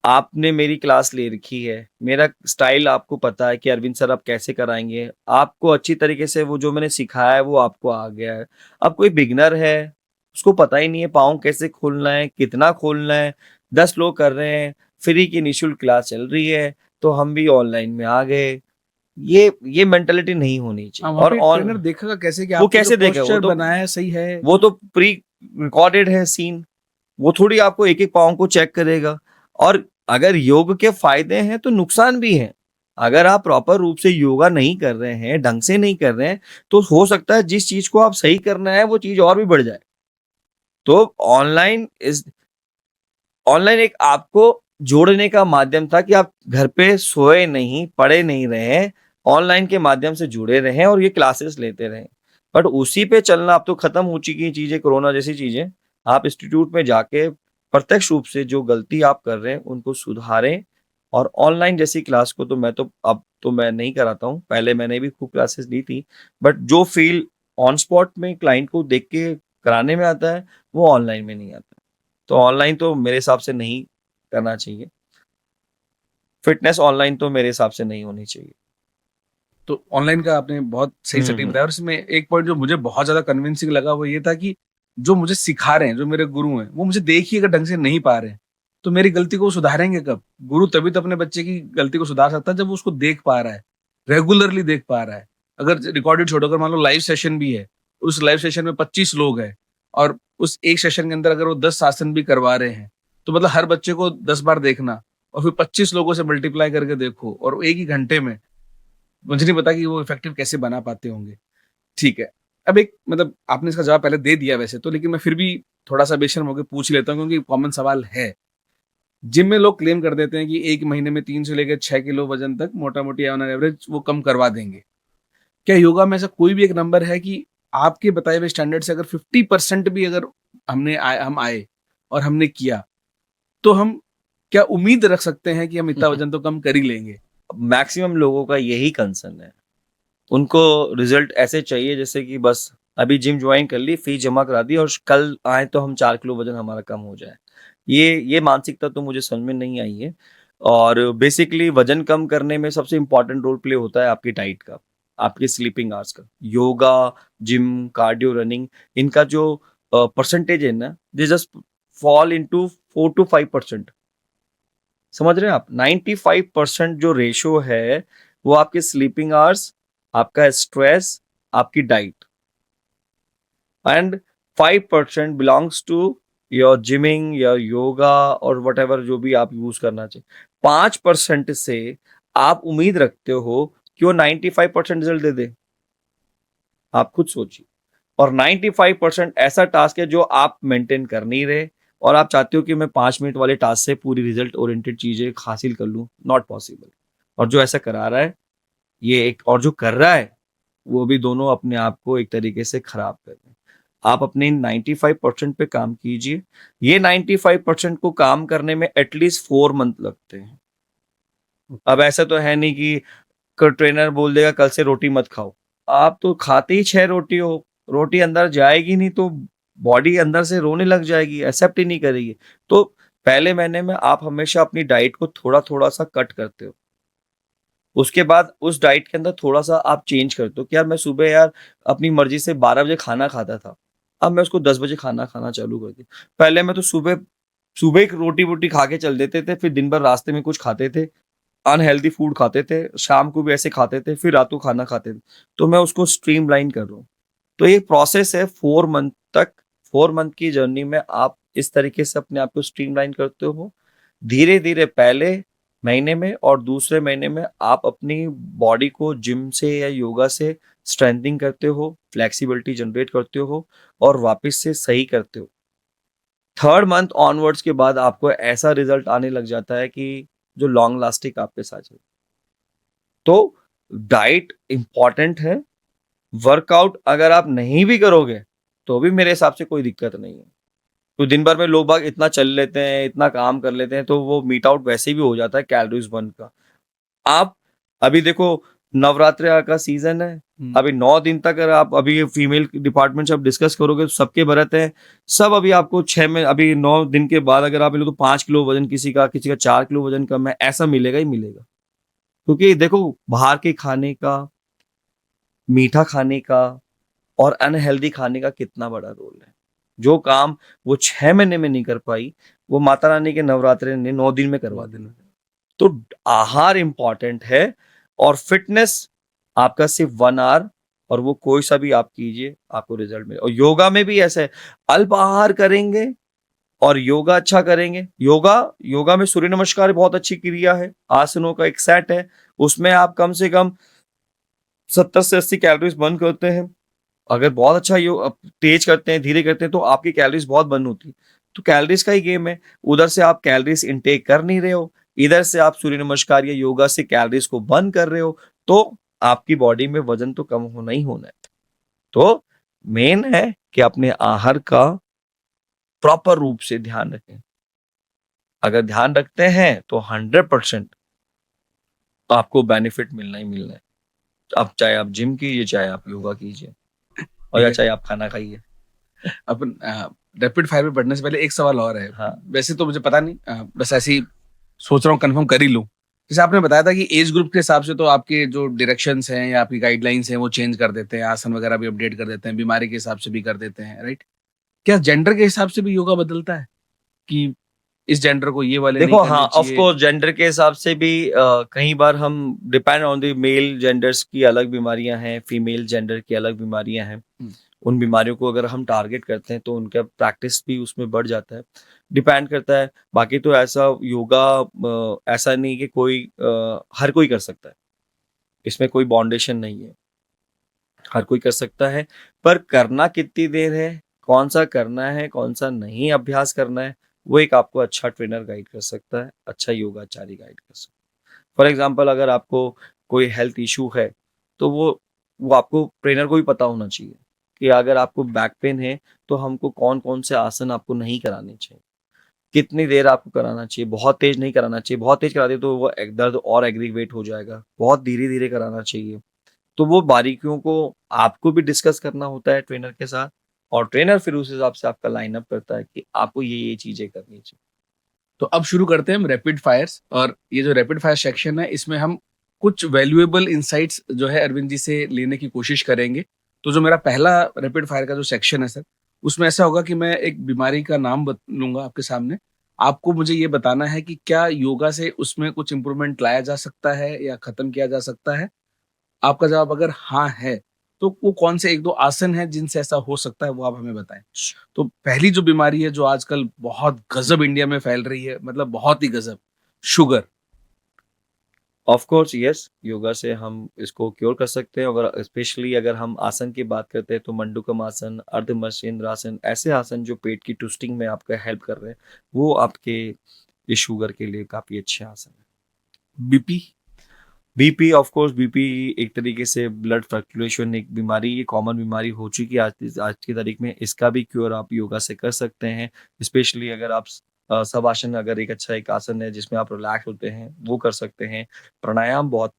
आपने मेरी क्लास ले रखी है, मेरा स्टाइल आपको पता है कि अरविंद सर आप कैसे कराएंगे, आपको अच्छी तरीके से वो जो मैंने सिखाया है वो आपको आ गया है। अब कोई बिगनर है, उसको पता ही नहीं है पाँव कैसे खोलना है, कितना खोलना है। 10 लोग कर रहे हैं, फ्री की निःशुल्क क्लास चल रही है, तो हम भी ऑनलाइन में आ गए। ये मेंटालिटी नहीं होनी हाँ, चाहिए। वहाँ और पे ऑन ट्रेनर देखेगा कैसे कि वो आपका जो कैसे देखेगा? पोस्चर बनाया है सही है। वो तो प्री रिकॉर्डेड है सीन। वो थोड़ी आपको एक एक पाँव को चेक करेगा। और अगर योग के फायदे हैं तो नुकसान भी है। अगर आप प्रॉपर रूप से योगा नहीं कर रहे हैं, ढंग से नहीं कर रहे हैं, तो हो सकता है जिस चीज को आप सही करना है वो चीज और भी बढ़ जाए। तो ऑनलाइन एक आपको जोड़ने का माध्यम था कि आप घर पे सोए नहीं, पढ़े नहीं रहे, ऑनलाइन के माध्यम से जुड़े रहे और ये क्लासेस लेते रहे। बट उसी पे चलना अब तो खत्म हो चुकी है चीजें, कोरोना जैसी चीजें। आप इंस्टीट्यूट में जाके प्रत्यक्ष रूप से जो गलती आप कर रहे हैं उनको सुधारें। और ऑनलाइन जैसी क्लास को तो मैं नहीं कराता हूँ। पहले मैंने भी खूब क्लासेस ली थी, बट जो फील ऑन स्पॉट में क्लाइंट को देख के कराने में आता है वो ऑनलाइन में नहीं आता। तो ऑनलाइन तो मेरे हिसाब से नहीं करना चाहिए। फिटनेस ऑनलाइन तो मेरे हिसाब से नहीं होनी चाहिए। तो ऑनलाइन का आपने बहुत सही सटीक हम्म। बताया, और इसमें एक पॉइंट जो मुझे बहुत ज्यादा कन्विंसिंग लगा वो ये था कि जो मुझे सिखा रहे हैं, जो मेरे गुरु हैं, वो मुझे देख ही अगर ढंग से नहीं पा रहे हैं, तो मेरी गलती को वो सुधारेंगे कब? गुरु तभी तो अपने बच्चे की गलती को सुधार सकता है जब वो उसको देख पा रहा है, रेगुलरली देख पा रहा है। अगर रिकॉर्डेड छोड़ो, अगर मान लो लाइव सेशन भी है, उस लाइव सेशन में 25 लोग हैं, और उस एक सेशन के अंदर अगर वो 10 आसन भी करवा रहे हैं, तो मतलब हर बच्चे को 10 बार देखना, और फिर 25 लोगों से मल्टीप्लाई करके देखो, और एक ही घंटे में, मुझे नहीं पता कि वो इफेक्टिव कैसे बना पाते होंगे। ठीक है। अब एक मतलब आपने इसका जवाब पहले दे दिया वैसे तो, लेकिन मैं फिर भी थोड़ा-सा बेशर्म होके पूछ लेता हूँ क्योंकि कॉमन सवाल है। जिम में लोग क्लेम कर देते हैं कि 1 महीने में 3 से लेकर 6 किलो वज़न तक मोटा-मोटी ऑन एन एवरेज वो कम करवा देंगे। क्या योगा में ऐसा कोई भी एक नंबर है कि आपके बताए हुए स्टैंडर्ड से अगर 50% भी अगर हम आए और हमने किया, तो हम क्या उम्मीद रख सकते हैं कि हम इतना वज़न तो कम कर ही लेंगे? मैक्सिमम लोगों का यही कंसर्न है। उनको रिजल्ट ऐसे चाहिए जैसे कि बस अभी जिम ज्वाइन कर ली, फीस जमा करा दी और कल आए तो हम 4 किलो वजन हमारा कम हो जाए। ये मानसिकता तो मुझे समझ में नहीं आई है। और बेसिकली वजन कम करने में सबसे इम्पोर्टेंट रोल प्ले होता है आपकी डाइट का, आपके स्लीपिंग आवर्स का। योगा, जिम, कार्डियो, रनिंग, इनका जो परसेंटेज है ना, they just fall into 4 to 5%। समझ रहे हैं आप? 95% जो रेशो है वो आपके स्लीपिंग आवर्स, आपका स्ट्रेस, आपकी diet, and 5% belongs to your gymming, your yoga और वट एवर जो भी आप यूज करना चाहिए। 5% से आप उम्मीद रखते हो कि वो 95% रिजल्ट दे दे? आप खुद सोचिए। और 95% ऐसा टास्क है जो आप मेंटेन कर नहीं रहे, और आप चाहते हो कि मैं 5 मिनट वाले टास्क से पूरी रिजल्ट ओरिएंटेड चीजें हासिल कर लूं। Not possible. और जो ऐसा करा रहा है ये एक, और जो कर रहा है वो भी, दोनों अपने आप को एक तरीके से खराब कर रहे हैं। आप अपने 95% पे काम कीजिए। ये 95% को काम करने में एटलीस्ट 4 मंथ लगते हैं। अब ऐसा तो है नहीं कि ट्रेनर बोल देगा कल से रोटी मत खाओ। आप तो खाते ही 6 रोटी हो, रोटी अंदर जाएगी नहीं तो बॉडी अंदर से रोने लग जाएगी, एक्सेप्ट ही नहीं करेगी। तो पहले महीने में आप हमेशा अपनी डाइट को थोड़ा थोड़ा सा कट करते हो। उसके बाद उस डाइट के अंदर थोड़ा सा आप चेंज करते हो कि यार मैं सुबह यार अपनी मर्जी से 12 बजे खाना खाता था, अब मैं उसको 10 बजे खाना खाना चालू कर दिया। पहले मैं तो सुबह सुबह एक रोटी वोटी खा के चल देते थे, फिर दिन भर रास्ते में कुछ खाते थे, अनहेल्दी फूड खाते थे, शाम को भी ऐसे खाते थे, फिर रात को खाना खाते थे। तो मैं उसको स्ट्रीमलाइन कर रहा हूँ। तो ये प्रोसेस है 4 मंथ तक। 4 मंथ की जर्नी में आप इस तरीके से अपने आप को स्ट्रीमलाइन करते हो। धीरे धीरे पहले महीने में और दूसरे महीने में आप अपनी बॉडी को जिम से या योगा से स्ट्रेंथनिंग करते हो, फ्लेक्सिबिलिटी जनरेट करते हो और वापस से सही करते हो। 3rd मंथ ऑनवर्ड्स के बाद आपको ऐसा रिजल्ट आने लग जाता है कि जो लॉन्ग लास्टिंग आपके साथ चले। तो डाइट इंपॉर्टेंट है। वर्कआउट अगर आप नहीं भी करोगे तो भी मेरे हिसाब से कोई दिक्कत नहीं है। तो दिन भर में लोग बाग इतना चल लेते हैं, इतना काम कर लेते हैं, तो वो मीट आउट वैसे भी हो जाता है कैलोरीज बर्न का। आप अभी देखो, नवरात्र का सीजन है। अभी 9 दिन तक अगर आप अभी फीमेल डिपार्टमेंट से आप डिस्कस करोगे तो सबके व्रत है। सब अभी आपको 6 में अभी 9 दिन के बाद अगर आप लो तो 5 किलो वजन किसी का 4 किलो वजन कम है, ऐसा मिलेगा ही मिलेगा। क्योंकि देखो, बाहर के खाने का, मीठा खाने का और अनहेल्दी खाने का कितना बड़ा रोल है। जो काम वो 6 महीने में नहीं कर पाई, वो माता रानी के नवरात्रे ने 9 दिन में करवा दिन में। तो आहार इंपॉर्टेंट है और फिटनेस आपका सिर्फ 1 आवर और वो कोई सा भी आप कीजिए आपको रिजल्ट मिले। और योगा में भी ऐसा है, अल्प आहार करेंगे और योगा अच्छा करेंगे। योगा में सूर्य नमस्कार बहुत अच्छी क्रिया है, आसनों का एक सेट है, उसमें आप कम से कम 70 से 80 कैलोरीज बर्न करते हैं। अगर बहुत अच्छा तेज करते हैं, धीरे करते हैं, तो आपकी कैलोरीज बहुत बर्न होती है। तो कैलोरीज का ही गेम है, उधर से आप कैलोरीज इनटेक कर नहीं रहे हो, इधर से आप सूर्य नमस्कार या योगा से कैलोरीज को बर्न कर रहे हो, तो आपकी बॉडी में वजन तो कम होना ही होना है। तो मेन है कि अपने आहार का प्रॉपर रूप से ध्यान रखें। अगर ध्यान रखते हैं तो 100% आपको बेनिफिट मिलना ही मिलना है। अब चाहे आप जिम कीजिए, चाहे आप योगा कीजिए, और ठीक या है, चाहे आप खाना खाइए। अपन रैपिड फायर में बढ़ने से पहले एक सवाल और है। हाँ। वैसे तो मुझे पता नहीं, बस ऐसे ही सोच रहा हूँ, कंफर्म कर ही लूँ। जैसे आपने बताया था कि एज ग्रुप के हिसाब से तो आपके जो डायरेक्शंस हैं या आपकी गाइडलाइंस हैं वो चेंज कर देते हैं, आसन वगैरह भी अपडेट कर देते हैं, बीमारी के हिसाब से भी कर देते हैं, राइट? क्या जेंडर के हिसाब से भी योगा बदलता है कि इस जेंडर को ये वाले नहीं देखो, करने हाँ, ऑफ चाहिए? कोर्स जेंडर के हिसाब से भी कई बार हम depend on the male genders की अलग बीमारियां हैं, फीमेल जेंडर की अलग बीमारियां हैं। उन बीमारियों को अगर हम टारगेट करते हैं तो उनका प्रैक्टिस भी उसमें बढ़ जाता है, डिपेंड करता है। बाकी तो ऐसा योगा ऐसा नहीं कि कोई हर कोई कर सकता है, इसमें कोई बाउंडेशन नहीं है, हर कोई कर सकता है। पर करना कितनी देर है, कौन सा करना है, कौन सा नहीं अभ्यास करना है, वो एक आपको अच्छा ट्रेनर गाइड कर सकता है, अच्छा योगाचारी गाइड कर सकता है। फॉर एग्जाम्पल, अगर आपको कोई हेल्थ इशू है तो वो आपको ट्रेनर को भी पता होना चाहिए कि अगर आपको बैक पेन है तो हमको कौन कौन से आसन आपको नहीं कराने चाहिए, कितनी देर आपको कराना चाहिए, बहुत तेज नहीं कराना चाहिए, बहुत तेज करा दे तो वो दर्द और एग्रीवेट हो जाएगा, बहुत धीरे धीरे कराना चाहिए। तो वो बारीकियों को आपको भी डिस्कस करना होता है ट्रेनर के साथ, और ट्रेनर फिर उस हिसाब से आपका लाइन अप करता है कि आपको ये चीजें करनी चाहिए। तो अब शुरू करते हैं हम रैपिड फायर्स, और ये जो रैपिड फायर सेक्शन है इसमें हम कुछ वैल्यूएबल इंसाइट्स जो है अरविंद जी से लेने की कोशिश करेंगे। तो जो मेरा पहला रैपिड फायर का जो सेक्शन है सर, उसमें ऐसा होगा कि मैं एक बीमारी का नाम लूंगा आपके सामने, आपको मुझे ये बताना है कि क्या योगा से उसमें कुछ इंप्रूवमेंट लाया जा सकता है या खत्म किया जा सकता है। आपका जवाब अगर हाँ है तो वो कौन से एक दो आसन हैं जिनसे ऐसा हो सकता है वो आप हमें बताएं। तो पहली जो बीमारी है जो आजकल बहुत गजब इंडिया में फैल रही है, मतलब बहुत ही गजब, sugar. Of course yes, yoga से हम इसको क्योर कर सकते हैं। अगर स्पेशली अगर हम आसन की बात करते हैं तो मंडूकम आसन, अर्ध मत्स्येंद्र आसन, ऐसे आसन जो पेट की ट्विस्टिंग में आपका हेल्प कर रहे हैं, वो आपके इस शुगर के लिए काफी अच्छे आसन है। BP. BP, of course BP एक तरीके से ब्लड फ्लक्चुएशन एक बीमारी, ये कॉमन बीमारी हो चुकी है आज की तारीख में। इसका भी क्योर आप योगा से कर सकते हैं। स्पेशली अगर आप शवासन, अगर एक अच्छा एक आसन है जिसमें आप रिलैक्स होते हैं, वो कर सकते हैं। प्राणायाम बहुत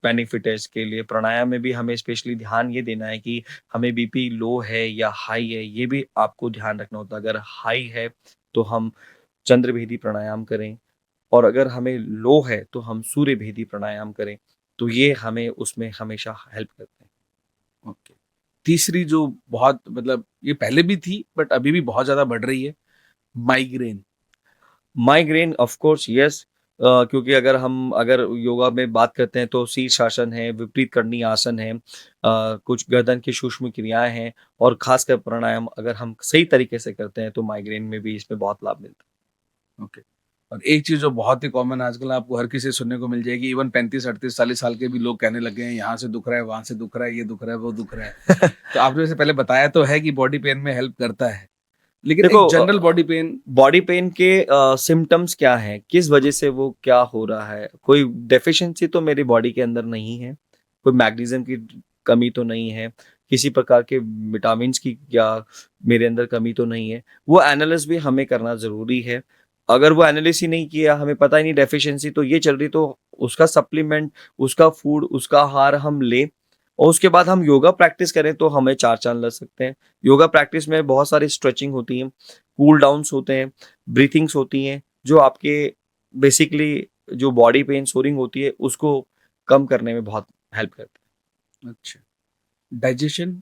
बेनिफिट है इसके लिए। प्राणायाम में भी हमें स्पेशली ध्यान ये देना है कि हमें बीपी लो है या हाई है, ये भी आपको ध्यान रखना होता है। अगर हाई है तो हम चंद्रभेदी प्राणायाम करें, और अगर हमें लो है तो हम सूर्य भेदी प्राणायाम करें, तो ये हमें उसमें हमेशा हेल्प करते हैं। ओके। तीसरी जो बहुत, मतलब ये पहले भी थी बट अभी भी बहुत ज्यादा बढ़ रही है, migraine. Migraine, of course yes, क्योंकि अगर योगा में बात करते हैं तो शीर्षासन है, विपरीत करणी आसन है, कुछ गर्दन की सूक्ष्म क्रियाएं हैं, और खासकर प्राणायाम अगर हम सही तरीके से करते हैं तो माइग्रेन में भी इसमें बहुत लाभ मिलता है। ओके। और एक चीज जो बहुत ही कॉमन आजकल आपको हर किसी से सुनने को मिल जाएगी, इवन 35-38-40 साल के भी लोग कहने लगे हैं यहाँ से दुख रहा है, वहां से दुख रहा है, ये दुख रहा है, वो दुख रहा है। तो आपने जैसे पहले बताया तो है कि बॉडी पेन में हेल्प करता है, लेकिन देखो, एक general body pain. Body pain के सिम्टम्स क्या हैं, किस वजह से वो क्या हो रहा है, कोई डेफिशिएंसी तो मेरी बॉडी के अंदर नहीं है, कोई मैग्नीशियम की कमी तो नहीं है, किसी प्रकार के विटामिन्स की या मेरे अंदर कमी तो नहीं है, वो एनालिसिस भी हमें करना ज़रूरी है। अगर वो एनालिसिस ही नहीं किया, हमें पता ही नहीं डेफिशिएंसी तो ये चल रही, तो उसका सप्लीमेंट, उसका फूड, उसका आहार हम लें, और उसके बाद हम योगा प्रैक्टिस करें तो हमें चार चांद लग सकते हैं। योगा प्रैक्टिस में बहुत सारी स्ट्रेचिंग होती है, कूल डाउन्स होते हैं, ब्रीथिंग्स होती हैं, जो आपके बेसिकली जो बॉडी पेन सोरिंग होती है उसको कम करने में बहुत हेल्प करते हैं। अच्छा। डाइजेशन।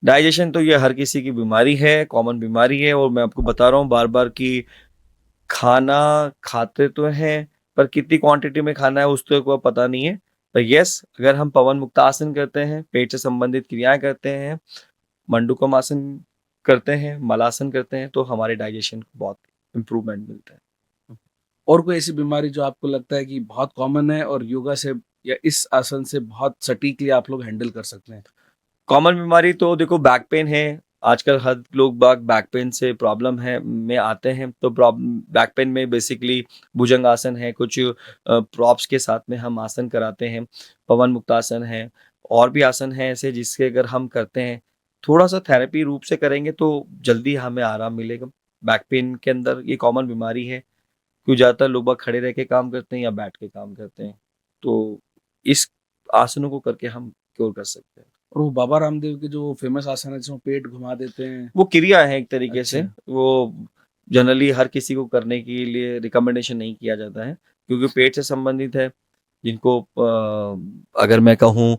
डाइजेशन तो ये हर किसी की बीमारी है, कॉमन बीमारी है, और मैं आपको बता रहा हूँ बार बार कि खाना खाते तो हैं, पर कितनी क्वांटिटी में खाना है उसको को पता नहीं है। पर यस, अगर हम पवन मुक्तासन करते हैं, पेट से संबंधित क्रियाएं करते हैं, मंडूकम करते हैं, मलासन करते हैं, तो हमारे डाइजेशन को बहुत इम्प्रूवमेंट मिलता है। और कोई ऐसी बीमारी जो आपको लगता है कि बहुत कॉमन है और योगा से या इस आसन से बहुत सटीकली आप लोग हैंडल कर सकते हैं? कॉमन बीमारी तो देखो बैक पेन है। आजकल हर लोग बाग बैक पेन से प्रॉब्लम है में आते हैं, तो प्रॉब्लम बैक पेन में बेसिकली भुजंग आसन है, कुछ प्रॉप्स के साथ में हम आसन कराते हैं, पवन मुक्तासन है, और भी आसन है ऐसे जिसके अगर हम करते हैं थोड़ा सा थेरेपी रूप से करेंगे तो जल्दी हमें आराम मिलेगा। बैक पेन के अंदर ये कॉमन बीमारी है, क्योंकि ज़्यादातर लोग बाग खड़े रह के काम करते हैं या बैठ के काम करते हैं, तो इस आसनों को करके हम क्योर कर सकते हैं। और वो बाबा रामदेव के जो फेमस आसन है जिसमें पेट घुमा देते हैं, वो क्रिया है एक तरीके से, अच्छा। वो जनरली हर किसी को करने के लिए रिकमेंडेशन नहीं किया जाता है, क्योंकि पेट से संबंधित है। जिनको अगर मैं कहूँ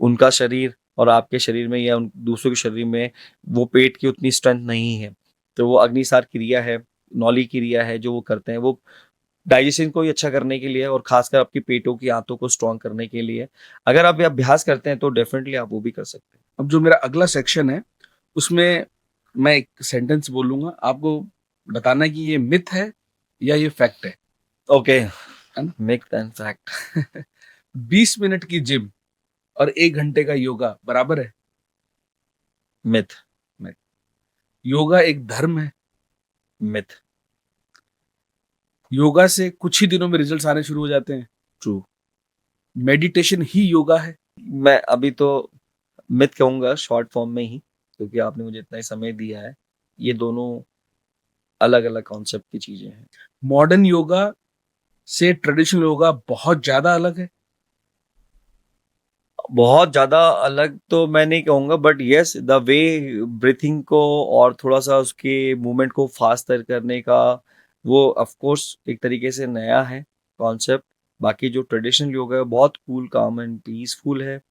उनका शरीर और आपके शरीर में या दूसरों के शरीर में वो पेट की उतनी स्ट्रेंथ नहीं है, तो वो अग्निसार क्रिया है, नौली क्रिया है जो वो करते हैं, वो डाइजेशन को ही अच्छा करने के लिए और खासकर आपकी पेटों की आंतों को स्ट्रॉन्ग करने के लिए। अगर आप ये अभ्यास करते हैं तो डेफिनेटली आप वो भी कर सकते हैं। अब जो मेरा अगला सेक्शन है उसमें मैं एक सेंटेंस बोलूंगा, आपको बताना है कि ये मिथ है या ये फैक्ट है। ओके, है ना? Myth and fact. 20 मिनट की जिम और 1 घंटे का योगा बराबर है? मिथ। योगा एक धर्म है? मिथ। योगा से कुछ ही दिनों में रिजल्ट्स आने शुरू हो जाते हैं? ट्रू। मेडिटेशन ही योगा है? मैं अभी तो मिथ कहूंगा शॉर्ट फॉर्म में ही, क्योंकि आपने मुझे इतना ही समय दिया है। ये दोनों अलग अलग कॉन्सेप्ट की चीजें हैं। मॉडर्न योगा से ट्रेडिशनल योगा बहुत ज्यादा अलग है? बहुत ज्यादा अलग तो मैं नहीं कहूंगा, but yes the way breathing को और थोड़ा सा उसके मूवमेंट को फास्टर करने का, वो ऑफ कोर्स एक तरीके से नया है कॉन्सेप्ट। बाकी जो ट्रेडिशनल योगा है बहुत कूल काम एंड पीसफुल है,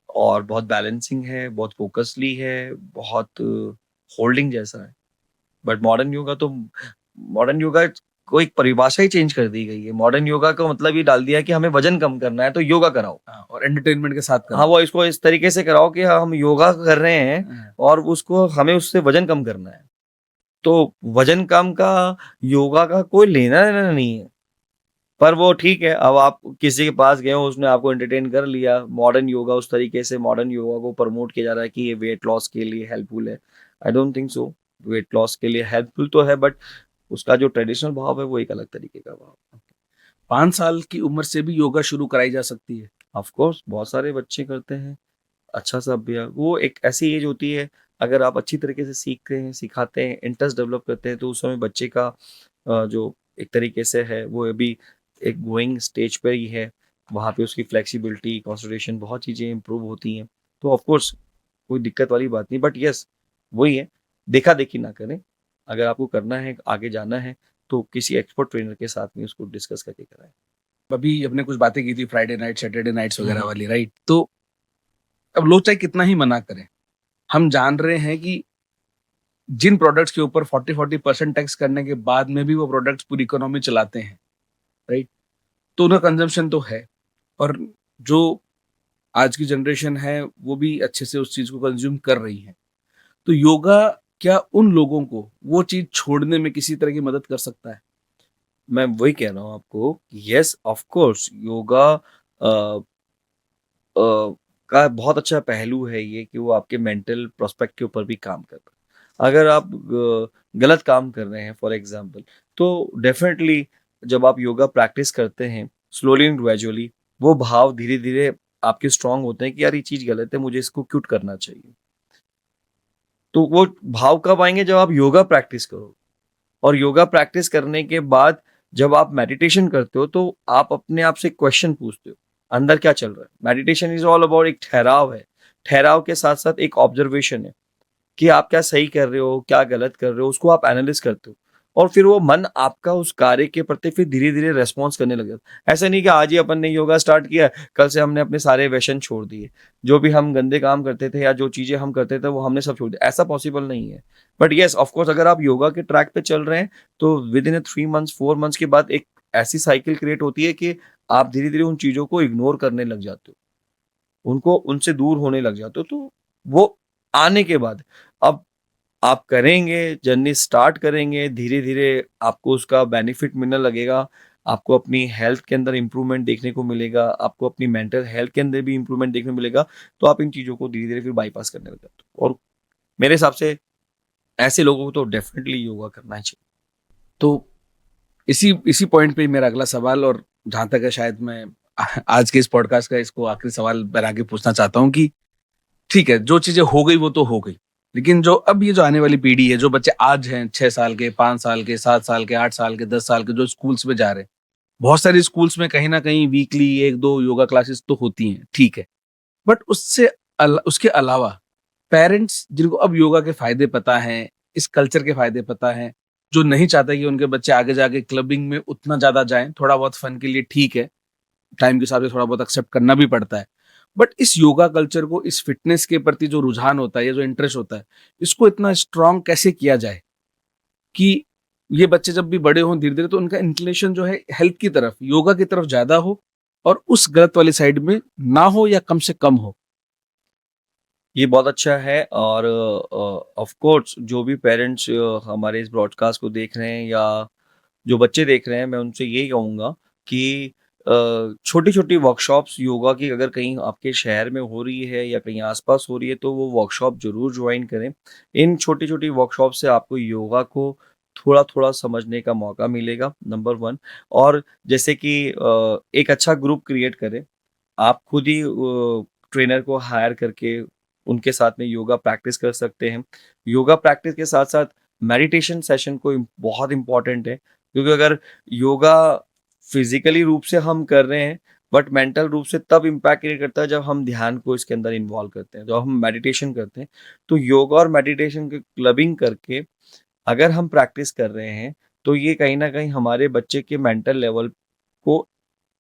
और बहुत बैलेंसिंग है, बहुत फोकसली है, बहुत होल्डिंग जैसा है। बट मॉडर्न योगा को एक परिभाषा ही चेंज कर दी गई है। मॉडर्न योगा का मतलब ये डाल दिया है कि हमें वजन कम करना है तो योगा कराओ। हाँ, और एंटरटेनमेंट के साथ हाँ, करना। वो इसको इस तरीके से कराओ कि हम योगा कर रहे हैं हाँ। और उसको हमें उससे वजन कम करना है। तो वजन कम का योगा का कोई लेना देना नहीं है। पर वो ठीक है, अब आप किसी के पास गए हो, उसने आपको एंटरटेन कर लिया। मॉडर्न योगा उस तरीके से मॉडर्न योगा को प्रमोट किया जा रहा है कि ये वेट लॉस के लिए हेल्पफुल है। I don't think so. Weight loss के लिए हेल्पफुल तो है, बट उसका जो ट्रेडिशनल भाव है वो एक अलग तरीके का भाव है। 5 साल की उम्र से भी योगा शुरू कराई जा सकती है? ऑफ कोर्स बहुत सारे बच्चे करते हैं। अच्छा सा अभ्यास, वो एक ऐसी एज होती है, अगर आप अच्छी तरीके से सीखते हैं, सिखाते हैं, इंटरेस्ट डेवलप करते हैं, तो उस समय बच्चे का जो एक तरीके से है वो अभी एक ग्रोइंग स्टेज पर ही है। वहाँ पे उसकी फ्लेक्सिबिलिटी, कंसंट्रेशन, बहुत चीज़ें इंप्रूव होती हैं। तो ऑफ कोर्स कोई दिक्कत वाली बात नहीं, बट यस वही है, देखा देखी ना करें। अगर आपको करना है, आगे जाना है, तो किसी एक्सपर्ट ट्रेनर के साथ में उसको डिस्कस करके कराएं। अभी हमने कुछ बातें की थी फ्राइडे नाइट, सैटरडे नाइट्स वगैरह हम्म। वाली, राइट? तो अब लोग चाहे कितना ही मना करें, हम जान रहे हैं कि जिन प्रोडक्ट्स के ऊपर 40% टैक्स करने के बाद में भी वो प्रोडक्ट्स पूरी इकोनॉमी चलाते हैं, राइट? तो उनका कंजम्पशन तो है, और जो आज की जनरेशन है वो भी अच्छे से उस चीज को कंज्यूम कर रही है। तो योगा क्या उन लोगों को वो चीज छोड़ने में किसी तरह की मदद कर सकता है? मैं वही कह रहा हूँ आपको, यस ऑफ कोर्स योगा का बहुत अच्छा पहलू है ये कि वो आपके मेंटल प्रोस्पेक्ट के ऊपर भी काम कर रहा है। अगर आप गलत काम कर रहे हैं फॉर एग्जांपल, तो डेफिनेटली जब आप योगा प्रैक्टिस करते हैं स्लोली एंड ग्रेजुअली, वो भाव धीरे धीरे आपके स्ट्रांग होते हैं कि यार ये चीज गलत है, मुझे इसको क्विट करना चाहिए। तो वो भाव कब आएंगे? जब आप योगा प्रैक्टिस करो। और योगा प्रैक्टिस करने के बाद जब आप मेडिटेशन करते हो तो आप अपने आप से क्वेश्चन पूछते हो, अंदर क्या चल रहा है। मेडिटेशन इज ऑल अबाउट एक ठहराव है। ठहराव के साथ साथ एक ऑब्जर्वेशन है कि आप क्या सही कर रहे हो, क्या गलत कर रहे हो, उसको आप एनालिस करते हो। और फिर वो मन आपका उस कार्य के प्रति फिर धीरे-धीरे रिस्पॉन्स करने लग जाता है। ऐसा नहीं कि आज ही अपन ने योगा स्टार्ट किया, कल से हमने अपने सारे व्यसन छोड़ दिए। जो भी हम गंदे काम करते थे या जो चीज़ें हम करते थे वो हमने सब छोड़ दिया, ऐसा पॉसिबल नहीं है। बट येस ऑफ कोर्स अगर आप योगा के ट्रैक पे चल रहे हैं, तो विद इन 3 मंथ्स 4 मंथ्स के बाद एक ऐसी साइकिल क्रिएट होती है कि आप धीरे-धीरे उन चीज़ों को इग्नोर करने लग जाते हो। उनको उनसे दूर होने लग जाते हो। तो वो आने के बाद अब आप करेंगे, जर्नी स्टार्ट करेंगे, धीरे-धीरे आपको उसका बेनिफिट मिलने लगेगा। आपको अपनी हेल्थ के अंदर इम्प्रूवमेंट देखने को मिलेगा, आपको अपनी मेंटल हेल्थ के अंदर भी इम्प्रूवमेंट देखने को मिलेगा। तो आप इन चीज़ों को धीरे-धीरे फिर बाईपास करने लग जाते हो। और मेरे हिसाब से ऐसे लोगों को तो डेफ़िनेटली योगा करना ही चाहिए। तो इसी इसी पॉइंट पे मेरा अगला सवाल, और जहाँ तक है शायद मैं आज के इस पॉडकास्ट का इसको आखिरी सवाल बना के पूछना चाहता हूँ कि ठीक है, जो चीज़ें हो गई वो तो हो गई। लेकिन जो अब ये जो आने वाली पीढ़ी है, जो बच्चे आज हैं 6 साल के, 5 साल के, 7 साल के, 8 साल के, 10 साल के, जो स्कूल्स में जा रहे हैं। बहुत सारे स्कूल्स में कहीं न कहीं वीकली 1-2 योगा क्लासेस तो होती हैं, ठीक है। बट उसके अलावा पेरेंट्स जिनको अब योगा के फ़ायदे पता हैं, इस कल्चर के फ़ायदे पता हैं, जो नहीं चाहता कि उनके बच्चे आगे जाके क्लबिंग में उतना ज़्यादा जाएँ, थोड़ा बहुत फन के लिए ठीक है। टाइम के हिसाब से थोड़ा बहुत एक्सेप्ट करना भी पड़ता है। बट इस योगा कल्चर को, इस फिटनेस के प्रति जो रुझान होता है या जो इंटरेस्ट होता है, इसको इतना स्ट्रॉन्ग कैसे किया जाए कि ये बच्चे जब भी बड़े हों धीरे-धीरे, तो उनका इंक्लिनेशन जो है हेल्थ की तरफ, योगा की तरफ ज़्यादा हो और उस गलत वाली साइड में ना हो या कम से कम हो? ये बहुत अच्छा है और ऑफ कोर्स जो भी पेरेंट्स हमारे इस ब्रॉडकास्ट को देख रहे हैं या जो बच्चे देख रहे हैं, मैं उनसे यही कहूँगा कि छोटी-छोटी वर्कशॉप्स योगा की अगर कहीं आपके शहर में हो रही है या कहीं आस-पास हो रही है, तो वो वर्कशॉप ज़रूर जॉइन करें। इन छोटी-छोटी वर्कशॉप से आपको योगा को थोड़ा-थोड़ा समझने का मौका मिलेगा, नंबर 1। और जैसे कि एक अच्छा ग्रुप क्रिएट करें। आप खुद ही ट्रेनर को हायर करके उनके साथ में योगा प्रैक्टिस कर सकते हैं। योगा प्रैक्टिस के साथ-साथ मेडिटेशन सेशन को बहुत इम्पोर्टेंट है, क्योंकि अगर योगा फिज़िकली रूप से हम कर रहे हैं, बट मेंटल रूप से तब इम्पैक्ट क्रिएट करता है जब हम ध्यान को इसके अंदर इन्वॉल्व करते हैं, जब हम मेडिटेशन करते हैं। तो योगा और मेडिटेशन की क्लबिंग करके अगर हम प्रैक्टिस कर रहे हैं, तो ये कहीं न कहीं हमारे बच्चे के मेंटल लेवल को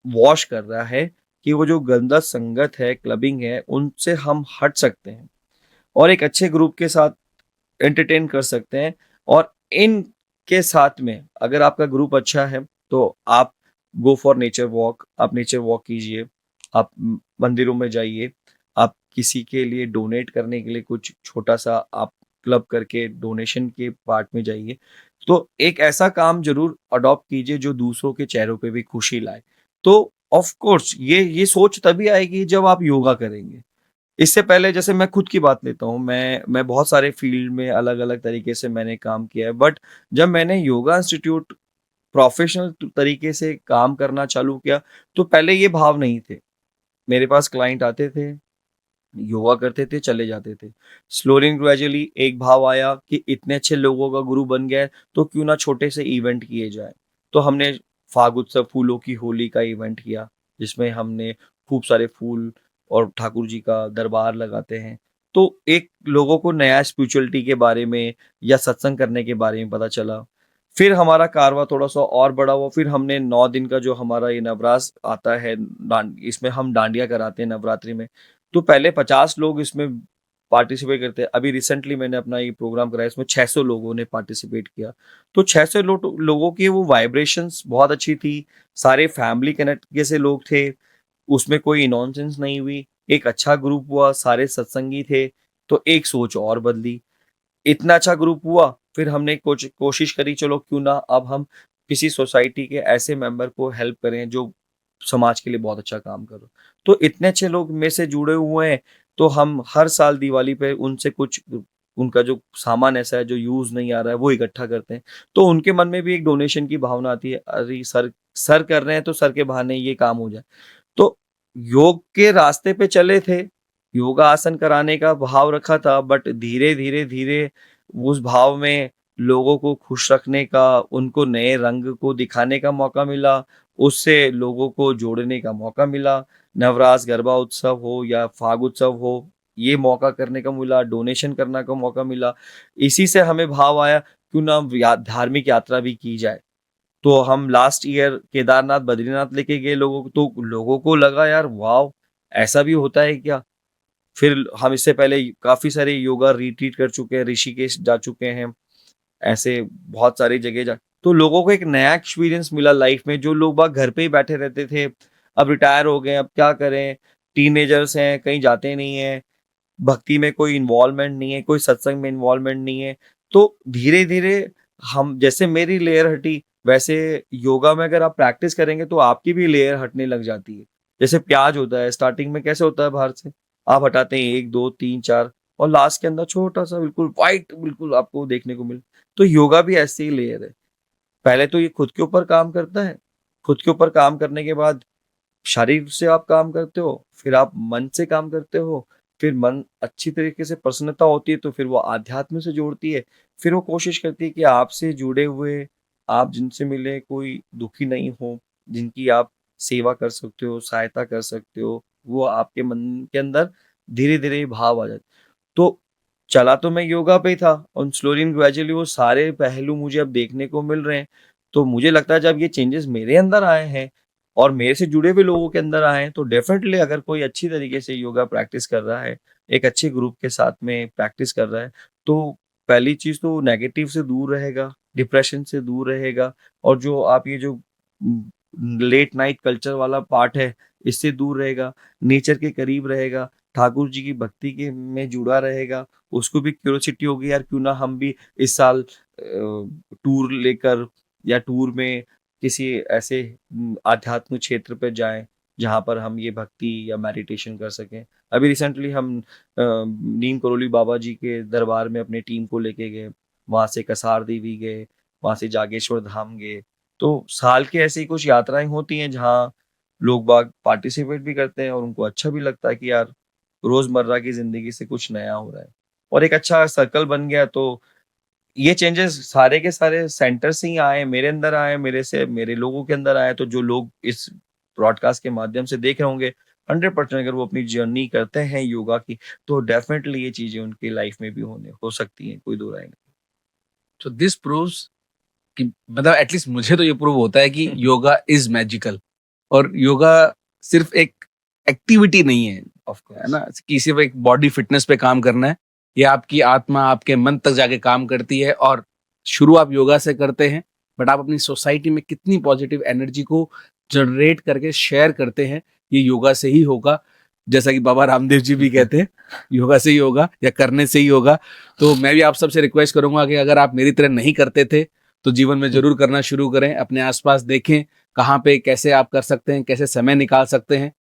वॉश कर रहा है कि वो जो गंदा संगत है, क्लबिंग है, उनसे हम हट सकते हैं और एक अच्छे ग्रुप के साथ एंटरटेन कर सकते हैं। और इनके साथ में अगर आपका ग्रुप अच्छा है, तो आप गो फॉर नेचर वॉक, आप नेचर वॉक कीजिए, आप मंदिरों में जाइए, आप किसी के लिए डोनेट करने के लिए कुछ छोटा-सा आप क्लब करके डोनेशन के पार्ट में जाइए। तो एक ऐसा काम ज़रूर अडॉप्ट कीजिए जो दूसरों के चेहरों पे भी खुशी लाए। तो ऑफ कोर्स ये सोच तभी आएगी जब आप योगा करेंगे। इससे पहले जैसे मैं खुद की बात लेता हूँ, मैं बहुत सारे फ़ील्ड में अलग-अलग तरीके से मैंने काम किया है, बट जब मैंने योगा इंस्टीट्यूट प्रोफ़ेशनल तरीके से काम करना चालू किया, तो पहले ये भाव नहीं थे। मेरे पास क्लाइंट आते थे, योगा करते थे, चले जाते थे। स्लोली एंड ग्रेजुअली एक भाव आया कि इतने अच्छे लोगों का ग्रुप बन गया है, तो क्यों ना छोटे से इवेंट किए जाएँ। तो हमने फाग उत्सव फूलों की होली का इवेंट किया, जिसमें हमने खूब सारे फूल और ठाकुर जी का दरबार लगाते हैं। तो एक लोगों को नया स्पिरिचुअलिटी के बारे में या सत्संग करने के बारे में पता चला। फिर हमारा कारवां थोड़ा-सा और बड़ा हुआ, फिर हमने 9 दिन का जो हमारा ये नवरास आता है, इसमें हम डांडिया कराते हैं नवरात्रि में। तो पहले 50 लोग इसमें पार्टिसिपेट करते हैं। अभी रिसेंटली मैंने अपना ये प्रोग्राम कराया, इसमें 600 लोगों ने पार्टिसिपेट किया। तो 600 लोगों की वो वाइब्रेशंस बहुत अच्छी थी। सारे फैमिली कनेक्ट जैसे लोग थे। उसमें कोई नॉनसेंस नहीं हुई। एक अच्छा ग्रुप हुआ, सारे सत्संगी थे, तो एक सोच और बदली। इतना अच्छा ग्रुप हुआ, फिर हमने कोशिश करी चलो क्यों ना अब हम किसी सोसाइटी के ऐसे मेंबर को हेल्प करें जो समाज के लिए बहुत अच्छा काम करो। तो इतने अच्छे लोग मेरे से जुड़े हुए हैं, तो हम हर साल दिवाली पे उनसे कुछ उनका जो सामान ऐसा है जो यूज़ नहीं आ रहा है वो इकट्ठा करते हैं। तो उनके मन में भी एक डोनेशन की भावना आती है, अरे सर सर कर रहे हैं तो सर के बहाने ये काम हो जाए। तो योग के रास्ते पे चले थे, योगा आसन कराने का भाव रखा था, बट धीरे-धीरे उस भाव में लोगों को खुश रखने का, उनको नए रंग को दिखाने का मौका मिला, उससे लोगों को जोड़ने का मौका मिला। नवरास गरबा उत्सव हो या फाग उत्सव हो, ये मौका करने का मिला, डोनेशन करने का मौका मिला। इसी से हमें भाव आया क्यों ना धार्मिक यात्रा भी की जाए। तो हम लास्ट ईयर केदारनाथ बद्रीनाथ लेके गए लोगों को, तो लोगों को लगा यार वाह, ऐसा भी होता है क्या। फिर हम इससे पहले काफी सारे योगा रिट्रीट कर चुके हैं, ऋषिकेश जा चुके हैं, ऐसे बहुत सारी जगह जा, तो लोगों को एक नया एक्सपीरियंस मिला लाइफ में। जो लोग बाग घर पे ही बैठे रहते थे, अब रिटायर हो गए, अब क्या करें, टीनेजर्स हैं, कहीं जाते नहीं है, भक्ति में कोई इन्वॉल्वमेंट नहीं है, कोई सत्संग में इन्वॉल्वमेंट नहीं है। तो धीरे धीरे हम, जैसे मेरी लेयर हटी, वैसे योगा में अगर आप प्रैक्टिस करेंगे तो आपकी भी लेयर हटने लग जाती है। जैसे प्याज होता है, स्टार्टिंग में कैसे होता है, बाहर से आप हटाते हैं 1 2 3 4, और लास्ट के अंदर छोटा सा बिल्कुल व्हाइट बिल्कुल आपको देखने को मिले। तो योगा भी ऐसी ही लेयर है। पहले तो ये खुद के ऊपर काम करता है, खुद के ऊपर काम करने के बाद शारीर से आप काम करते हो, फिर आप मन से काम करते हो, फिर मन अच्छी तरीके से प्रसन्नता होती है तो फिर वो आध्यात्म से जोड़ती है। फिर वो कोशिश करती है कि आपसे जुड़े हुए, आप जिनसे मिले कोई दुखी नहीं हो, जिनकी आप सेवा कर सकते हो, सहायता कर सकते हो, वो आपके मन के अंदर धीरे धीरे भाव आ जाते। तो चला तो मैं योगा पे ही था, और स्लोली एंड ग्रेजुअली वो सारे पहलू मुझे अब देखने को मिल रहे हैं। तो मुझे लगता है जब ये चेंजेस मेरे अंदर आए हैं और मेरे से जुड़े हुए लोगों के अंदर आए हैं, तो डेफिनेटली अगर कोई अच्छी तरीके से योगा प्रैक्टिस कर रहा है, एक अच्छे ग्रुप के साथ में प्रैक्टिस कर रहा है, तो पहली चीज तो नेगेटिव से दूर रहेगा, डिप्रेशन से दूर रहेगा, और जो आप ये जो लेट नाइट कल्चर वाला पार्ट है, इससे दूर रहेगा, नेचर के करीब रहेगा, ठाकुर जी की भक्ति के में जुड़ा रहेगा। उसको भी क्यूरियोसिटी होगी यार, क्यों ना हम भी इस साल टूर लेकर या टूर में किसी ऐसे आध्यात्मिक क्षेत्र पे जाएं जहाँ पर हम ये भक्ति या मेडिटेशन कर सकें। अभी रिसेंटली हम नीम करोली बाबा जी के दरबार में अपने टीम को लेके गए, वहाँ से कसार देवी गए, वहाँ से जागेश्वर धाम गए। तो साल के ऐसी कुछ यात्राएं होती हैं जहाँ लोग बाग पार्टिसिपेट भी करते हैं और उनको अच्छा भी लगता है कि यार रोजमर्रा की जिंदगी से कुछ नया हो रहा है, और एक अच्छा सर्कल बन गया। तो ये चेंजेस सारे के सारे सेंटर से ही आए, मेरे अंदर आए, मेरे से मेरे लोगों के अंदर आए। तो जो लोग इस ब्रॉडकास्ट के माध्यम से देख रहे होंगे, 100% अगर वो अपनी जर्नी करते हैं योगा की, तो डेफिनेटली ये चीजें उनकी लाइफ में भी होने हो सकती हैं, कोई दो राय नहीं। So this proves कि मतलब एटलीस्ट मुझे तो ये प्रूव होता है कि योगा इज मैजिकल, और योगा सिर्फ एक एक्टिविटी नहीं है, ऑफ है कोर्स। ना, कि सिर्फ एक बॉडी फिटनेस पे काम करना है। ये आपकी आत्मा, आपके मन तक जाके काम करती है। और शुरू आप योगा से करते हैं, बट आप अपनी सोसाइटी में कितनी पॉजिटिव एनर्जी को जनरेट करके शेयर करते हैं, ये योगा से ही होगा। जैसा कि बाबा रामदेव जी भी कहते हैं, योगा से ही होगा या करने से ही होगा। तो मैं भी आप सबसे रिक्वेस्ट करूंगा कि अगर आप मेरी तरह नहीं करते थे तो जीवन में जरूर करना शुरू करें। अपने आसपास देखें कहाँ पे कैसे आप कर सकते हैं, कैसे समय निकाल सकते हैं।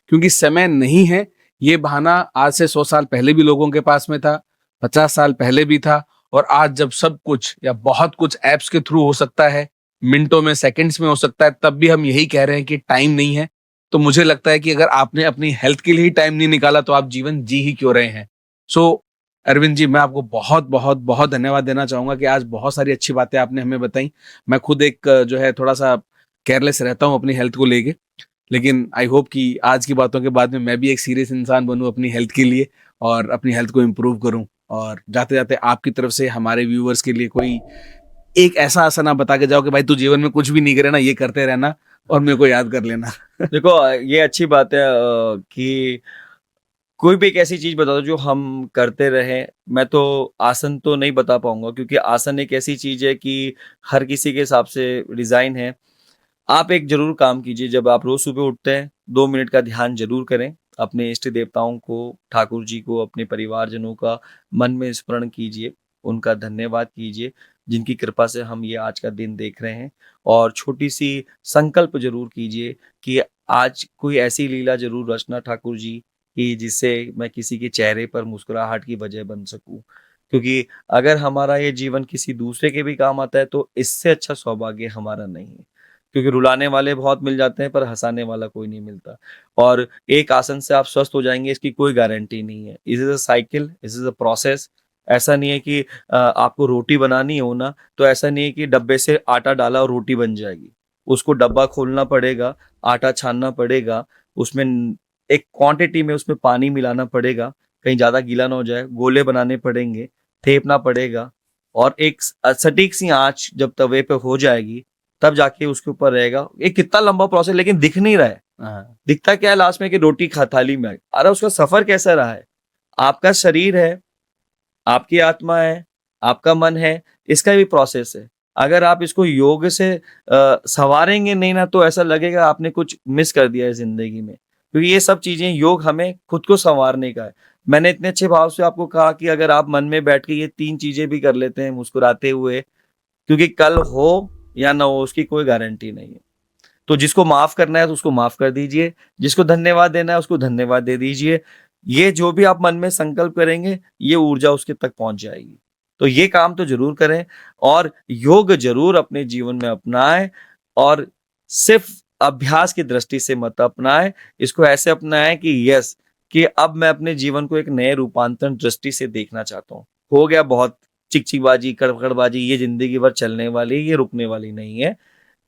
क्योंकि समय नहीं है, ये बहाना आज से 100 साल पहले भी लोगों के पास में था, 50 साल पहले भी था। और आज जब सब कुछ या बहुत कुछ ऐप्स के थ्रू हो सकता है, मिनटों में, सेकंड्स में हो सकता है, तब भी हम यही कह रहे हैं कि टाइम नहीं है। तो मुझे लगता है कि अगर आपने अपनी हेल्थ के लिए ही टाइम नहीं निकाला तो आप जीवन जी ही क्यों रहे हैं। सो अरविंद जी, मैं आपको बहुत बहुत बहुत धन्यवाद देना चाहूंगा कि आज बहुत सारी अच्छी बातें आपने हमें बताई। मैं खुद एक जो है थोड़ा सा केयरलेस रहता हूँ अपनी हेल्थ को लेके, लेकिन आई होप कि आज की बातों के बाद में मैं भी एक सीरियस इंसान बनूं अपनी हेल्थ के लिए और अपनी हेल्थ को इम्प्रूव करूं। और जाते जाते आपकी तरफ से हमारे व्यूअर्स के लिए कोई एक ऐसा आसन आप बता के जाओ कि भाई तू जीवन में कुछ भी नहीं करे ना, ये करते रहना और मेरे को याद कर लेना। देखो ये अच्छी बात है कि कोई भी एक ऐसी चीज बता दो जो हम करते रहे। मैं तो आसन तो नहीं बता पाऊंगा, क्योंकि आसन एक ऐसी चीज है कि हर किसी के हिसाब से डिजाइन है। आप एक जरूर काम कीजिए, जब आप रोज सुबह उठते हैं 2 मिनट का ध्यान जरूर करें, अपने इष्ट देवताओं को, ठाकुर जी को, अपने परिवारजनों का मन में स्मरण कीजिए, उनका धन्यवाद कीजिए जिनकी कृपा से हम ये आज का दिन देख रहे हैं। और छोटी सी संकल्प जरूर कीजिए कि आज कोई ऐसी लीला जरूर रचना ठाकुर जी कि जिससे मैं किसी के चेहरे पर मुस्कुराहट की वजह बन सकूं। क्योंकि अगर हमारा ये जीवन किसी दूसरे के भी काम आता है तो इससे अच्छा सौभाग्य हमारा नहीं है। क्योंकि रुलाने वाले बहुत मिल जाते हैं पर हंसाने वाला कोई नहीं मिलता। और एक आसन से आप स्वस्थ हो जाएंगे इसकी कोई गारंटी नहीं है। It is a cycle, it is a process. ऐसा नहीं है कि आपको रोटी बनानी हो ना, तो ऐसा नहीं है कि डब्बे से आटा डाला और रोटी बन जाएगी। उसको डब्बा खोलना पड़ेगा, आटा छानना पड़ेगा, उसमें एक क्वांटिटी में उसमें पानी मिलाना पड़ेगा, कहीं ज्यादा गीला ना हो जाए, गोले बनाने पड़ेंगे, थेपना पड़ेगा, और एक सटीक सी आंच जब तवे पे हो जाएगी तब जाके उसके ऊपर रहेगा। ये कितना लंबा प्रोसेस, लेकिन दिख नहीं रहा है। हाँ, दिखता क्या है लास्ट में कि रोटी थाली में अरे उसका सफर कैसा रहा है। आपका शरीर है, आपकी आत्मा है, आपका मन है, इसका भी प्रोसेस है। अगर आप इसको योग से संवारेंगे नहीं ना तो ऐसा लगेगा आपने कुछ मिस कर दिया है जिंदगी में, क्योंकि ये सब चीजें योग हमें खुद को संवारने का है। मैंने इतने अच्छे भाव से आपको कहा कि अगर आप मन में बैठ के ये 3 चीजें भी कर लेते हैं मुस्कुराते हुए, क्योंकि कल हो या ना हो उसकी कोई गारंटी नहीं है। तो जिसको माफ करना है तो उसको माफ कर दीजिए, जिसको धन्यवाद देना है उसको धन्यवाद दे दीजिए। ये जो भी आप मन में संकल्प करेंगे ये ऊर्जा उसके तक पहुंच जाएगी। तो ये काम तो जरूर करें और योग जरूर अपने जीवन में अपनाएं, और सिर्फ अभ्यास की दृष्टि से मत अपनाएं, इसको ऐसे अपनाएं कि यस, कि अब मैं अपने जीवन को एक नए रूपांतरण दृष्टि से देखना चाहता हूँ। हो गया बहुत चिकचिकबाजी कड़कड़बाजी, ये जिंदगी भर चलने वाली, ये रुकने वाली नहीं है।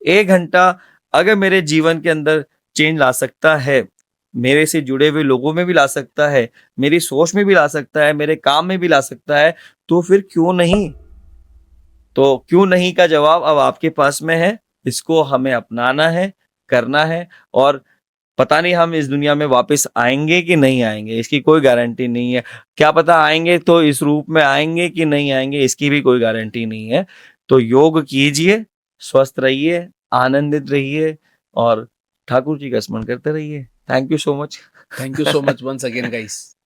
1 घंटा अगर मेरे जीवन के अंदर चेंज ला सकता है, मेरे से जुड़े हुए लोगों में भी ला सकता है, मेरी सोच में भी ला सकता है, मेरे काम में भी ला सकता है, तो फिर क्यों नहीं। तो क्यों नहीं का जवाब अब आपके पास में है। इसको हमें अपनाना है, करना है, और पता नहीं हम इस दुनिया में वापस आएंगे कि नहीं आएंगे, इसकी कोई गारंटी नहीं है। क्या पता आएंगे तो इस रूप में आएंगे कि नहीं आएंगे, इसकी भी कोई गारंटी नहीं है। तो योग कीजिए, स्वस्थ रहिए, आनंदित रहिए और ठाकुर जी का स्मरण करते रहिए। Thank you so much. Thank you so much once again guys.